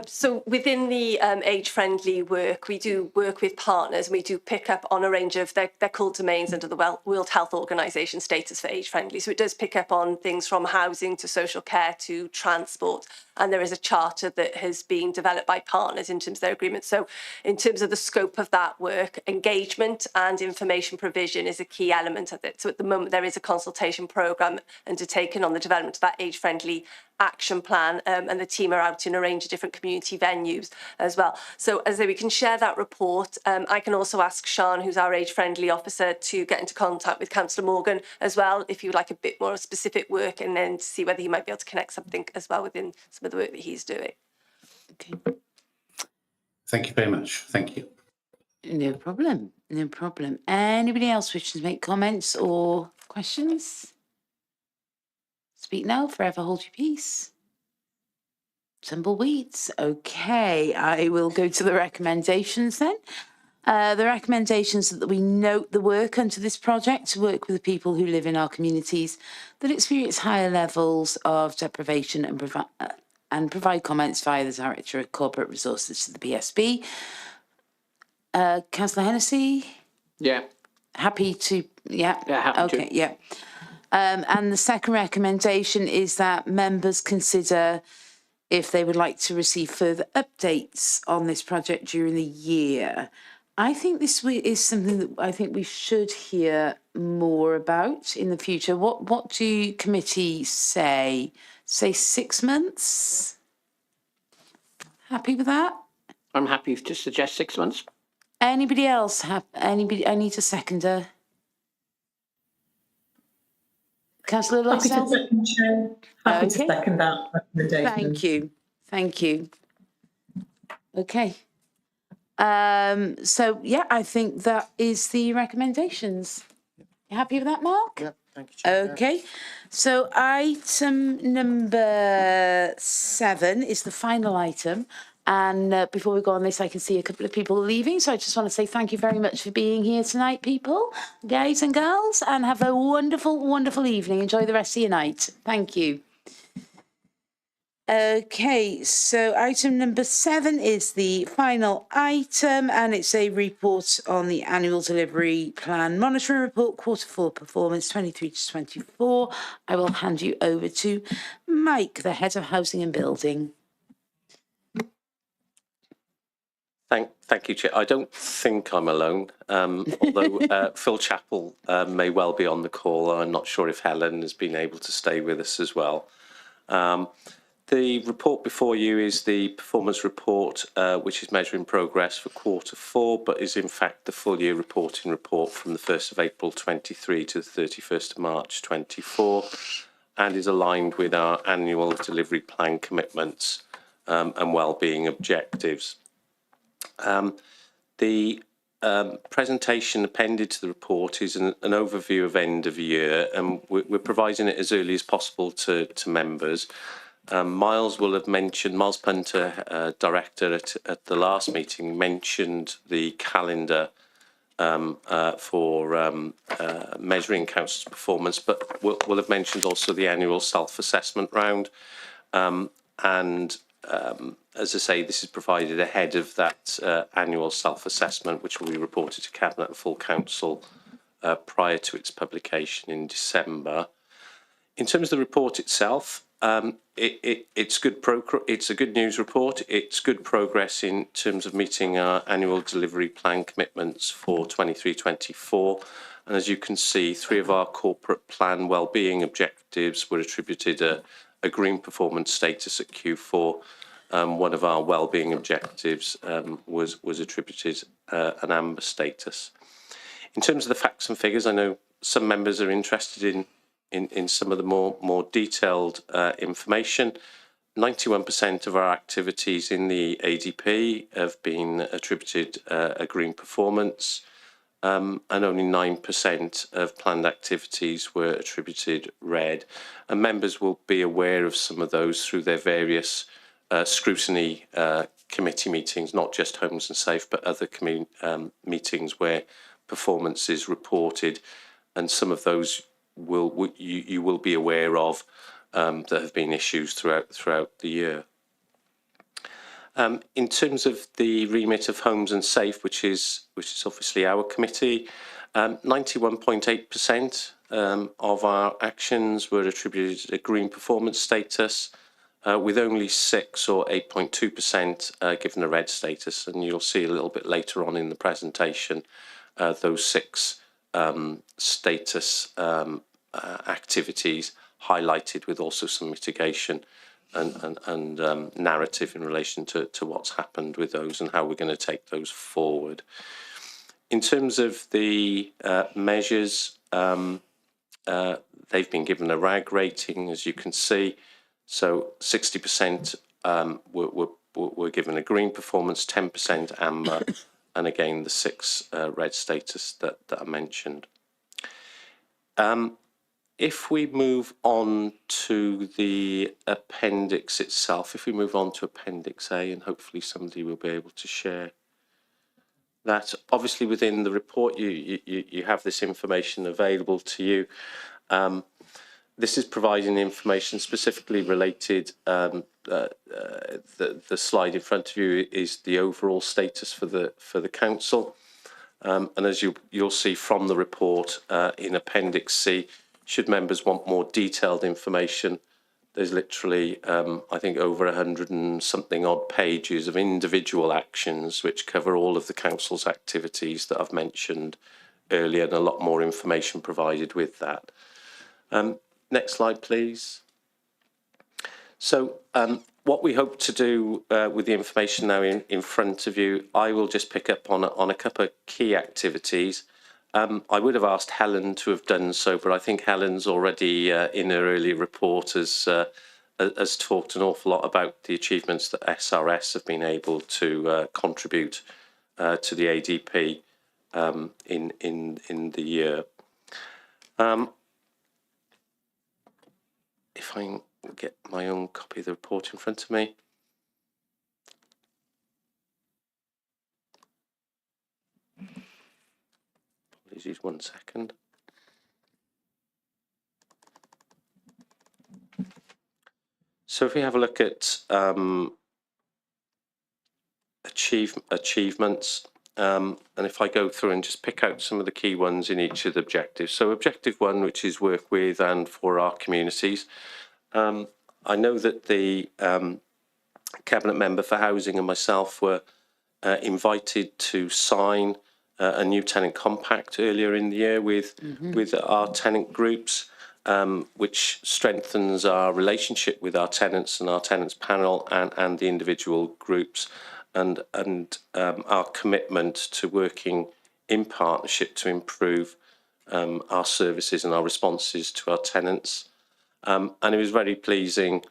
So within the age-friendly work, we do work with partners. We do pick up on a range of, they're called domains under the World Health Organization status for age-friendly. So it does pick up on things from housing to social care to transport. And there is a charter that has been developed by partners in terms of their agreement. So in terms of the scope of that work, engagement and information provision is a key element of it. So at the moment, there is a consultation programme undertaken on the development of that age-friendly action plan, and the team are out in a range of different community venues as well. So as we can share that report, I can also ask Sian, who's our age-friendly officer, to get into contact with Councillor Morgan as well, if you'd like a bit more specific work, and then to see whether he might be able to connect something as well within some of the work that he's doing. Okay. Thank you very much. Thank you. No problem. No problem. Anybody else wishing to make comments or questions? Speak now, forever hold your peace. Tumbleweeds. Okay, I will go to the recommendations then. The recommendations are that we note the work under this project to work with the people who live in our communities that experience higher levels of deprivation and provide comments via the Director of Corporate Resources to the PSB. Councillor Hennessy? Yeah. Happy to, yeah? Yeah, happy okay, to. yeah. And the second recommendation is that members consider if they would like to receive further updates on this project during the year. I think this is something that I think we should hear more about in the future. What do committees say? Say 6 months? Happy with that? I'm happy to suggest 6 months. Anybody else have anybody? I need a seconder. Councillor Happy to Lysell? second, Chair. Happy to second that recommendation. Thank you. Thank you. Okay. So yeah, I think that is the recommendations. You happy with that, Mark? Yep, thank you, Chair. Okay. So item number 7 is the final item, And before we go on this, I can see a couple of people leaving. So I just want to say thank you very much for being here tonight, people, guys and girls, and have a wonderful, wonderful evening. Enjoy the rest of your night. Thank you. Okay, so item number 7 is the final item, and it's a report on the annual delivery plan monitoring report, Q4 performance 23 to 24. I will hand you over to Mike, the head of housing and building. Thank you, Chair. I don't think I'm alone, although Phil Chappell may well be on the call. I'm not sure if Helen has been able to stay with us as well. The report before you is the performance report, which is measuring progress for Q4, but is in fact the full year reporting report from the 1st of April 23 to the 31st of March 24, and is aligned with our annual delivery plan commitments and wellbeing objectives. The presentation appended to the report is an overview of end of year, and we're providing it as early as possible to members. Miles Punter, director at the last meeting, mentioned the calendar for measuring council's performance, but will have mentioned also the annual self-assessment round. As I say, this is provided ahead of that annual self-assessment, which will be reported to Cabinet and full council prior to its publication in December. In terms of the report itself, it's a good news report. It's good progress in terms of meeting our annual delivery plan commitments for 23-24. And as you can see, 3 of our corporate plan wellbeing objectives were attributed a green performance status at Q4. One of our wellbeing objectives was attributed an amber status. In terms of the facts and figures, I know some members are interested in some of the more detailed information. 91% of our activities in the ADP have been attributed a green performance, and only 9% of planned activities were attributed red. And members will be aware of some of those through their various scrutiny committee meetings, not just Homes and Safe, but other meetings where performance is reported, and some of those you will be aware of that have been issues throughout the year. In terms of the remit of Homes and Safe, which is obviously our committee, 91.8% of our actions were attributed a green performance status, with only 6 or 8.2% given a red status, and you'll see a little bit later on in the presentation those 6 status activities highlighted, with also some mitigation and narrative in relation to what's happened with those and how we're going to take those forward. In terms of the measures, they've been given a RAG rating, as you can see. So 60% were given a green performance, 10% amber, and again the 6 red status that I mentioned. If we move on to the appendix itself, if we move on to Appendix A, and hopefully somebody will be able to share that. Obviously within the report you have this information available to you. This is providing information specifically related. The slide in front of you is the overall status for the council, and as you'll see from the report in Appendix C, should members want more detailed information, there's literally I think over 100 and something odd pages of individual actions which cover all of the council's activities that I've mentioned earlier, and a lot more information provided with that. Next slide, please. So what we hope to do with the information now in front of you, I will just pick up on a couple of key activities. I would have asked Helen to have done so, but I think Helen's already in her earlier report has talked an awful lot about the achievements that SRS have been able to contribute to the ADP in the year. If I can get my own copy of the report in front of me. Apologies, 1 second. So if we have a look at achievements, and if I go through and just pick out some of the key ones in each of the objectives. So objective 1, which is work with and for our communities. I know that the Cabinet Member for Housing and myself were invited to sign a new tenant compact earlier in the year with our tenant groups, which strengthens our relationship with our tenants and our tenants panel and the individual groups, and our commitment to working in partnership to improve our services and our responses to our tenants. And it was very pleasing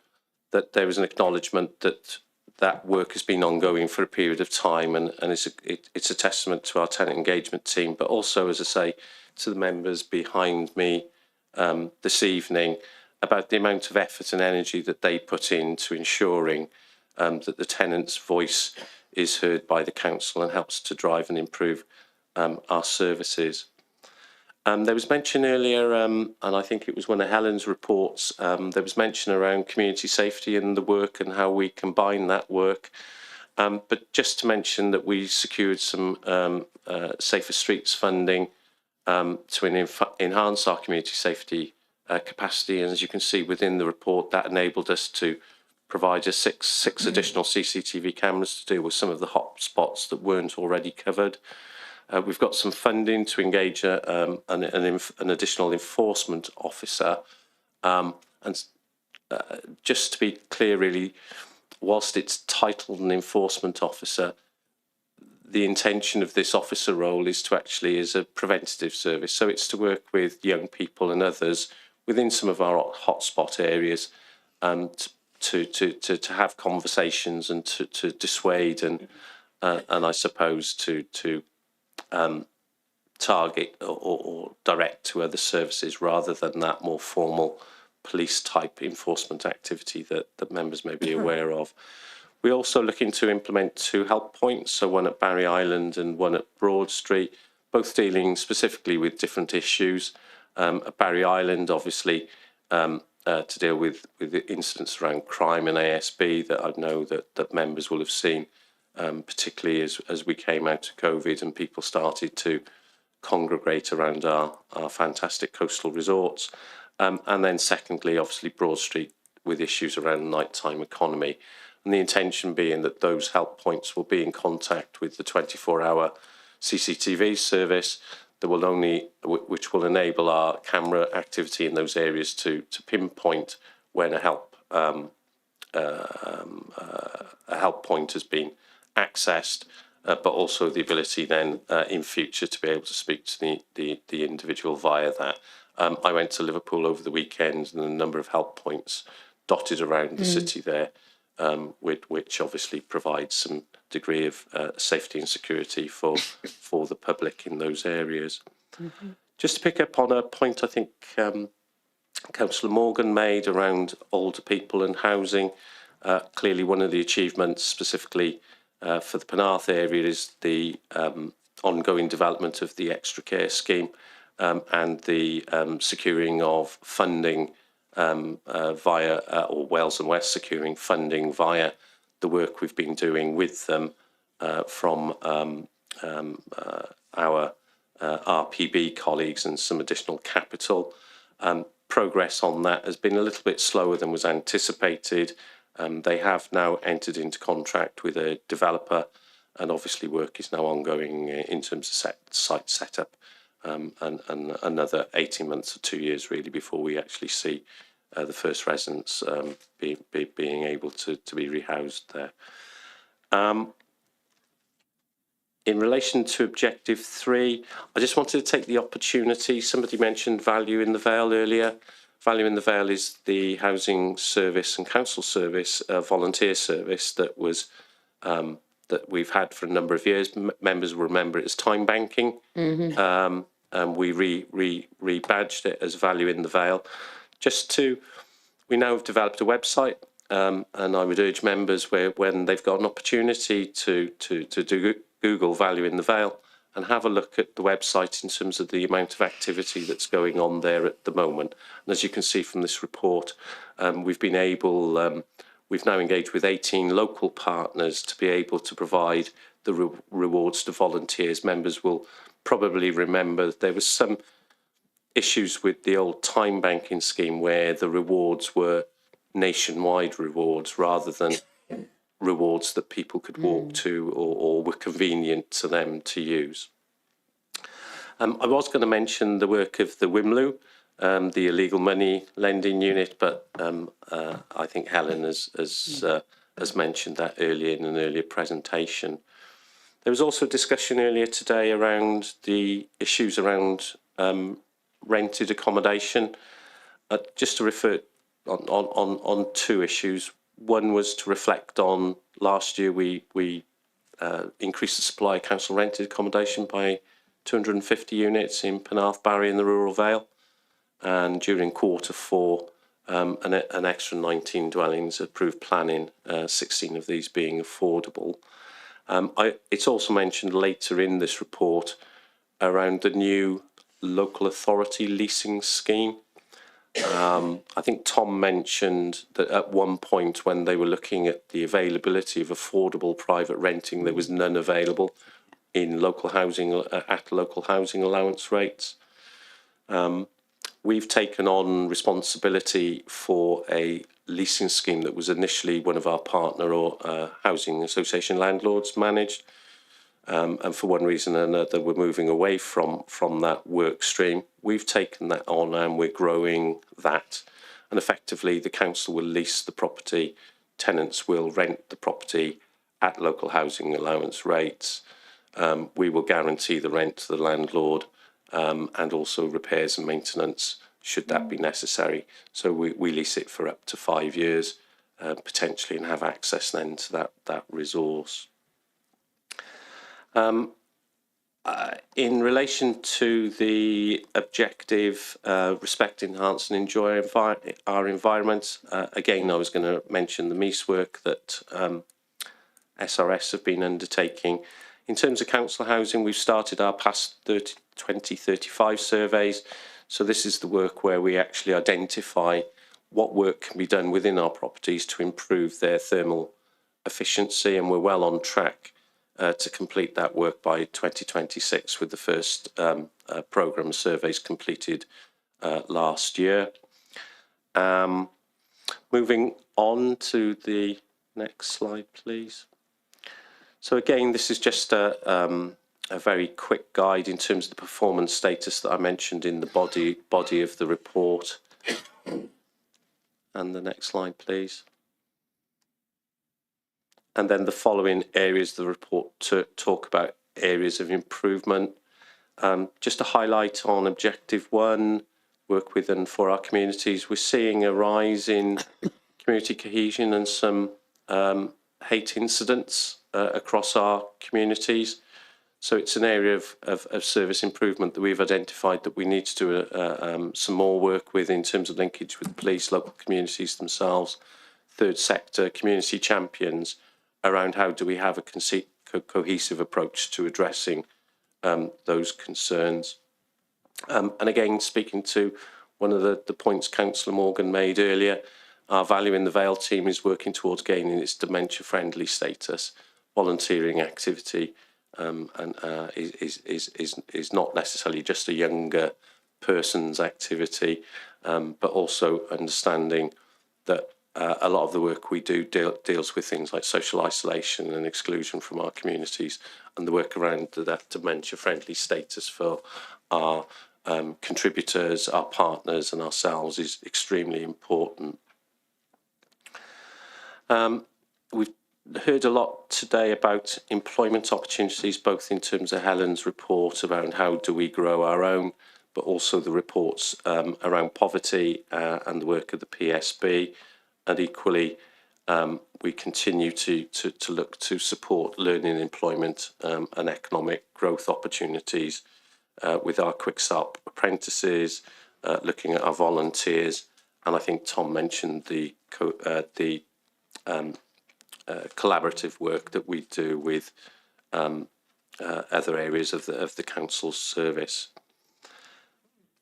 that there was an acknowledgement that that work has been ongoing for a period of time, and it's a testament to our tenant engagement team, but also, as I say, to the members behind me this evening about the amount of effort and energy that they put into ensuring that the tenant's voice is heard by the council and helps to drive and improve our services. There was mention earlier, and I think it was one of Helen's reports, there was mention around community safety and the work and how we combine that work. But just to mention that we secured some Safer Streets funding to enhance our community safety capacity. And as you can see within the report, that enabled us to provide us six additional CCTV cameras to deal with some of the hot spots that weren't already covered. We've got some funding to engage an additional enforcement officer. Just to be clear, really, whilst it's titled an enforcement officer, the intention of this officer role is to actually is a preventative service. So it's to work with young people and others within some of our hotspot areas to have conversations and to dissuade and I suppose to target or direct to other services rather than that more formal police type enforcement activity that members may be aware of. We're also looking to implement 2 help points, so one at Barry Island and one at Broad Street, both dealing specifically with different issues. At Barry Island, obviously, to deal with the incidents around crime and ASB that I know that members will have seen, particularly as we came out of COVID and people started to congregate around our fantastic coastal resorts. And then secondly, obviously, Broad Street with issues around nighttime economy. And the intention being that those help points will be in contact with the 24-hour CCTV service that will which will enable our camera activity in those areas to pinpoint when a help point has been accessed, but also the ability then in future to be able to speak to the individual via that. I went to Liverpool over the weekend, and a number of help points dotted around the city there, which obviously provides some degree of safety and security for the public in those areas. Just to pick up on a point I think Councillor Morgan made around older people and housing, clearly one of the achievements specifically for the Penarth area is the ongoing development of the extra care scheme and the securing of funding via, or Wales and West securing funding via the work we've been doing with them from our RPB colleagues and some additional capital. Progress on that has been a little bit slower than was anticipated. They have now entered into contract with a developer, and obviously work is now ongoing in terms of site setup, and another 18 months or 2 years really before we actually see the first residents being able to be rehoused there. In relation to objective 3, I just wanted to take the opportunity. Somebody mentioned Value in the Vale earlier. Value in the Vale is the housing service and council service, volunteer service that was that we've had for a number of years. Members will remember it as time banking. And we rebadged it as Value in the Vale. We now have developed a website, and I would urge members when they've got an opportunity to do Google Value in the Vale and have a look at the website in terms of the amount of activity that's going on there at the moment. And as you can see from this report, we've now engaged with 18 local partners to be able to provide the rewards to volunteers. Members will probably remember that there was some issues with the old time banking scheme where the rewards were nationwide rewards rather than rewards that people could walk to or were convenient to them to use. I was going to mention the work of the WIMLU, the illegal money lending unit, but I think Helen has mentioned that earlier in an earlier presentation. There was also discussion earlier today around the issues around rented accommodation. Just to refer on two issues. One was to reflect on last year we increased the supply of council rented accommodation by 250 units in Penarth, Barry and the Rural Vale, and during Q4 an extra 19 dwellings approved planning, 16 of these being affordable. It's also mentioned later in this report around the new local authority leasing scheme. I think Tom mentioned that at one point when they were looking at the availability of affordable private renting, there was none available in local housing at local housing allowance rates. We've taken on responsibility for a leasing scheme that was initially one of our partner or housing association landlords managed. And for one reason or another, we're moving away from that work stream. We've taken that on and we're growing that. And effectively, the council will lease the property, tenants will rent the property at local housing allowance rates. We will guarantee the rent to the landlord and also repairs and maintenance, should that be necessary. So we lease it for up to 5 years, potentially, and have access then to that resource. In relation to the objective, respect, enhance and enjoy our environment, again, I was going to mention the MEIS work that SRS have been undertaking. In terms of council housing, we've started our past 2035 surveys. So this is the work where we actually identify what work can be done within our properties to improve their thermal efficiency, and we're well on track to complete that work by 2026 with the first programme surveys completed last year. Moving on to the next slide, please. So again, this is just a very quick guide in terms of the performance status that I mentioned in the body of the report. And the next slide, please. And then the following areas of the report to talk about areas of improvement. Just to highlight on objective 1, work with and for our communities, we're seeing a rise in community cohesion and some hate incidents across our communities. So it's an area of service improvement that we've identified that we need to do some more work with in terms of linkage with police, local communities themselves, third sector, community champions, around how do we have a cohesive approach to addressing those concerns. And again, speaking to one of the points Councillor Morgan made earlier, our Value in the Vale team is working towards gaining its dementia-friendly status. Volunteering activity is not necessarily just a younger person's activity, but also understanding that a lot of the work we do deals with things like social isolation and exclusion from our communities, and the work around that dementia-friendly status for our contributors, our partners and ourselves is extremely important. We've heard a lot today about employment opportunities, both in terms of Helen's report around how do we grow our own, but also the reports around poverty and the work of the PSB. And equally, we continue to look to support learning, employment and economic growth opportunities with our Quick Start apprentices, looking at our volunteers. And I think Tom mentioned the collaborative work that we do with other areas of the council's service.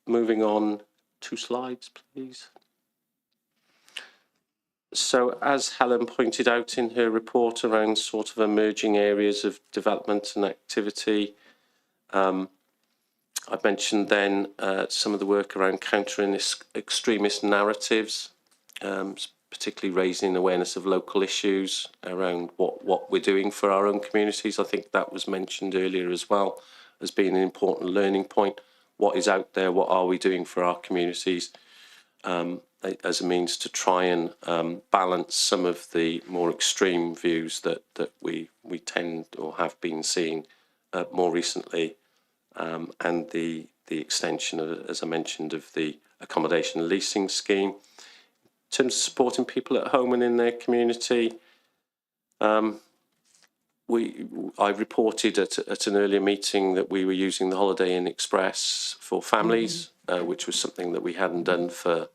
Moving on, 2 slides, please. So, as Helen pointed out in her report around sort of emerging areas of development and activity, I've mentioned then some of the work around countering extremist narratives, particularly raising awareness of local issues around what we're doing for our own communities. I think that was mentioned earlier as well as being an important learning point. What is out there? What are we doing for our communities? As a means to try and balance some of the more extreme views that we tend or have been seeing more recently, and the extension, as I mentioned, of the accommodation leasing scheme. In terms of supporting people at home and in their community, I reported at an earlier meeting that we were using the Holiday Inn Express for families, which was something that we hadn't done for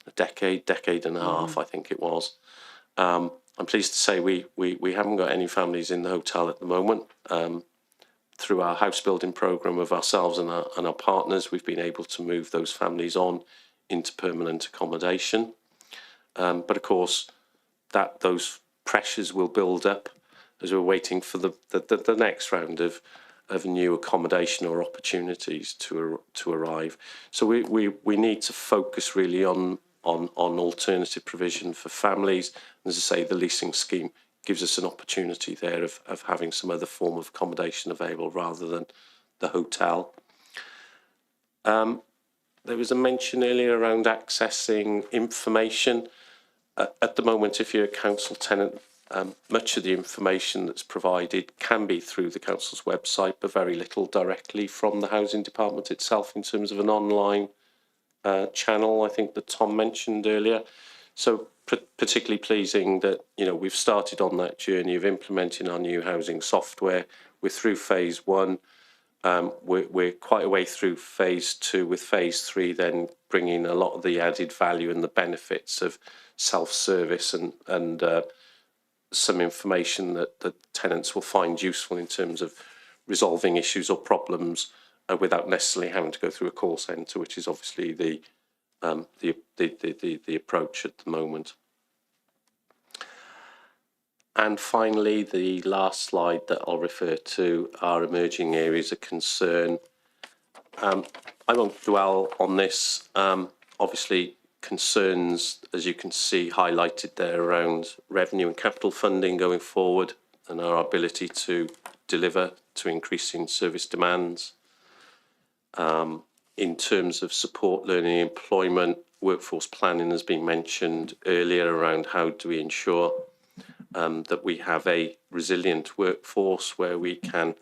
a decade and a half, I think it was. I'm pleased to say we haven't got any families in the hotel at the moment. Through our house building programme of ourselves and our partners, we've been able to move those families on into permanent accommodation. But of course, those pressures will build up as we're waiting for the next round of new accommodation or opportunities to arrive. So we need to focus really on alternative provision for families. And as I say, the leasing scheme gives us an opportunity there of having some other form of accommodation available rather than the hotel. There was a mention earlier around accessing information. At the moment, if you're a council tenant, much of the information that's provided can be through the council's website, but very little directly from the housing department itself in terms of an online channel, I think that Tom mentioned earlier. So particularly pleasing that, you know, we've started on that journey of implementing our new housing software. We're through phase 1. We're quite a way through phase 2, with phase 3 then bringing a lot of the added value and the benefits of self-service and some information that tenants will find useful in terms of resolving issues or problems without necessarily having to go through a call centre, which is obviously the approach at the moment. And finally, the last slide that I'll refer to are emerging areas of concern. I won't dwell on this. Obviously, concerns, as you can see, highlighted there around revenue and capital funding going forward and our ability to deliver to increasing service demands. In terms of support, learning, employment, workforce planning has been mentioned earlier around how do we ensure that we have a resilient workforce where we can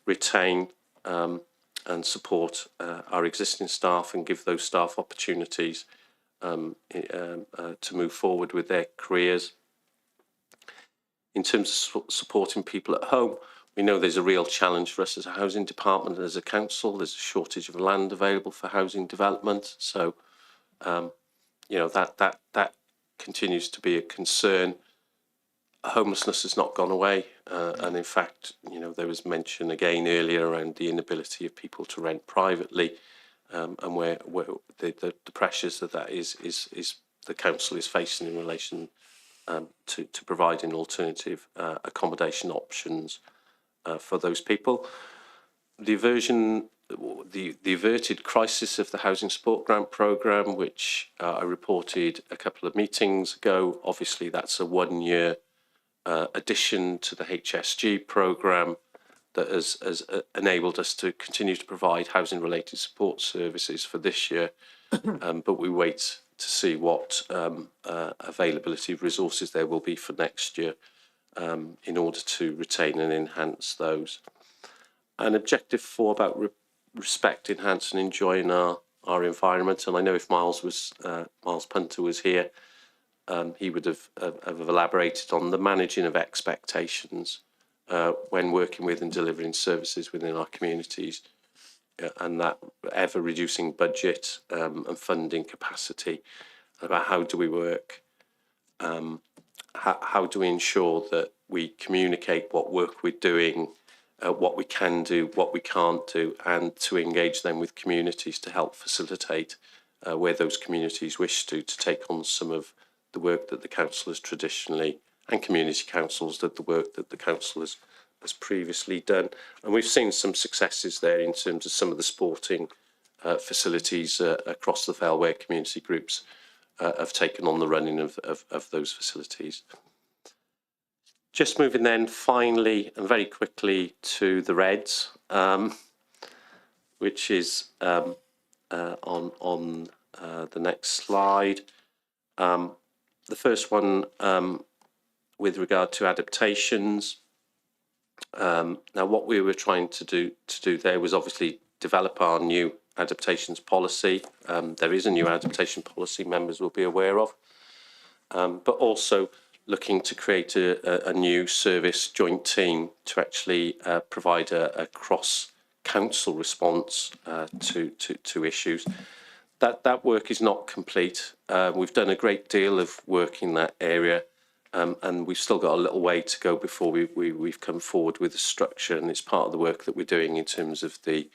retain and support our existing staff and give those staff opportunities to move forward with their careers. In terms of supporting people at home, we know there's a real challenge for us as a housing department and as a council. There's a shortage of land available for housing development. So, you know, that continues to be a concern. Homelessness has not gone away. And in fact, you know, there was mention again earlier around the inability of people to rent privately, and where the pressures that is the council is facing in relation to providing alternative accommodation options for those people. The averted crisis of the Housing Support Grant Programme, which I reported a couple of meetings ago, obviously that's a 1-year addition to the HSG programme that has enabled us to continue to provide housing related support services for this year, but we wait to see what availability of resources there will be for next year in order to retain and enhance those. And objective 4 about respect, enhance and enjoying our environment, and I know if Miles Punter was here, he would have elaborated on the managing of expectations when working with and delivering services within our communities, and that ever reducing budget and funding capacity, about how do we work, how do we ensure that we communicate what work we're doing what we can do, what we can't do, and to engage them with communities to help facilitate where those communities wish to take on some of the work that the council has traditionally, and community councils, that the work that the council has previously done. And we've seen some successes there in terms of some of the sporting facilities across the Vale where community groups have taken on the running of those facilities. Just moving then finally and very quickly to the Reds, which is on the next slide. The first one with regard to adaptations. Now, what we were trying to do there was obviously develop our new adaptations policy. There is a new adaptation policy members will be aware of, but also looking to create a new service joint team to actually provide a cross-council response to issues. That work is not complete. We've done a great deal of work in that area, and we've still got a little way to go before we've come forward with a structure, and it's part of the work that we're doing in terms of the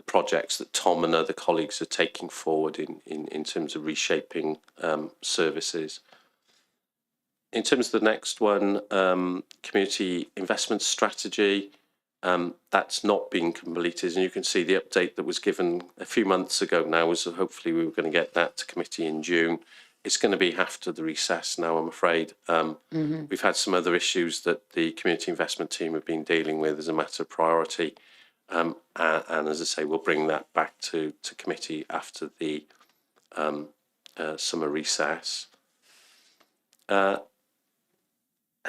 projects that Tom and other colleagues are taking forward in terms of reshaping services. In terms of the next one, community investment strategy, that's not been completed, and you can see the update that was given a few months ago now was hopefully we were going to get that to committee in June. It's going to be after the recess now, I'm afraid. We've had some other issues that the community investment team have been dealing with as a matter of priority. And as I say, we'll bring that back to committee after the summer recess.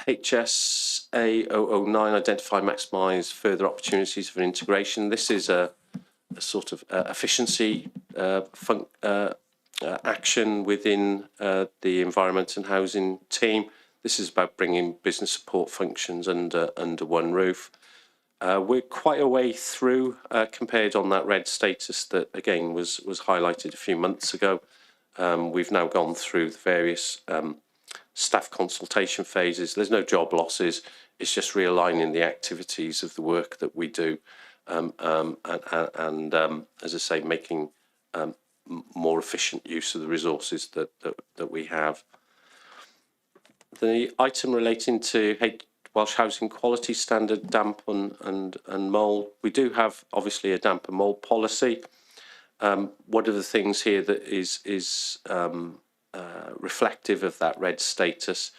HSA 009, identify, maximise further opportunities for integration. This is a sort of efficiency action within the environment and housing team. This is about bringing business support functions under one roof. We're quite a way through compared on that red status that again was highlighted a few months ago. We've now gone through the various staff consultation phases. There's no job losses. It's just realigning the activities of the work that we do, and as I say, making more efficient use of the resources that we have. The item relating to Welsh Housing Quality Standard, damp and mould. We do have obviously a damp and mould policy. One of the things here that is reflective of that red status,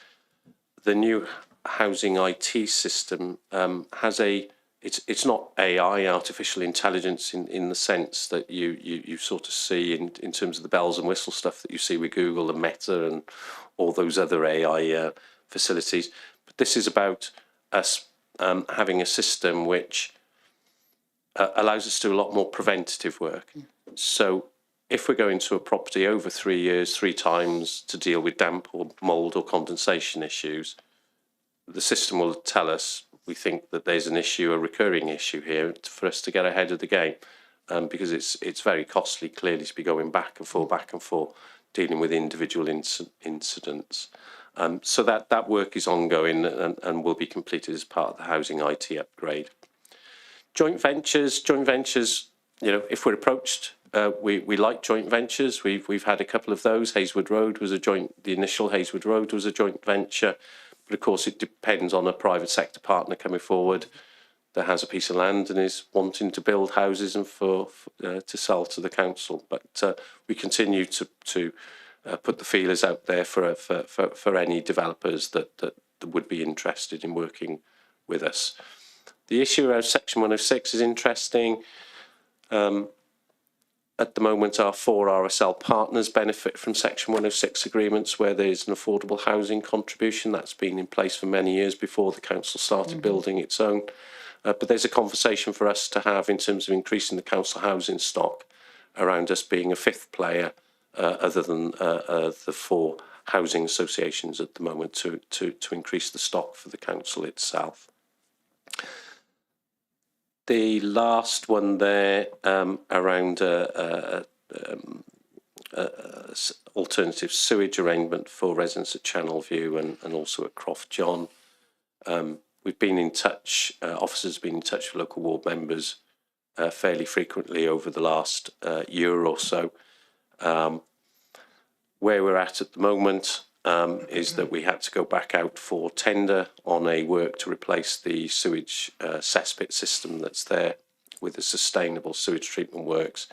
the new housing IT system has it's not AI, artificial intelligence, in the sense that you sort of see in terms of the bells and whistle stuff that you see with Google and Meta and all those other AI facilities. But this is about us having a system which allows us to do a lot more preventative work. So if we're going to a property over 3 years, 3 times to deal with damp or mould or condensation issues, the system will tell us, we think that there's an issue, a recurring issue here, for us to get ahead of the game, because it's very costly, clearly, to be going back and forth, dealing with individual incidents. So that work is ongoing and will be completed as part of the housing IT upgrade. Joint ventures, you know, if we're approached, we like joint ventures. We've had a couple of those. Hayswood Road was the initial Hayswood Road was a joint venture. But of course, it depends on a private sector partner coming forward that has a piece of land and is wanting to build houses and to sell to the council. But we continue to put the feelers out there for any developers that would be interested in working with us. The issue of Section 106 is interesting. At the moment, our 4 RSL partners benefit from Section 106 agreements where there's an affordable housing contribution. That's been in place for many years before the council started building its own. But there's a conversation for us to have in terms of increasing the council housing stock around us being a 5th player other than the 4 housing associations at the moment to increase the stock for the council itself. The last one there around alternative sewage arrangement for residents at Channel View and also at Croft John. we've been in touch, officers have been in touch with local ward members fairly frequently over the last year or so. Where we're at the moment is that we had to go back out for tender on a work to replace the sewage cesspit system that's there with the sustainable sewage treatment works.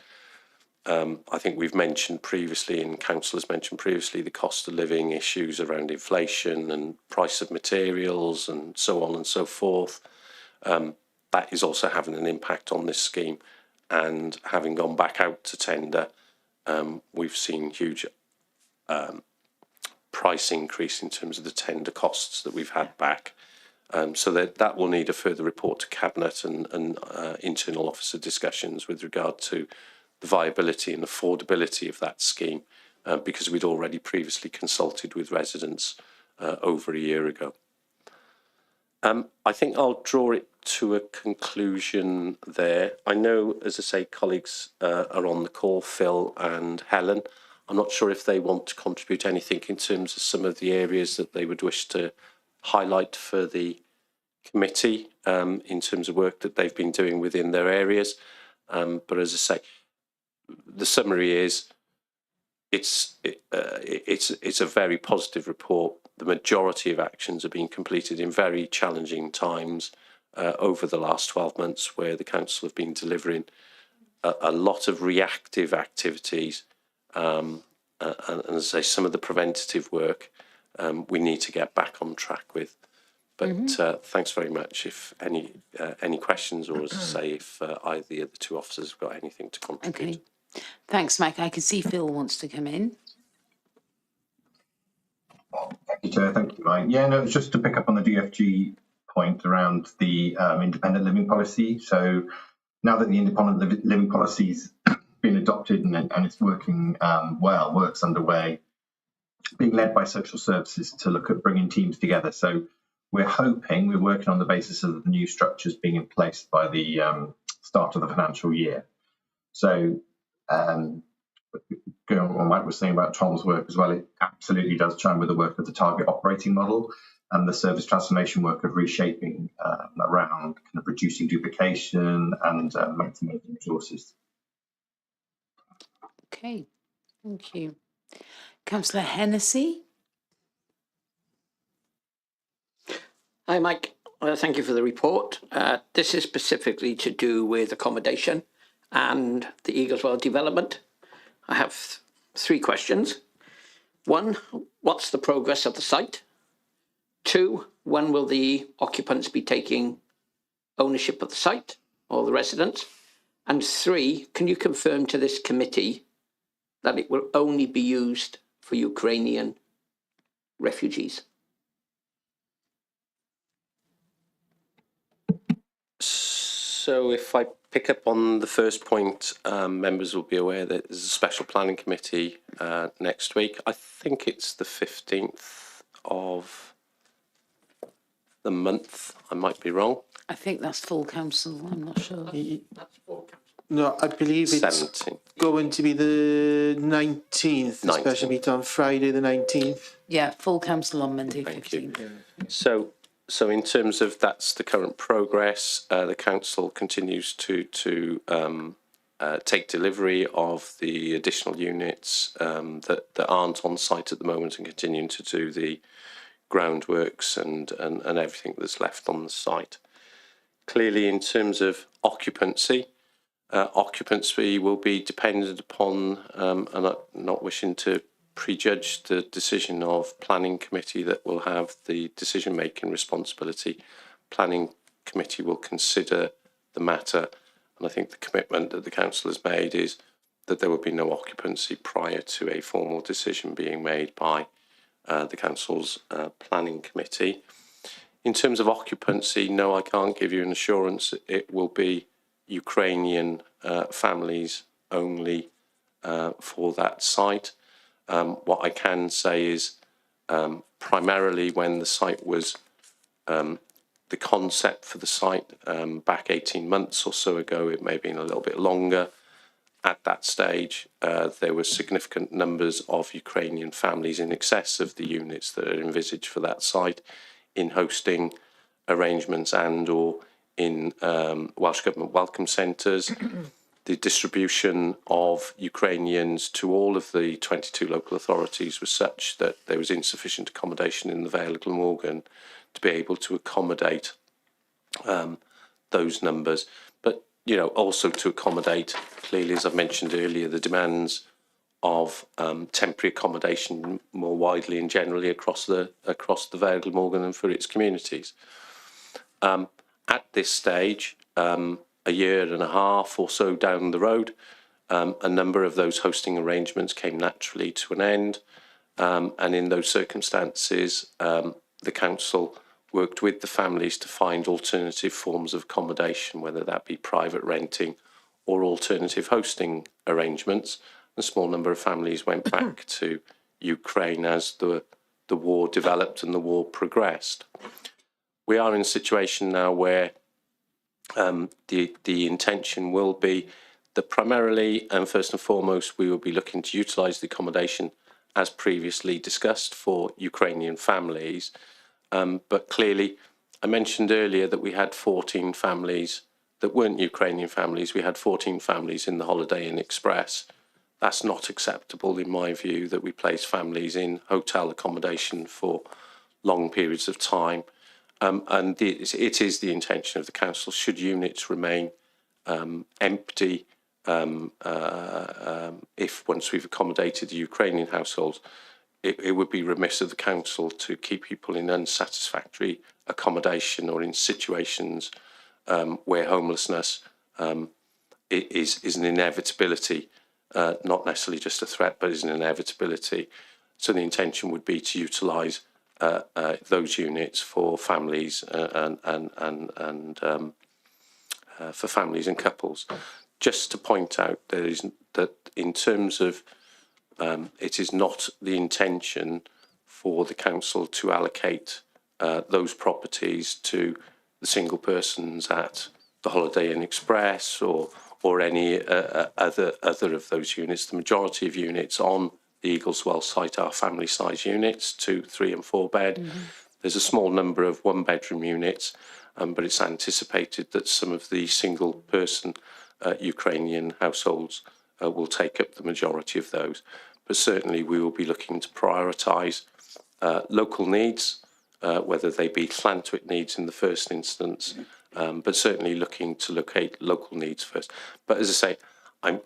I think we've mentioned previously, and council has mentioned previously, the cost of living issues around inflation and price of materials and so on and so forth. That is also having an impact on this scheme, and having gone back out to tender, we've seen huge price increase in terms of the tender costs that we've had back. So that will need a further report to Cabinet and internal officer discussions with regard to the viability and affordability of that scheme, because we'd already previously consulted with residents over a year ago. I think I'll draw it to a conclusion there. I know, as I say, colleagues are on the call, Phil and Helen. I'm not sure if they want to contribute anything in terms of some of the areas that they would wish to highlight for the committee in terms of work that they've been doing within their areas. But as I say, the summary is it's a very positive report. The majority of actions are being completed in very challenging times over the last 12 months, where the council have been delivering a lot of reactive activities. And as I say, some of the preventative work we need to get back on track with. But thanks very much. If any questions, or as I say, if either the other two officers have got anything to contribute. Okay. Thanks, Mike. I can see Phil wants to come in. Thank you, Chair. Thank you, Mike. Yeah, no, it's just to pick up on the DFG point around the independent living policy. So now that the independent living policy's been adopted and it's working well, work's underway, being led by social services to look at bringing teams together. So we're working on the basis of the new structures being in place by the start of the financial year. So going on what Mike was saying about Tom's work as well, it absolutely does chime with the work of the target operating model and the service transformation work of reshaping around kind of reducing duplication and maximising resources. Okay, thank you. Councillor Hennessy. Hi, Mike. Thank you for the report. This is specifically to do with accommodation and the Eagleswell development. I have three questions. One, what's the progress of the site? Two, when will the occupants be taking ownership of the site, or the residents? And three, can you confirm to this committee that it will only be used for Ukrainian refugees? So if I pick up on the first point, members will be aware that there's a special planning committee next week. I think it's the 15th of the month. I might be wrong. I think that's full council. I'm not sure. No, I believe it's 17th. going to be the 19th. The special meeting on Friday the 19th. Yeah, full council on Monday 15th. Thank you. So in terms of that's the current progress, the council continues to take delivery of the additional units that aren't on site at the moment, and continuing to do the groundworks and everything that's left on the site. Clearly, in terms of occupancy will be dependent upon, and I'm not wishing to prejudge the decision of planning committee that will have the decision-making responsibility. Planning committee will consider the matter, and I think the commitment that the council has made is that there will be no occupancy prior to a formal decision being made by the council's planning committee. In terms of occupancy, no, I can't give you an assurance. It will be Ukrainian families only for that site. What I can say is primarily when the site was, the concept for the site back 18 months or so ago, it may have been a little bit longer. At that stage, there were significant numbers of Ukrainian families in excess of the units that are envisaged for that site in hosting arrangements and or in Welsh Government welcome centres. The distribution of Ukrainians to all of the 22 local authorities was such that there was insufficient accommodation in the Vale of Glamorgan to be able to accommodate those numbers. But, you know, also to accommodate, clearly, as I've mentioned earlier, the demands of temporary accommodation more widely and generally across the Vale of Glamorgan and for its communities. At this stage, a year and a half or so down the road, a number of those hosting arrangements came naturally to an end. And in those circumstances, the council worked with the families to find alternative forms of accommodation, whether that be private renting or alternative hosting arrangements. A small number of families went back to Ukraine as the war developed and the war progressed. We are in a situation now where the intention will be that primarily and first and foremost we will be looking to utilise the accommodation as previously discussed for Ukrainian families. But clearly, I mentioned earlier that we had 14 families that weren't Ukrainian families. We had 14 families in the Holiday Inn Express. That's not acceptable in my view, that we place families in hotel accommodation for long periods of time. And it is the intention of the council, should units remain empty, if once we've accommodated the Ukrainian households, it would be remiss of the council to keep people in unsatisfactory accommodation or in situations where homelessness is an inevitability, not necessarily just a threat, but is an inevitability. So the intention would be to utilise those units for families and for families and couples. Just to point out, that in terms of it is not the intention for the council to allocate those properties to the single persons at the Holiday Inn Express or any other of those units. The majority of units on the Eagleswell site are family size units, 2, 3 and 4 bed. Mm-hmm. There's a small number of 1-bedroom units, but it's anticipated that some of the single person Ukrainian households will take up the majority of those. But certainly we will be looking to prioritise local needs, whether they be Llantwit needs in the first instance, but certainly looking to locate local needs first. But as I say, I'm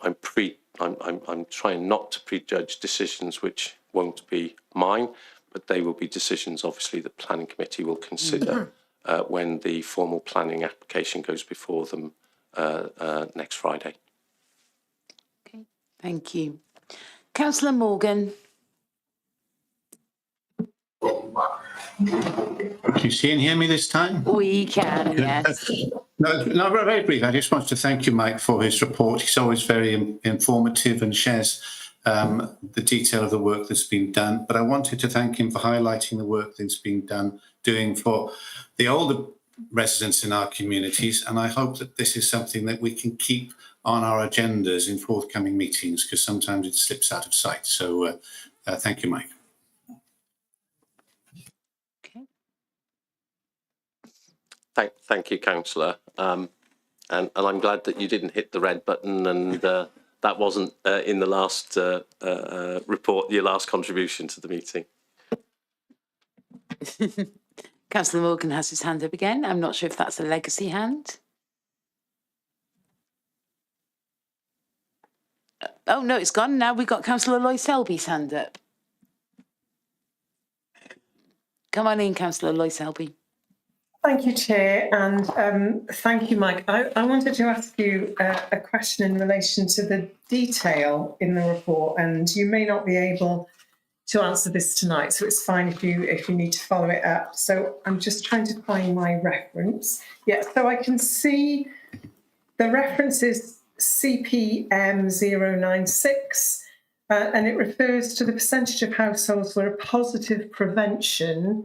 trying not to prejudge decisions which won't be mine, but they will be decisions, obviously, that Planning Committee will consider when the formal planning application goes before them next Friday. Okay, thank you. Councillor Morgan. Can you see and hear me this time? We can, yes. No, very brief. I just want to thank you, Mike, for his report. He's always very informative and shares the detail of the work that's been done. But I wanted to thank him for highlighting the work that's been doing for the older residents in our communities. And I hope that this is something that we can keep on our agendas in forthcoming meetings, because sometimes it slips out of sight. So thank you, Mike. Thank you, Councillor. And I'm glad that you didn't hit the red button and that wasn't in the last report, your last contribution to the meeting. Councillor Morgan has his hand up again. I'm not sure if that's a legacy hand. Oh, no, it's gone. Now we've got Councillor Lois Selby's hand up. Come on in, Councillor Lois Selby. Thank you, Chair, and thank you, Mike. I wanted to ask you a question in relation to the detail in the report, and you may not be able to answer this tonight, so it's fine if you need to follow it up. So I'm just trying to find my reference. Yeah, so I can see the reference is CPM 096, and it refers to the percentage of households where a positive preventative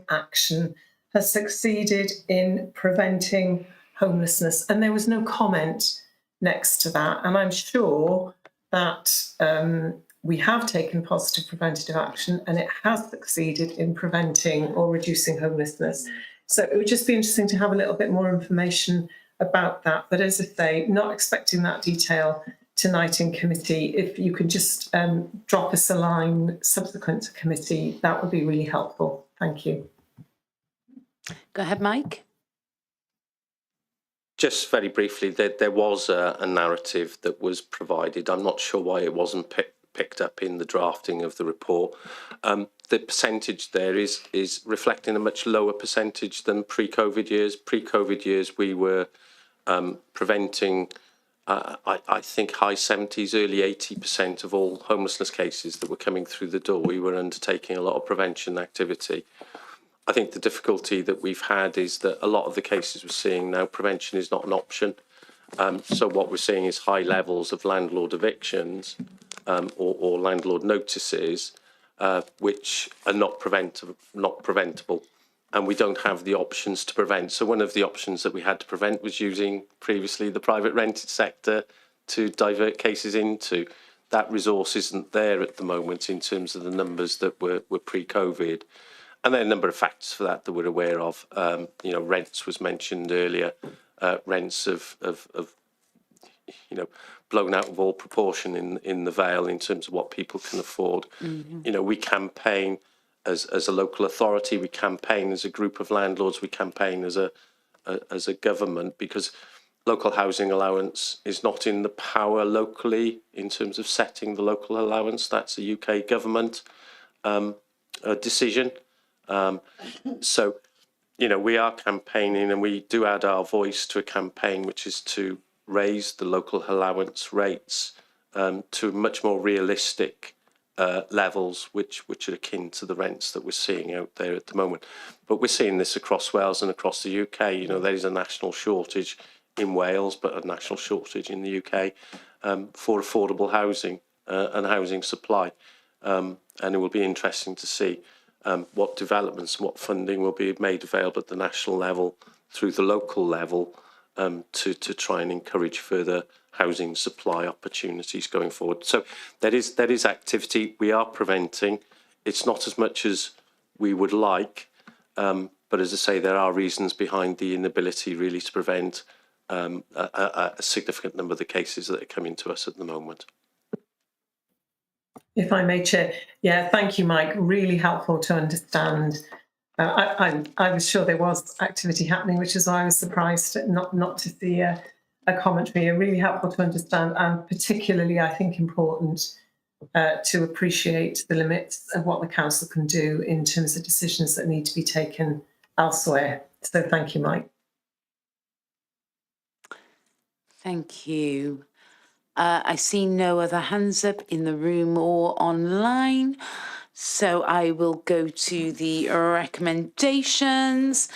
action has succeeded in preventing homelessness. And there was no comment next to that. And I'm sure that we have taken positive preventative action and it has succeeded in preventing or reducing homelessness. So it would just be interesting to have a little bit more information about that. But as I say, not expecting that detail tonight in committee. If you could just drop us a line subsequent to committee, that would be really helpful. Thank you. Go ahead, Mike. Just very briefly, there was a narrative that was provided. I'm not sure why it wasn't picked up in the drafting of the report. The percentage there is reflecting a much lower percentage than pre-COVID years. Pre-COVID years, we were preventing, I think, high 70s, early 80% of all homelessness cases that were coming through the door. We were undertaking a lot of prevention activity. I think the difficulty that we've had is that a lot of the cases we're seeing now, prevention is not an option. So what we're seeing is high levels of landlord evictions or landlord notices, which are not preventable. And we don't have the options to prevent. So one of the options that we had to prevent was using previously the private rented sector to divert cases into. That resource isn't there at the moment in terms of the numbers that were pre-COVID. And there are a number of factors for that we're aware of. Rents was mentioned earlier. Rents have blown out of all proportion in the Vale in terms of what people can afford. Mm-hmm. We campaign as a local authority. We campaign as a group of landlords. We campaign as a government, because local housing allowance is not in the power locally in terms of setting the local allowance. That's a UK government decision. So, we are campaigning, and we do add our voice to a campaign which is to raise the local allowance rates to much more realistic levels, which are akin to the rents that we're seeing out there at the moment. But we're seeing this across Wales and across the UK. There is a national shortage in Wales, but a national shortage in the UK for affordable housing and housing supply. And it will be interesting to see what developments and what funding will be made available at the national level through the local level to try and encourage further housing supply opportunities going forward. So there is activity. We are preventing. It's not as much as we would like, but as I say, there are reasons behind the inability really to prevent a significant number of the cases that are coming to us at the moment. If I may, Chair. Yeah, thank you, Mike. Really helpful to understand. I was sure there was activity happening, which is why I was surprised not to see a commentary. Really helpful to understand, and particularly, I think, important to appreciate the limits of what the council can do in terms of decisions that need to be taken elsewhere. So thank you, Mike. Thank you. I see no other hands up in the room or online. So I will go to the recommendations.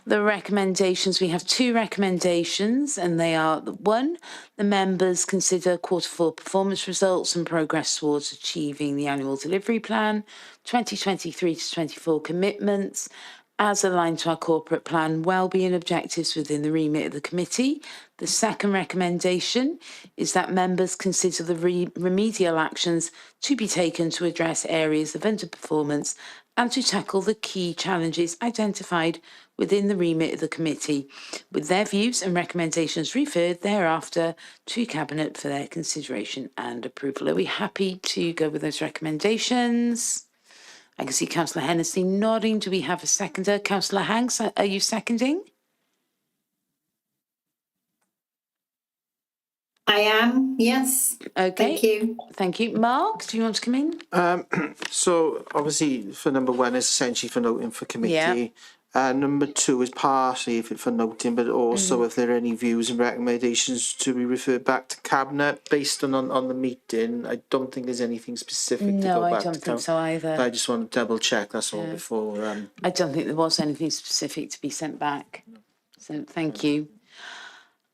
The recommendations, we have two recommendations, and they are: one, the members consider Q4 performance results and progress towards achieving the annual delivery plan, 2023 to 24 commitments, as aligned to our corporate plan, wellbeing objectives within the remit of the committee. The second recommendation is that members consider the remedial actions to be taken to address areas of underperformance and to tackle the key challenges identified within the remit of the committee, with their views and recommendations referred thereafter to Cabinet for their consideration and approval. Are we happy to go with those recommendations? I can see Councillor Hennessy nodding. Do we have a seconder? Councillor Hanks, are you seconding? I am, yes. Okay. Thank you. Thank you. Mark, do you want to come in? So obviously for number one is essentially for noting for committee. Yeah. Number two is partially for noting, but also if there are any views and recommendations to be referred back to Cabinet based on the meeting. I don't think there's anything specific to go back to. No, I don't think so either. I just want to double check, that's all, before... I don't think there was anything specific to be sent back. So thank you.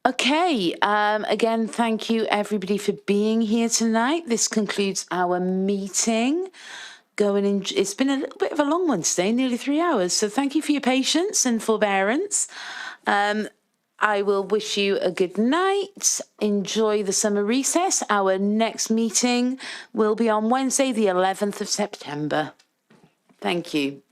Okay, again, thank you everybody for being here tonight. This concludes our meeting. It's been a little bit of a long one today, nearly 3 hours. So thank you for your patience and forbearance. I will wish you a good night. Enjoy the summer recess. Our next meeting will be on Wednesday, the 11th of September. Thank you.